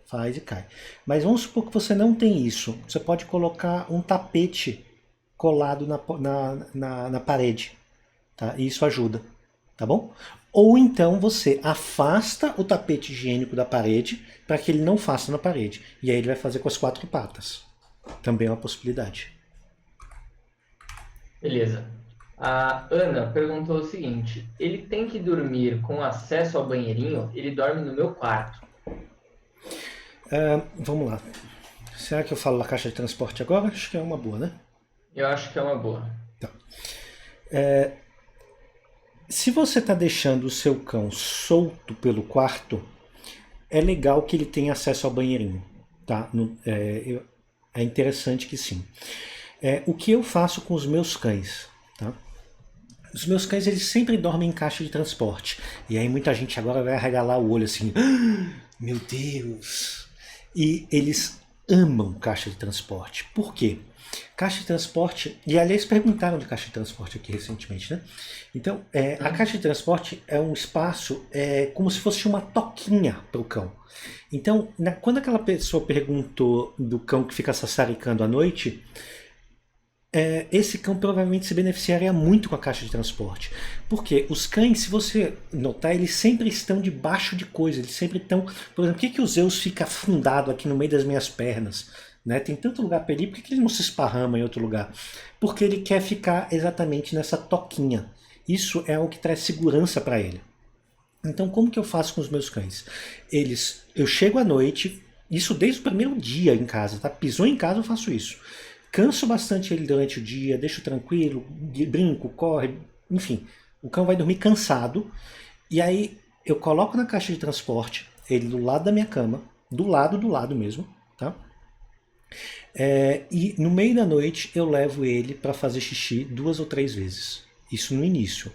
faz e cai. Mas vamos supor que você não tem isso. Você pode colocar um tapete colado na parede, tá? E isso ajuda, tá bom? Ou então você afasta o tapete higiênico da parede para que ele não faça na parede. E aí ele vai fazer com as 4 patas. Também é uma possibilidade. Beleza. A Ana perguntou o seguinte: ele tem que dormir com acesso ao banheirinho? Ele dorme no meu quarto. Vamos lá. Será que eu falo da caixa de transporte agora? Acho que é uma boa, né? Eu acho que é uma boa. Tá. Se você está deixando o seu cão solto pelo quarto, é legal que ele tenha acesso ao banheirinho. Tá? É interessante que sim. O que eu faço com os meus cães? Tá? Os meus cães eles sempre dormem em caixa de transporte. E aí muita gente agora vai arregalar o olho assim. Meu Deus! E eles amam caixa de transporte. Por quê? Caixa de transporte... E aliás perguntaram de caixa de transporte aqui recentemente, né? Então, a caixa de transporte é um espaço como se fosse uma toquinha para o cão. Então, quando aquela pessoa perguntou do cão que fica sassaricando à noite... esse cão provavelmente se beneficiaria muito com a caixa de transporte. Porque os cães, se você notar, eles sempre estão debaixo de coisas. Eles sempre estão... Por exemplo, por que o Zeus fica afundado aqui no meio das minhas pernas? Né? Tem tanto lugar para ele, por que ele não se esparrama em outro lugar? Porque ele quer ficar exatamente nessa toquinha. Isso é o que traz segurança para ele. Então, como que eu faço com os meus cães? Eu chego à noite, isso desde o primeiro dia em casa, tá? Pisou em casa, eu faço isso. Canso bastante ele durante o dia, deixo tranquilo, brinco, corre, enfim. O cão vai dormir cansado. E aí eu coloco na caixa de transporte, ele do lado da minha cama, do lado mesmo, tá? E no meio da noite eu levo ele para fazer xixi 2 ou 3 vezes. Isso no início.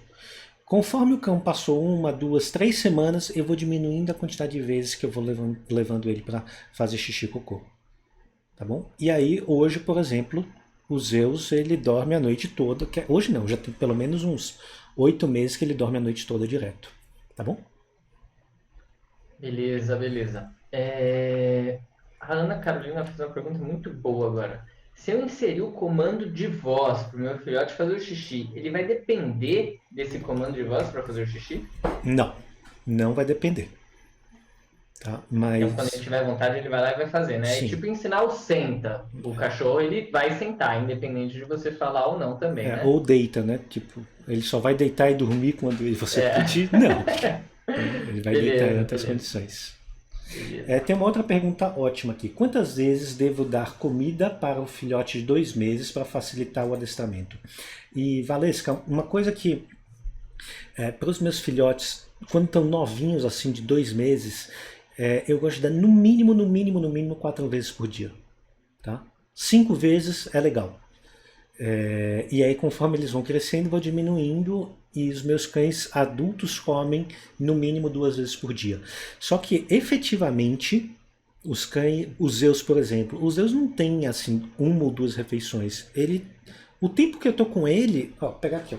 Conforme o cão passou 1, 2, 3 semanas, eu vou diminuindo a quantidade de vezes que eu vou levando ele para fazer xixi e cocô. Tá bom? E aí, hoje, por exemplo, o Zeus, ele dorme a noite toda. Hoje não, já tem pelo menos uns 8 meses que ele dorme a noite toda direto. Tá bom? Beleza. A Ana Carolina fez uma pergunta muito boa agora. Se eu inserir o comando de voz para o meu filhote fazer o xixi, ele vai depender desse comando de voz para fazer o xixi? Não vai depender. Tá? Mas... Então, quando ele tiver vontade, ele vai lá e vai fazer, né? Sim. É tipo ensinar o senta. O cachorro, ele vai sentar, independente de você falar ou não também, né? Ou deita, né? Tipo, ele só vai deitar e dormir quando você pedir? Não. Ele vai deitar em outras condições. Tem uma outra pergunta ótima aqui. Quantas vezes devo dar comida para o filhote de 2 meses para facilitar o adestramento? E, Valesca, uma coisa que para os meus filhotes, quando estão novinhos, assim, de 2 meses, eu gosto de dar no mínimo 4 vezes por dia. Tá? 5 vezes é legal. E aí, conforme eles vão crescendo, vou diminuindo e os meus cães adultos comem no mínimo 2 vezes por dia. Só que efetivamente os cães, os Zeus, por exemplo, os Zeus não tem assim 1 ou 2 refeições. O tempo que eu tô com ele, ó, pegar aqui, ó,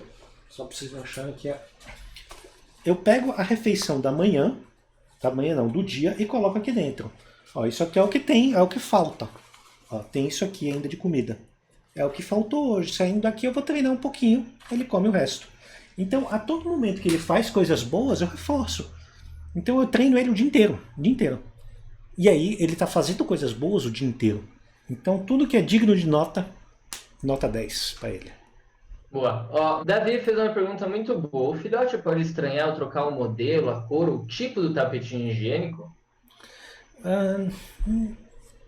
só pra vocês acharem que é. Eu pego a refeição da manhã não, do dia e coloco aqui dentro. Ó, isso aqui é o que tem, é o que falta. Ó, tem isso aqui ainda de comida. É o que faltou hoje. Saindo daqui eu vou treinar um pouquinho, ele come o resto. Então, a todo momento que ele faz coisas boas, eu reforço. Então eu treino ele o dia inteiro, o dia inteiro. E aí ele está fazendo coisas boas o dia inteiro. Então tudo que é digno de nota, nota 10 para ele. Boa. Ó, Davi fez uma pergunta muito boa. O filhote pode estranhar ou trocar o modelo, a cor, o tipo do tapetinho higiênico?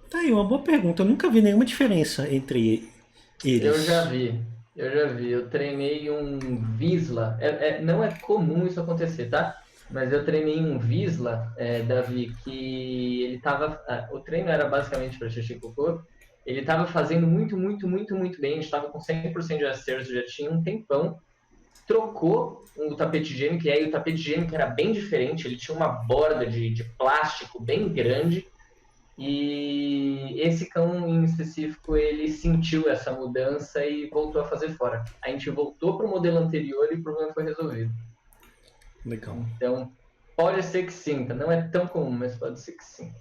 Tá aí, uma boa pergunta. Eu nunca vi nenhuma diferença entre eles. Eu já vi. Eu treinei um Visla. Não é comum isso acontecer, tá? Mas eu treinei um Visla, Davi, que ele tava. O treino era basicamente para xixi e cocô. Ele tava fazendo muito, muito, muito, muito bem. A gente tava com 100% de acertos, já tinha um tempão. Trocou o tapete higiênico, e aí o tapete higiênico era bem diferente. Ele tinha uma borda de plástico bem grande. E esse cão em específico, ele sentiu essa mudança e voltou a fazer fora. A gente voltou para o modelo anterior e o problema foi resolvido. Legal. Então, pode ser que sinta. Não é tão comum, mas pode ser que sinta.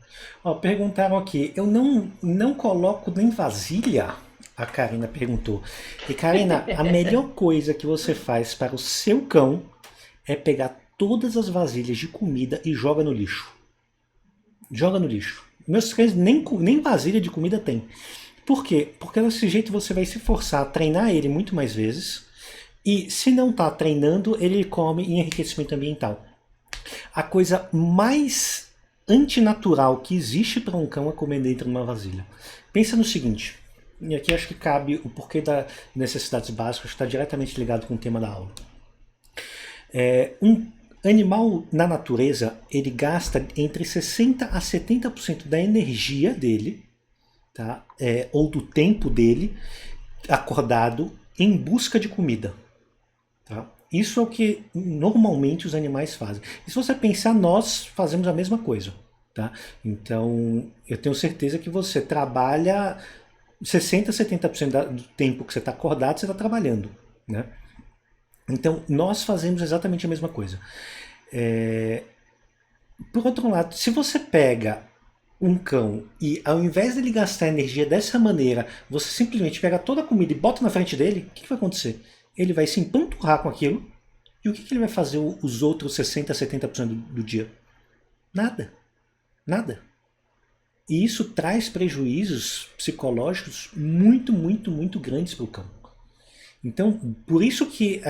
Ó, perguntaram aqui, eu não coloco nem vasilha? A Karina perguntou. E Karina, a melhor coisa que você faz para o seu cão é pegar todas as vasilhas de comida e joga no lixo. Joga no lixo. Meus cães nem vasilha de comida tem. Por quê? Porque desse jeito você vai se forçar a treinar ele muito mais vezes. E se não está treinando, ele come em enriquecimento ambiental. A coisa mais antinatural que existe para um cão é comer dentro de uma vasilha. Pensa no seguinte, e aqui acho que cabe o porquê das necessidades básicas, que está diretamente ligado com o tema da aula. Um animal na natureza, ele gasta entre 60% a 70% da energia dele, tá? Ou do tempo dele, acordado, em busca de comida. Tá? Isso é o que normalmente os animais fazem. E se você pensar, nós fazemos a mesma coisa. Tá? Então, eu tenho certeza que você trabalha 60% a 70% do tempo que você está acordado, você está trabalhando. Né? Então, nós fazemos exatamente a mesma coisa. Por outro lado, se você pega um cão e ao invés dele gastar energia dessa maneira, você simplesmente pega toda a comida e bota na frente dele, o que vai acontecer? Ele vai se empanturrar com aquilo, e o que ele vai fazer os outros 60% a 70% do dia? Nada. Nada. E isso traz prejuízos psicológicos muito, muito, muito grandes para o cão. Então, por isso que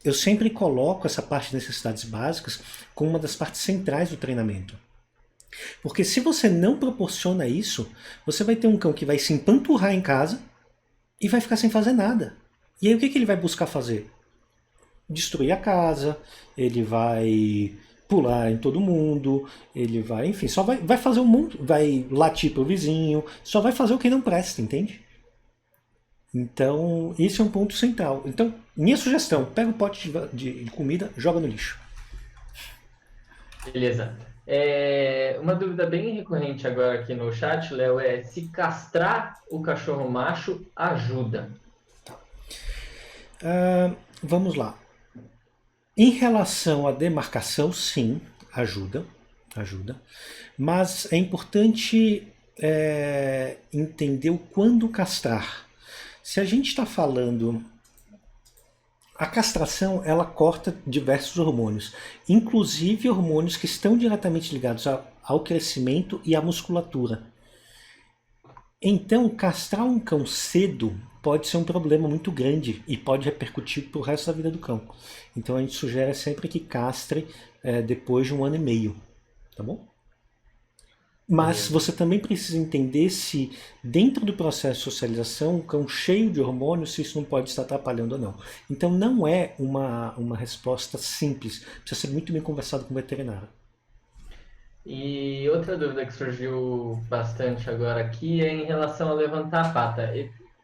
eu sempre coloco essa parte de necessidades básicas como uma das partes centrais do treinamento. Porque se você não proporciona isso, você vai ter um cão que vai se empanturrar em casa e vai ficar sem fazer nada. E aí o que ele vai buscar fazer? Destruir a casa, ele vai pular em todo mundo, ele vai, enfim, só vai fazer um monte, vai latir pro vizinho, só vai fazer o que não presta, entende? Então, esse é um ponto central. Então, minha sugestão, pega o pote de comida, joga no lixo. Beleza. Uma dúvida bem recorrente agora aqui no chat, Léo, é se castrar o cachorro macho ajuda? Vamos lá. Em relação à demarcação, sim, ajuda. Mas é importante entender o quando castrar. Se a gente está falando... A castração, ela corta diversos hormônios, inclusive hormônios que estão diretamente ligados ao crescimento e à musculatura. Então, castrar um cão cedo pode ser um problema muito grande e pode repercutir para o resto da vida do cão. Então, a gente sugere sempre que castre depois de 1 ano e meio, tá bom? Mas você também precisa entender se, dentro do processo de socialização, um cão cheio de hormônios, se isso não pode estar atrapalhando ou não. Então não é uma resposta simples, precisa ser muito bem conversado com o veterinário. E outra dúvida que surgiu bastante agora aqui é em relação a levantar a pata.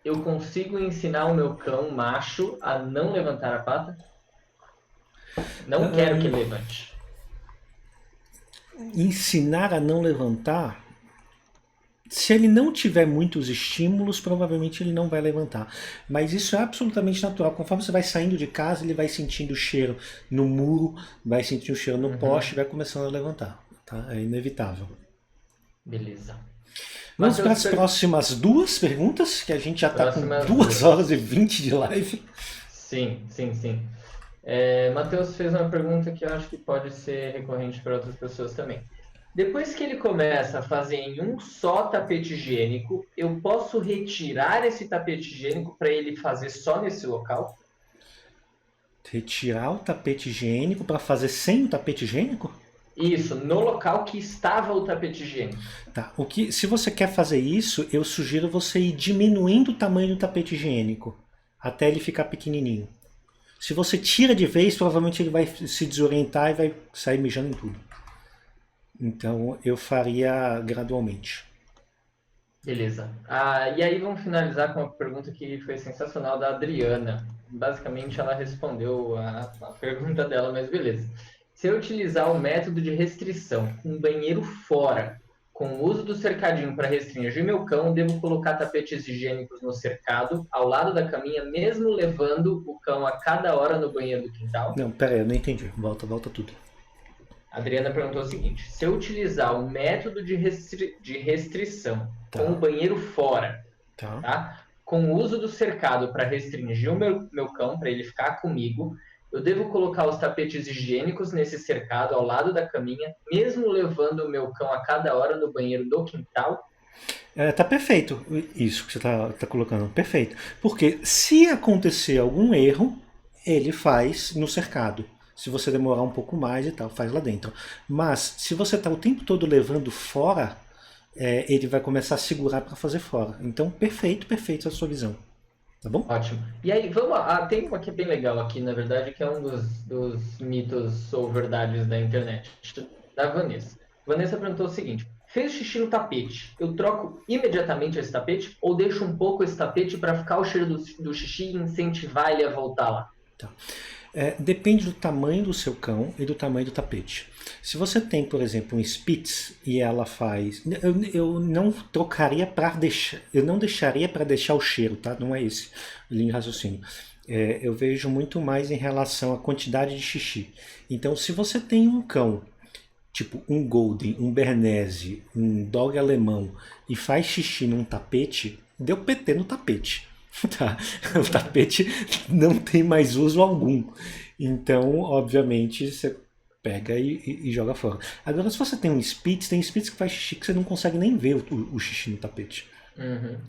Eu consigo ensinar o meu cão macho a não levantar a pata? Não quero que levante. Ensinar a não levantar, se ele não tiver muitos estímulos, provavelmente ele não vai levantar. Mas isso é absolutamente natural. Conforme você vai saindo de casa, ele vai sentindo o cheiro no muro, vai sentindo o cheiro no poste e vai começando a levantar. Tá? É inevitável. Beleza. Vamos para as próximas duas perguntas, que a gente já está com Próximas 2 horas e 20 de live. Sim. Matheus fez uma pergunta que eu acho que pode ser recorrente para outras pessoas também. Depois que ele começa a fazer em um só tapete higiênico, eu posso retirar esse tapete higiênico para ele fazer só nesse local? Retirar o tapete higiênico para fazer sem o tapete higiênico? Isso, no local que estava o tapete higiênico. Tá. Se você quer fazer isso, eu sugiro você ir diminuindo o tamanho do tapete higiênico até ele ficar pequenininho. Se você tira de vez, provavelmente ele vai se desorientar e vai sair mijando em tudo. Então eu faria gradualmente. Beleza. E aí vamos finalizar com uma pergunta que foi sensacional da Adriana. Basicamente ela respondeu a pergunta dela, mas beleza. Se eu utilizar o método de restrição, um banheiro fora, com o uso do cercadinho para restringir meu cão, devo colocar tapetes higiênicos no cercado, ao lado da caminha, mesmo levando o cão a cada hora no banheiro do quintal? Não, pera aí, eu não entendi. Volta tudo. A Adriana perguntou o seguinte: se eu utilizar o método de restrição com o banheiro fora, tá? Com o uso do cercado para restringir o meu cão, para ele ficar comigo, eu devo colocar os tapetes higiênicos nesse cercado ao lado da caminha, mesmo levando o meu cão a cada hora no banheiro do quintal? Tá perfeito isso que você tá colocando, perfeito. Porque se acontecer algum erro, ele faz no cercado. Se você demorar um pouco mais e tal, faz lá dentro. Mas se você está o tempo todo levando fora, ele vai começar a segurar para fazer fora. Então, perfeito a sua visão. Tá bom? Ótimo. E aí, tem uma que é bem legal aqui, na verdade, que é um dos mitos ou verdades da internet, da Vanessa. Vanessa perguntou o seguinte: fez xixi no tapete, eu troco imediatamente esse tapete ou deixo um pouco esse tapete para ficar o cheiro do xixi e incentivar ele a voltar lá? Tá. Depende do tamanho do seu cão e do tamanho do tapete. Se você tem, por exemplo, um Spitz e ela faz... Eu não trocaria para deixar... Eu não deixaria para deixar o cheiro, tá? Não é esse a linha de raciocínio. Eu vejo muito mais em relação à quantidade de xixi. Então, se você tem um cão, tipo um Golden, um Bernese, um Dog alemão, e faz xixi num tapete, deu PT no tapete. Tá? O tapete não tem mais uso algum. Então, obviamente, você pega e joga fora. Agora, se você tem um Spitz, tem Spitz que faz xixi que você não consegue nem ver o xixi no tapete.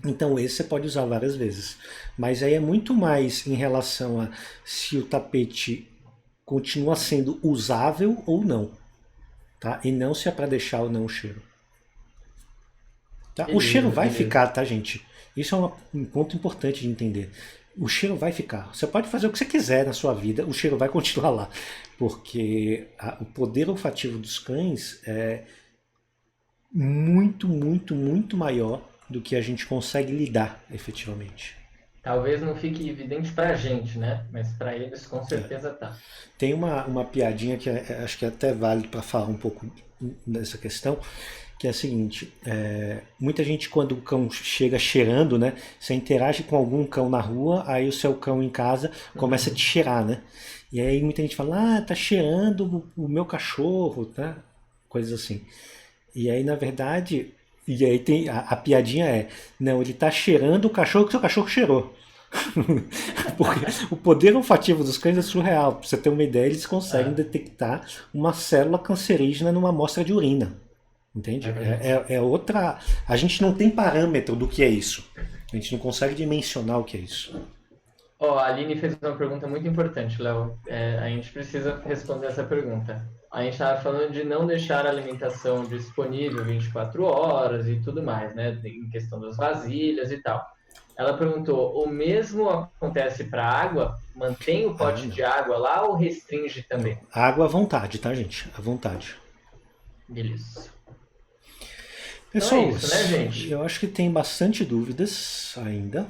Então, esse você pode usar várias vezes. Mas aí é muito mais em relação a se o tapete continua sendo usável ou não. Tá? E não se é para deixar ou não o cheiro. Tá? O cheiro vai ficar, tá, gente? Isso é um ponto importante de entender. O cheiro vai ficar. Você pode fazer o que você quiser na sua vida, o cheiro vai continuar lá. Porque o poder olfativo dos cães é muito maior do que a gente consegue lidar efetivamente. Talvez não fique evidente pra gente, né? Mas pra eles com certeza tá. Tem uma piadinha que acho que é até válido para falar um pouco dessa questão, que é a seguinte: muita gente, quando o cão chega cheirando, né, você interage com algum cão na rua, aí o seu cão em casa começa a te cheirar, né? E aí muita gente fala, tá cheirando o meu cachorro, tá? Coisas assim. E aí, na verdade, e aí tem a piadinha não, ele tá cheirando o cachorro que seu cachorro cheirou. Porque o poder olfativo dos cães é surreal. Pra você ter uma ideia, eles conseguem detectar uma célula cancerígena numa amostra de urina. Entende? É outra. A gente não tem parâmetro do que é isso. A gente não consegue dimensionar o que é isso. A Aline fez uma pergunta muito importante, Léo. A gente precisa responder essa pergunta. A gente estava falando de não deixar a alimentação disponível 24 horas e tudo mais, né? Em questão das vasilhas e tal. Ela perguntou: o mesmo acontece para água? Mantém o pote de água lá ou restringe também? Água à vontade, tá, gente? À vontade. Beleza. Pessoal, então é isso, né, gente? Eu acho que tem bastante dúvidas ainda.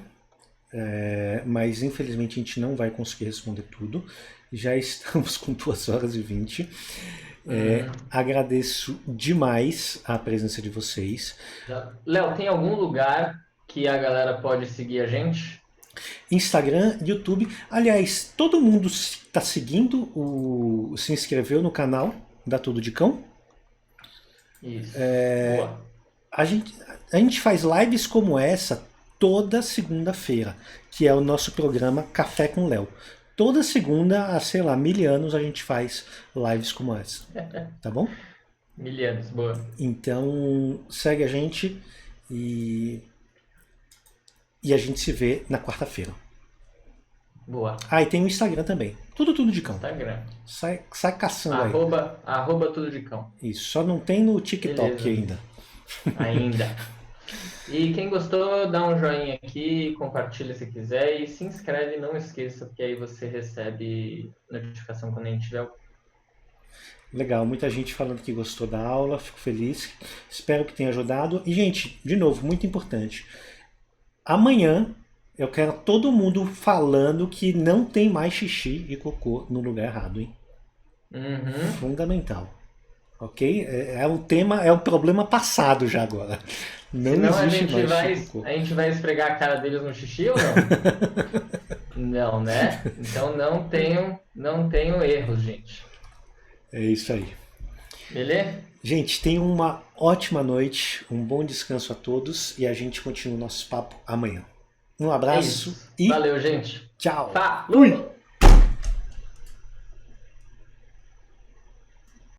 mas infelizmente a gente não vai conseguir responder tudo. Já estamos com 2 horas e 20. Agradeço demais a presença de vocês. Léo, tem algum lugar que a galera pode seguir a gente? Instagram, YouTube. Aliás, todo mundo está seguindo, se inscreveu no canal da Tudo de Cão. Isso. Boa. A gente faz lives como essa toda segunda-feira, que é o nosso programa Café com Léo. Toda segunda, há, sei lá, 1000 anos, a gente faz lives como essa. Tá bom? 1000 anos, boa. Então, segue a gente e a gente se vê na quarta-feira. Boa. Ah, e tem o Instagram também. Tudo de cão. Instagram. Sai caçando arroba tudo de cão. Isso, só não tem no TikTok ainda. E quem gostou, dá um joinha aqui, compartilha se quiser e se inscreve, não esqueça, porque aí você recebe notificação quando a gente tiver. Legal, muita gente falando que gostou da aula, fico feliz, espero que tenha ajudado. E, gente, de novo, muito importante, amanhã eu quero todo mundo falando que não tem mais xixi e cocô no lugar errado, hein? Fundamental. Ok? É um tema, é um problema passado já agora. Não Senão existe mais xixi e cocô. A gente vai esfregar a cara deles no xixi ou não? Não, né? Então não tenham erros, gente. É isso aí. Beleza? Gente, tenham uma ótima noite, um bom descanso a todos e a gente continua o nosso papo amanhã. Um abraço e valeu, gente. Tchau. Falou!